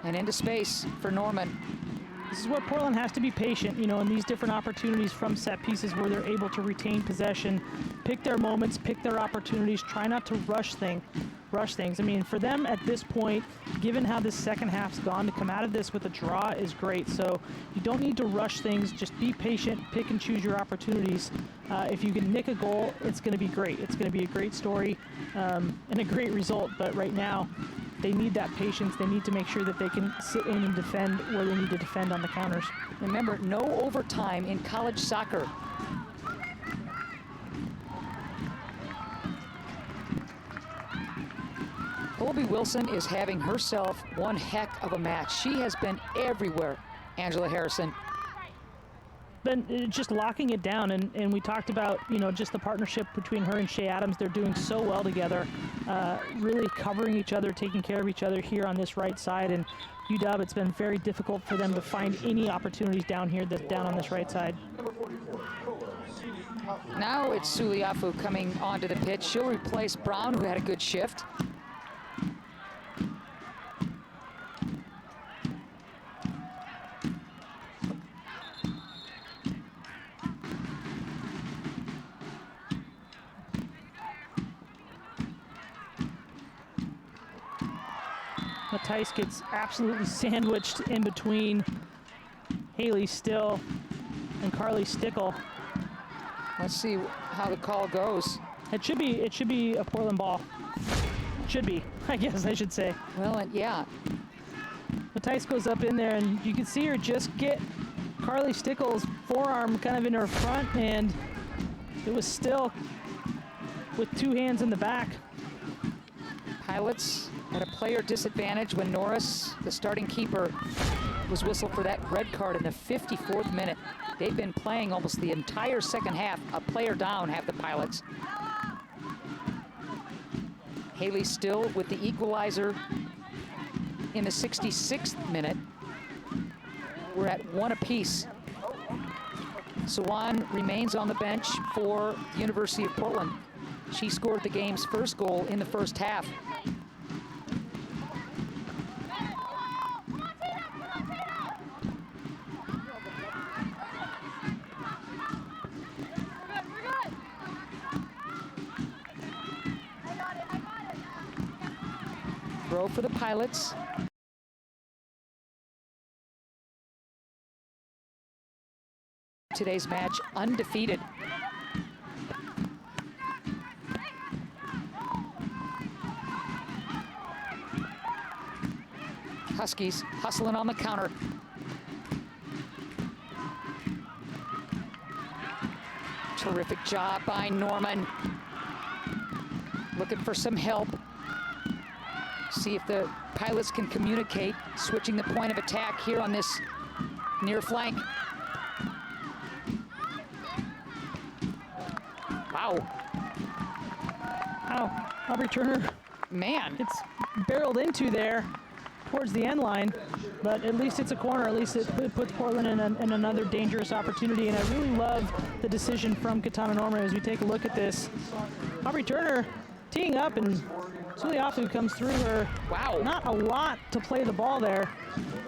And into space for Norman. This is where Portland has to be patient, you know, in these different opportunities from set pieces where they're able to retain possession, pick their moments, pick their opportunities, try not to rush things. I mean, for them at this point, given how this second half's gone, to come out of this with a draw is great. So you don't need to rush things. Just be patient, pick and choose your opportunities. If you can nick a goal, it's going to be great. It's going to be a great story and a great result. But right now, they need that patience. They need to make sure that they can sit in and defend where they need to defend on the counters. Remember, no overtime in college soccer. Colby Wilson is having herself one heck of a match. She has been everywhere, Angela Harrison. Been just locking it down, and we talked about, you know, just the partnership between her and Shea Adams. They're doing so well together, really covering each other, taking care of each other here on this right side. And UW, it's been very difficult for them to find any opportunities down here, down on this right side. Now it's Suliafu coming onto the pitch. She'll replace Brown, who had a good shift. Tice gets absolutely sandwiched in between Haley Still and Carly Stickle. Let's see how the call goes. It should be a Portland ball. Should be, I guess I should say. Well, yeah. Tice goes up in there, and you can see her just get Carly Stickle's forearm kind of in her front, and it was Still with two hands in the back. Pilots at a player disadvantage when Norris, the starting keeper, was whistled for that red card in the 54th minute. They've been playing almost the entire second half. A player down have the Pilots. Haley Still with the equalizer in the 66th minute. We're at one apiece. Sawan remains on the bench for the University of Portland. She scored the game's first goal in the first half. Throw for the Pilots. Today's match undefeated. Huskies hustling on the counter. Terrific job by Norman. Looking for some help. See if the Pilots can communicate, switching the point of attack here on this near flank. Wow. Wow, Aubrey Turner. Man. It's barreled into there towards the end line, but at least it's a corner. At least it puts Portland in another dangerous opportunity, and I really love the decision from Katana Norman as we take a look at this. Aubrey Turner teeing up, and Suliafu comes through her. Wow. Not a lot to play the ball there,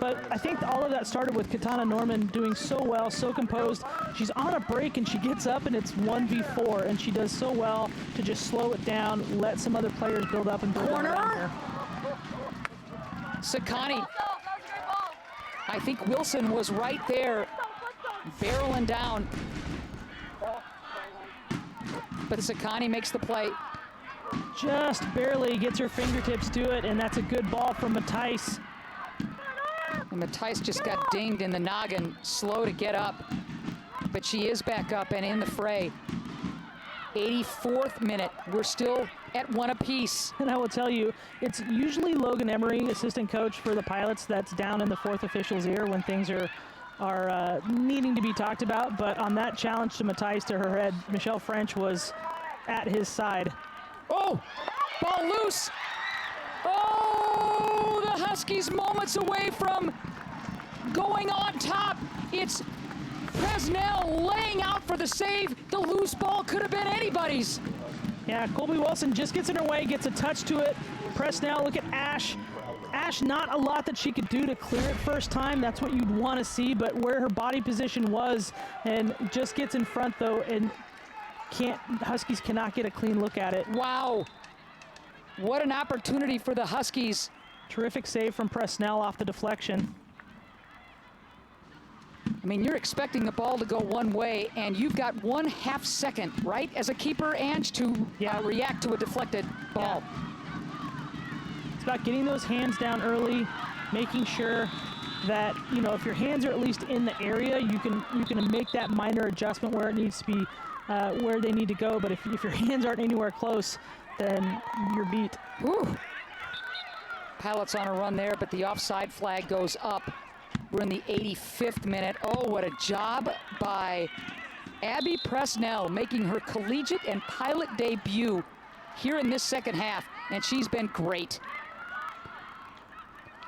but I think all of that started with Katana Norman doing so well, so composed. She's on a break and she gets up and it's 1v4, and she does so well to just slow it down, let some other players build up and build Corner. around her. Sakani. I think Wilson was right there, barreling down. But Sakani makes the play. Just barely gets her fingertips to it, and that's a good ball from Matthijs. And Matthijs just got dinged in the noggin, slow to get up. But she is back up and in the fray. 84th minute. We're still at one apiece. And I will tell you, it's usually Logan Emery, assistant coach for the Pilots, that's down in the fourth official's ear when things are needing to be talked about. But on that challenge to Matthijs to her head, Michelle French was at his side. Oh, ball loose. Oh, the Huskies moments away from going on top. It's Presnell laying out for the save. The loose ball could have been anybody's. Yeah, Colby Wilson just gets in her way, gets a touch to it. Presnell, look at Ash. Ash, not a lot that she could do to clear it first time. That's what you'd want to see, but where her body position was, and just gets in front though, and Huskies cannot get a clean look at it. Wow. What an opportunity for the Huskies. Terrific save from Presnell off the deflection. I mean, you're expecting the ball to go one way, and you've got 1/2 second, right, as a keeper, Ange, to react to a deflected ball. Yeah. It's about getting those hands down early, making sure that, you know, if your hands are at least in the area, you can make that minor adjustment where it needs to be, where they need to go. But if your hands aren't anywhere close, then you're beat. Whew. Pilots on a run there, but the offside flag goes up. We're in the 85th minute. Oh, what a job by Abby Presnell, making her collegiate and Pilot debut here in this second half, and she's been great.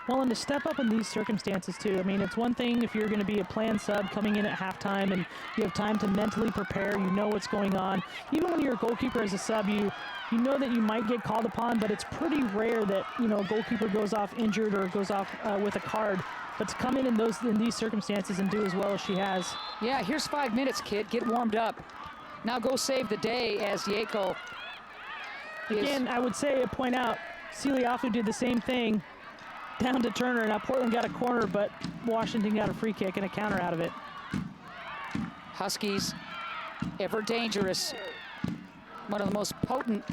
Well, and to step up in these circumstances too. I mean, it's one thing if you're going to be a planned sub coming in at halftime and you have time to mentally prepare, you know what's going on. Even when you're a goalkeeper as a sub, you know that you might get called upon, but it's pretty rare that, you know, a goalkeeper goes off injured or goes off with a card. But to come in these circumstances and do as well as she has. Yeah, here's 5 minutes, kid. Get warmed up. Now go save the day as Yeko. Again, I would say, point out, Celiafu did the same thing down to Turner. Now Portland got a corner, but Washington got a free kick and a counter out of it. Huskies, ever dangerous. One of the most potent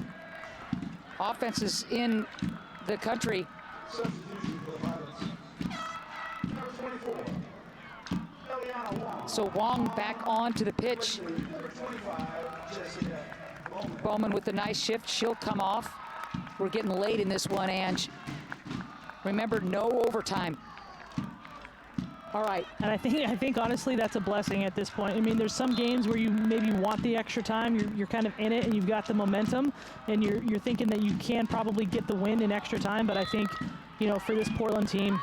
offenses in the country. So Wong back onto the pitch. Bowman with the nice shift. She'll come off. We're getting late in this one, Ange. Remember, no overtime. All right. And I think honestly that's a blessing at this point. I mean, there's some games where you maybe want the extra time. You're kind of in it and you've got the momentum and you're thinking that you can probably get the win in extra time. But I think, you know, for this Portland team.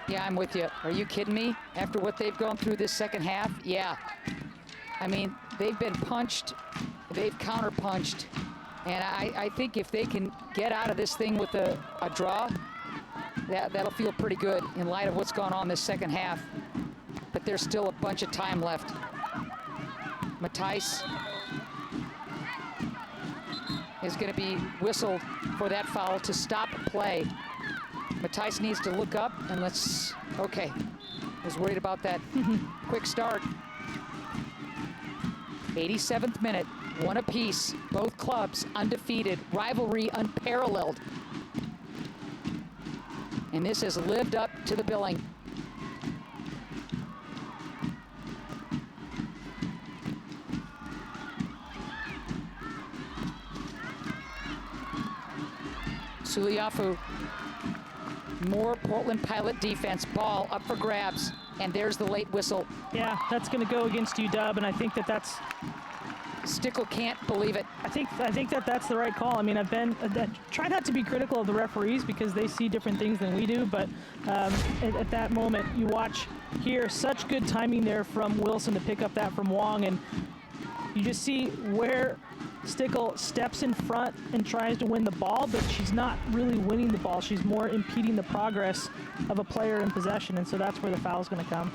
Yeah, I'm with you. Are you kidding me? After what they've gone through this second half? Yeah. I mean, they've been punched. They've counter-punched. And I think if they can get out of this thing with a draw, that'll feel pretty good in light of what's gone on this second half. But there's still a bunch of time left. Matthijs is going to be whistled for that foul to stop play. Matthijs needs to look up and okay. I was worried about that quick start. 87th minute, one apiece. Both clubs undefeated, rivalry unparalleled. And this has lived up to the billing. Suliafu. More Portland Pilot defense. Ball up for grabs, and there's the late whistle. Yeah, that's going to go against UW, and I think that's. Stickle can't believe it. I think that's the right call. I mean, try not to be critical of the referees because they see different things than we do, but at that moment, you watch here, such good timing there from Wilson to pick up that from Wong, and you just see where Stickle steps in front and tries to win the ball, but she's not really winning the ball. She's more impeding the progress of a player in possession, and so that's where the foul is going to come.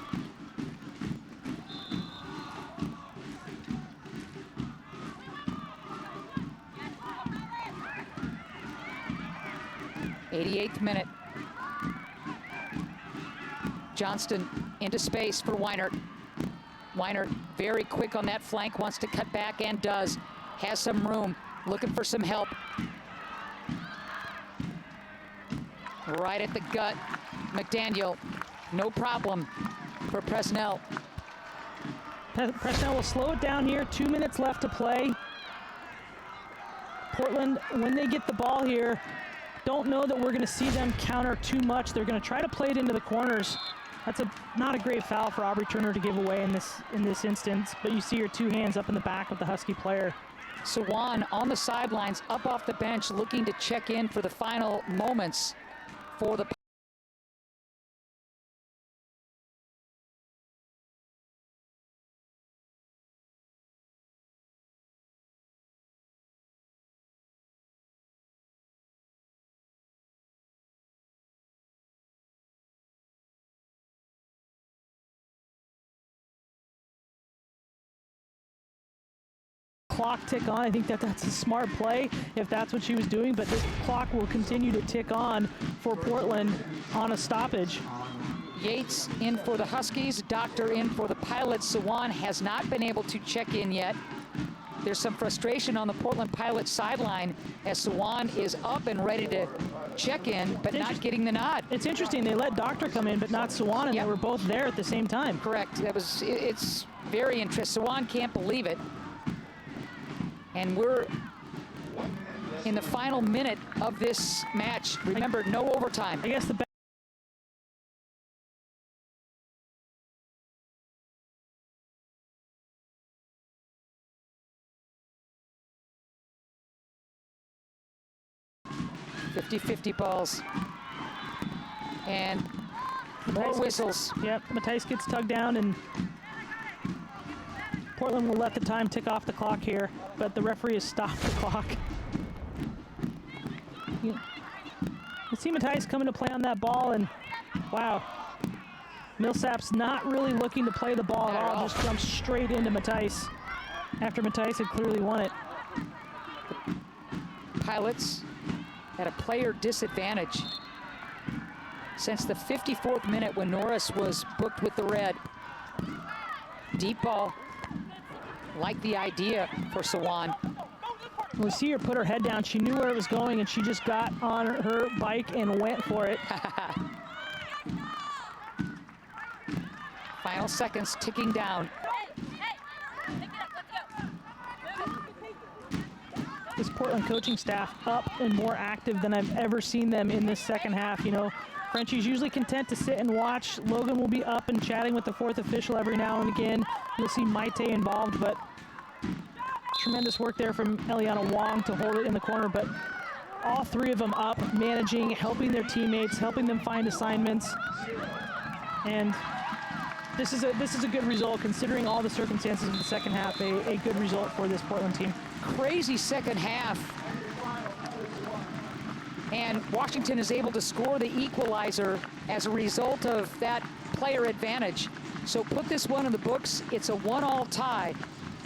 '88th minute. Johnston into space for Weinert. Weinert very quick on that flank, wants to cut back and does. Has some room, looking for some help. Right at the gut, McDaniel, no problem for Presnell. Presnell will slow it down here. 2 minutes left to play. Portland, when they get the ball here, don't know that we're going to see them counter too much. They're going to try to play it into the corners. That's not a great foul for Aubrey Turner to give away in this instance, but you see her 2 hands up in the back of the Husky player. Sawan on the sidelines, up off the bench, looking to check in for the final moments for the clock tick on. I think that's a smart play if that's what she was doing, but this clock will continue to tick on for Portland on a stoppage. Yates in for the Huskies, Doctor in for the Pilots. Sawan has not been able to check in yet. There's some frustration on the Portland Pilots sideline as Sawan is up and ready to check in, but not getting the nod. It's interesting, they let Doctor come in, but not Sawan, and they were both there at the same time. Correct. It's very interesting. Sawan can't believe it. And we're in the final minute of this match. Remember, no overtime. I guess the .50 balls. And more whistles. Yep, Matthijs gets tugged down, and Portland will let the time tick off the clock here, but the referee has stopped the clock. You see Matthijs coming to play on that ball, and wow, Millsap's not really looking to play the ball at all, just jumps straight into Matthijs after Matthijs had clearly won it. Pilots at a player disadvantage since the 54th minute when Norris was booked with the red. Deep ball. Like the idea for Sawan. We see her put her head down. She knew where it was going, and she just got on her bike and went for it. Final seconds ticking down. This Portland coaching staff up and more active than I've ever seen them in this second half. You know, Frenchie's usually content to sit and watch. Logan will be up and chatting with the fourth official every now and again. You'll see Maite involved, but tremendous work there from Eliana Wong to hold it in the corner. But all 3 of them up, managing, helping their teammates, helping them find assignments. And this is a good result considering all the circumstances of the second half. A good result for this Portland team. Crazy second half. And Washington is able to score the equalizer as a result of that player advantage. So put this one in the books. It's a 1-1 tie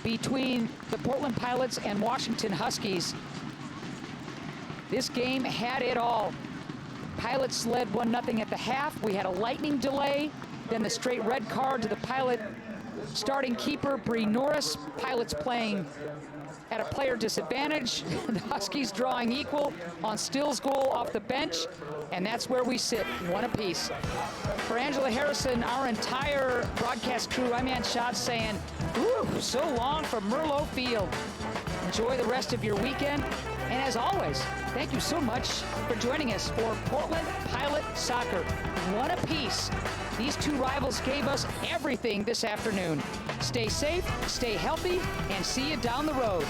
between the Portland Pilots and Washington Huskies. This game had it all. Pilots led 1-0 at the half. We had a lightning delay, then the straight red card to the Pilot starting keeper, Bree Norris. Pilots playing at a player disadvantage. The Huskies drawing equal on Still's goal off the bench, and that's where we sit, 1 apiece. For Angela Harrison, our entire broadcast crew, I'm Ann Schatz saying, whew, so long from Merlot Field. Enjoy the rest of your weekend, and as always, thank you so much for joining us for Portland Pilot Soccer. 1 apiece. These 2 rivals gave us everything this afternoon. Stay safe, stay healthy, and see you down the road.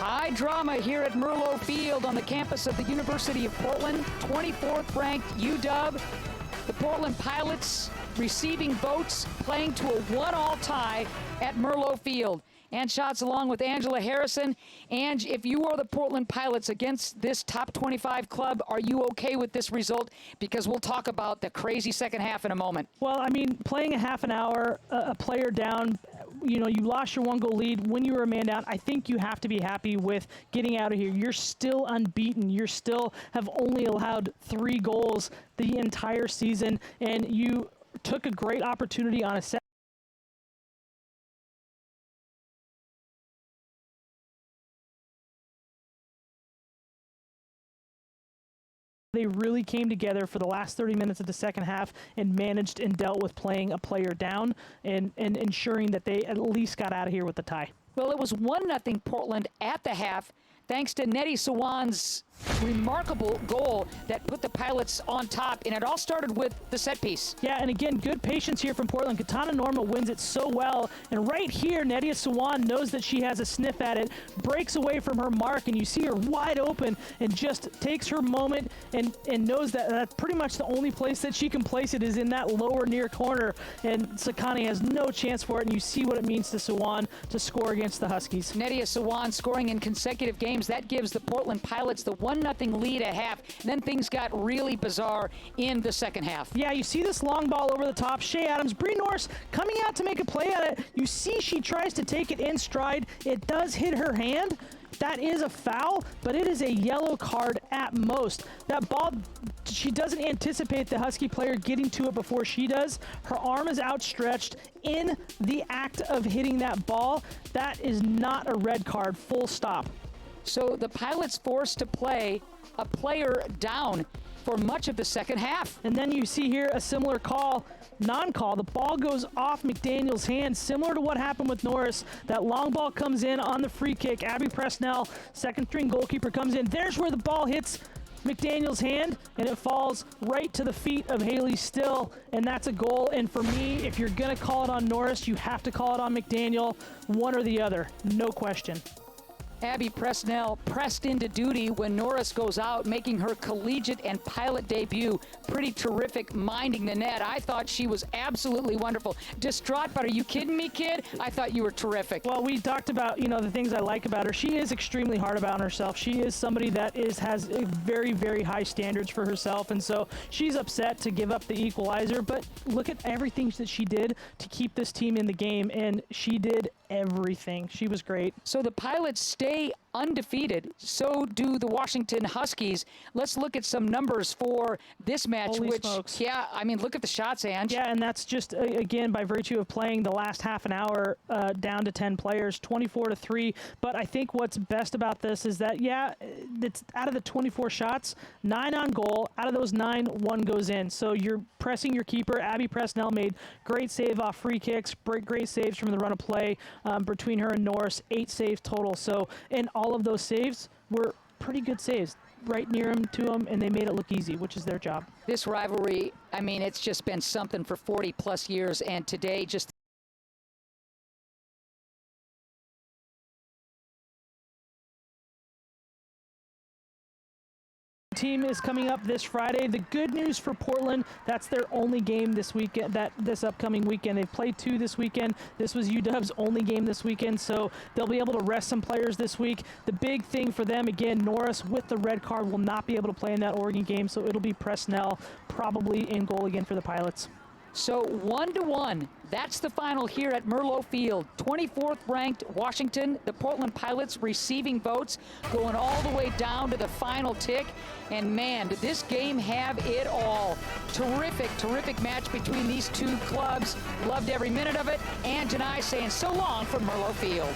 High drama here at Merlot Field on the campus of the University of Portland. 24th ranked UW. The Portland Pilots receiving votes, playing to a 1-1 tie at Merlot Field. And shots along with Angela Harrison. And if you are the Portland Pilots against this top 25 club, are you okay with this result? Because we'll talk about the crazy second half in a moment. Well, I mean, playing a half an hour, a player down, you know, you lost your 1-goal lead when you were a man down. I think you have to be happy with getting out of here. You're still unbeaten. You still have only allowed 3 goals the entire season, and you took a great opportunity on a set. They really came together for the last 30 minutes of the second half and managed and dealt with playing a player down and ensuring that they at least got out of here with the tie. Well, it was 1-0 Portland at the half, thanks to Nettie Sawan's remarkable goal that put the Pilots on top, and it all started with the set piece. Yeah, and again, good patience here from Portland. Katana Norma wins it so well, and right here, Nadia Sawan knows that she has a sniff at it, breaks away from her mark, and you see her wide open and just takes her moment and knows that that's pretty much the only place that she can place it is in that lower near corner, and Sakani has no chance for it, and you see what it means to Sawan to score against the Huskies. Nadia Sawan scoring in consecutive games. That gives the Portland Pilots the 1-0 lead at half. And then things got really bizarre in the second half. Yeah, you see this long ball over the top. Shea Adams, Bree Norris coming out to make a play at it. You see she tries to take it in stride. It does hit her hand. That is a foul, but it is a yellow card at most. That ball, she doesn't anticipate the Husky player getting to it before she does. Her arm is outstretched in the act of hitting that ball. That is not a red card, full stop. So the Pilots forced to play a player down for much of the second half. And then you see here a similar call, non-call. The ball goes off McDaniel's hand, similar to what happened with Norris. That long ball comes in on the free kick. Abby Presnell, second string goalkeeper, comes in. There's where the ball hits McDaniel's hand, and it falls right to the feet of Haley Still, and that's a goal. And for me, if you're going to call it on Norris, you have to call it on McDaniel, one or the other, no question. Abby Presnell pressed into duty when Norris goes out, making her collegiate and pilot debut. Pretty terrific, minding the net. I thought she was absolutely wonderful. Distraught, but are you kidding me, kid? I thought you were terrific. Well, we talked about, you know, the things I like about her. She is extremely hard about herself. She is somebody that has a very, very high standards for herself, and so she's upset to give up the equalizer, but look at everything that she did to keep this team in the game, and she did everything. She was great. So the Pilots stay undefeated. So do the Washington Huskies. Let's look at some numbers for this match. Holy smokes. Yeah, I mean, look at the shots, Ange. Yeah, and that's just, again, by virtue of playing the last half an hour down to 10 players, 24-3. But I think what's best about this is that, yeah, it's out of the 24 shots, 9 on goal. Out of those 9, 1 goes in. So you're pressing your keeper. Abby Presnell made great save off free kicks, great saves from the run of play between her and Norris, 8 saves total. So, and all of those saves were pretty good saves, right near them to them, and they made it look easy, which is their job. This rivalry, I mean, it's just been something for 40 plus years, and today just team is coming up this Friday. The good news for Portland, that's their only game this weekend, this upcoming weekend. They've played 2 this weekend. This was UW's only game this weekend, so they'll be able to rest some players this week. The big thing for them, again, Norris with the red card will not be able to play in that Oregon game, so it'll be Presnell probably in goal again for the Pilots. So 1-1. That's the final here at Merlot Field. 24th ranked Washington, the Portland Pilots receiving votes, going all the way down to the final tick. And man, did this game have it all. Terrific, terrific match between these two clubs. Loved every minute of it. Ange and I saying so long from Merlot Field.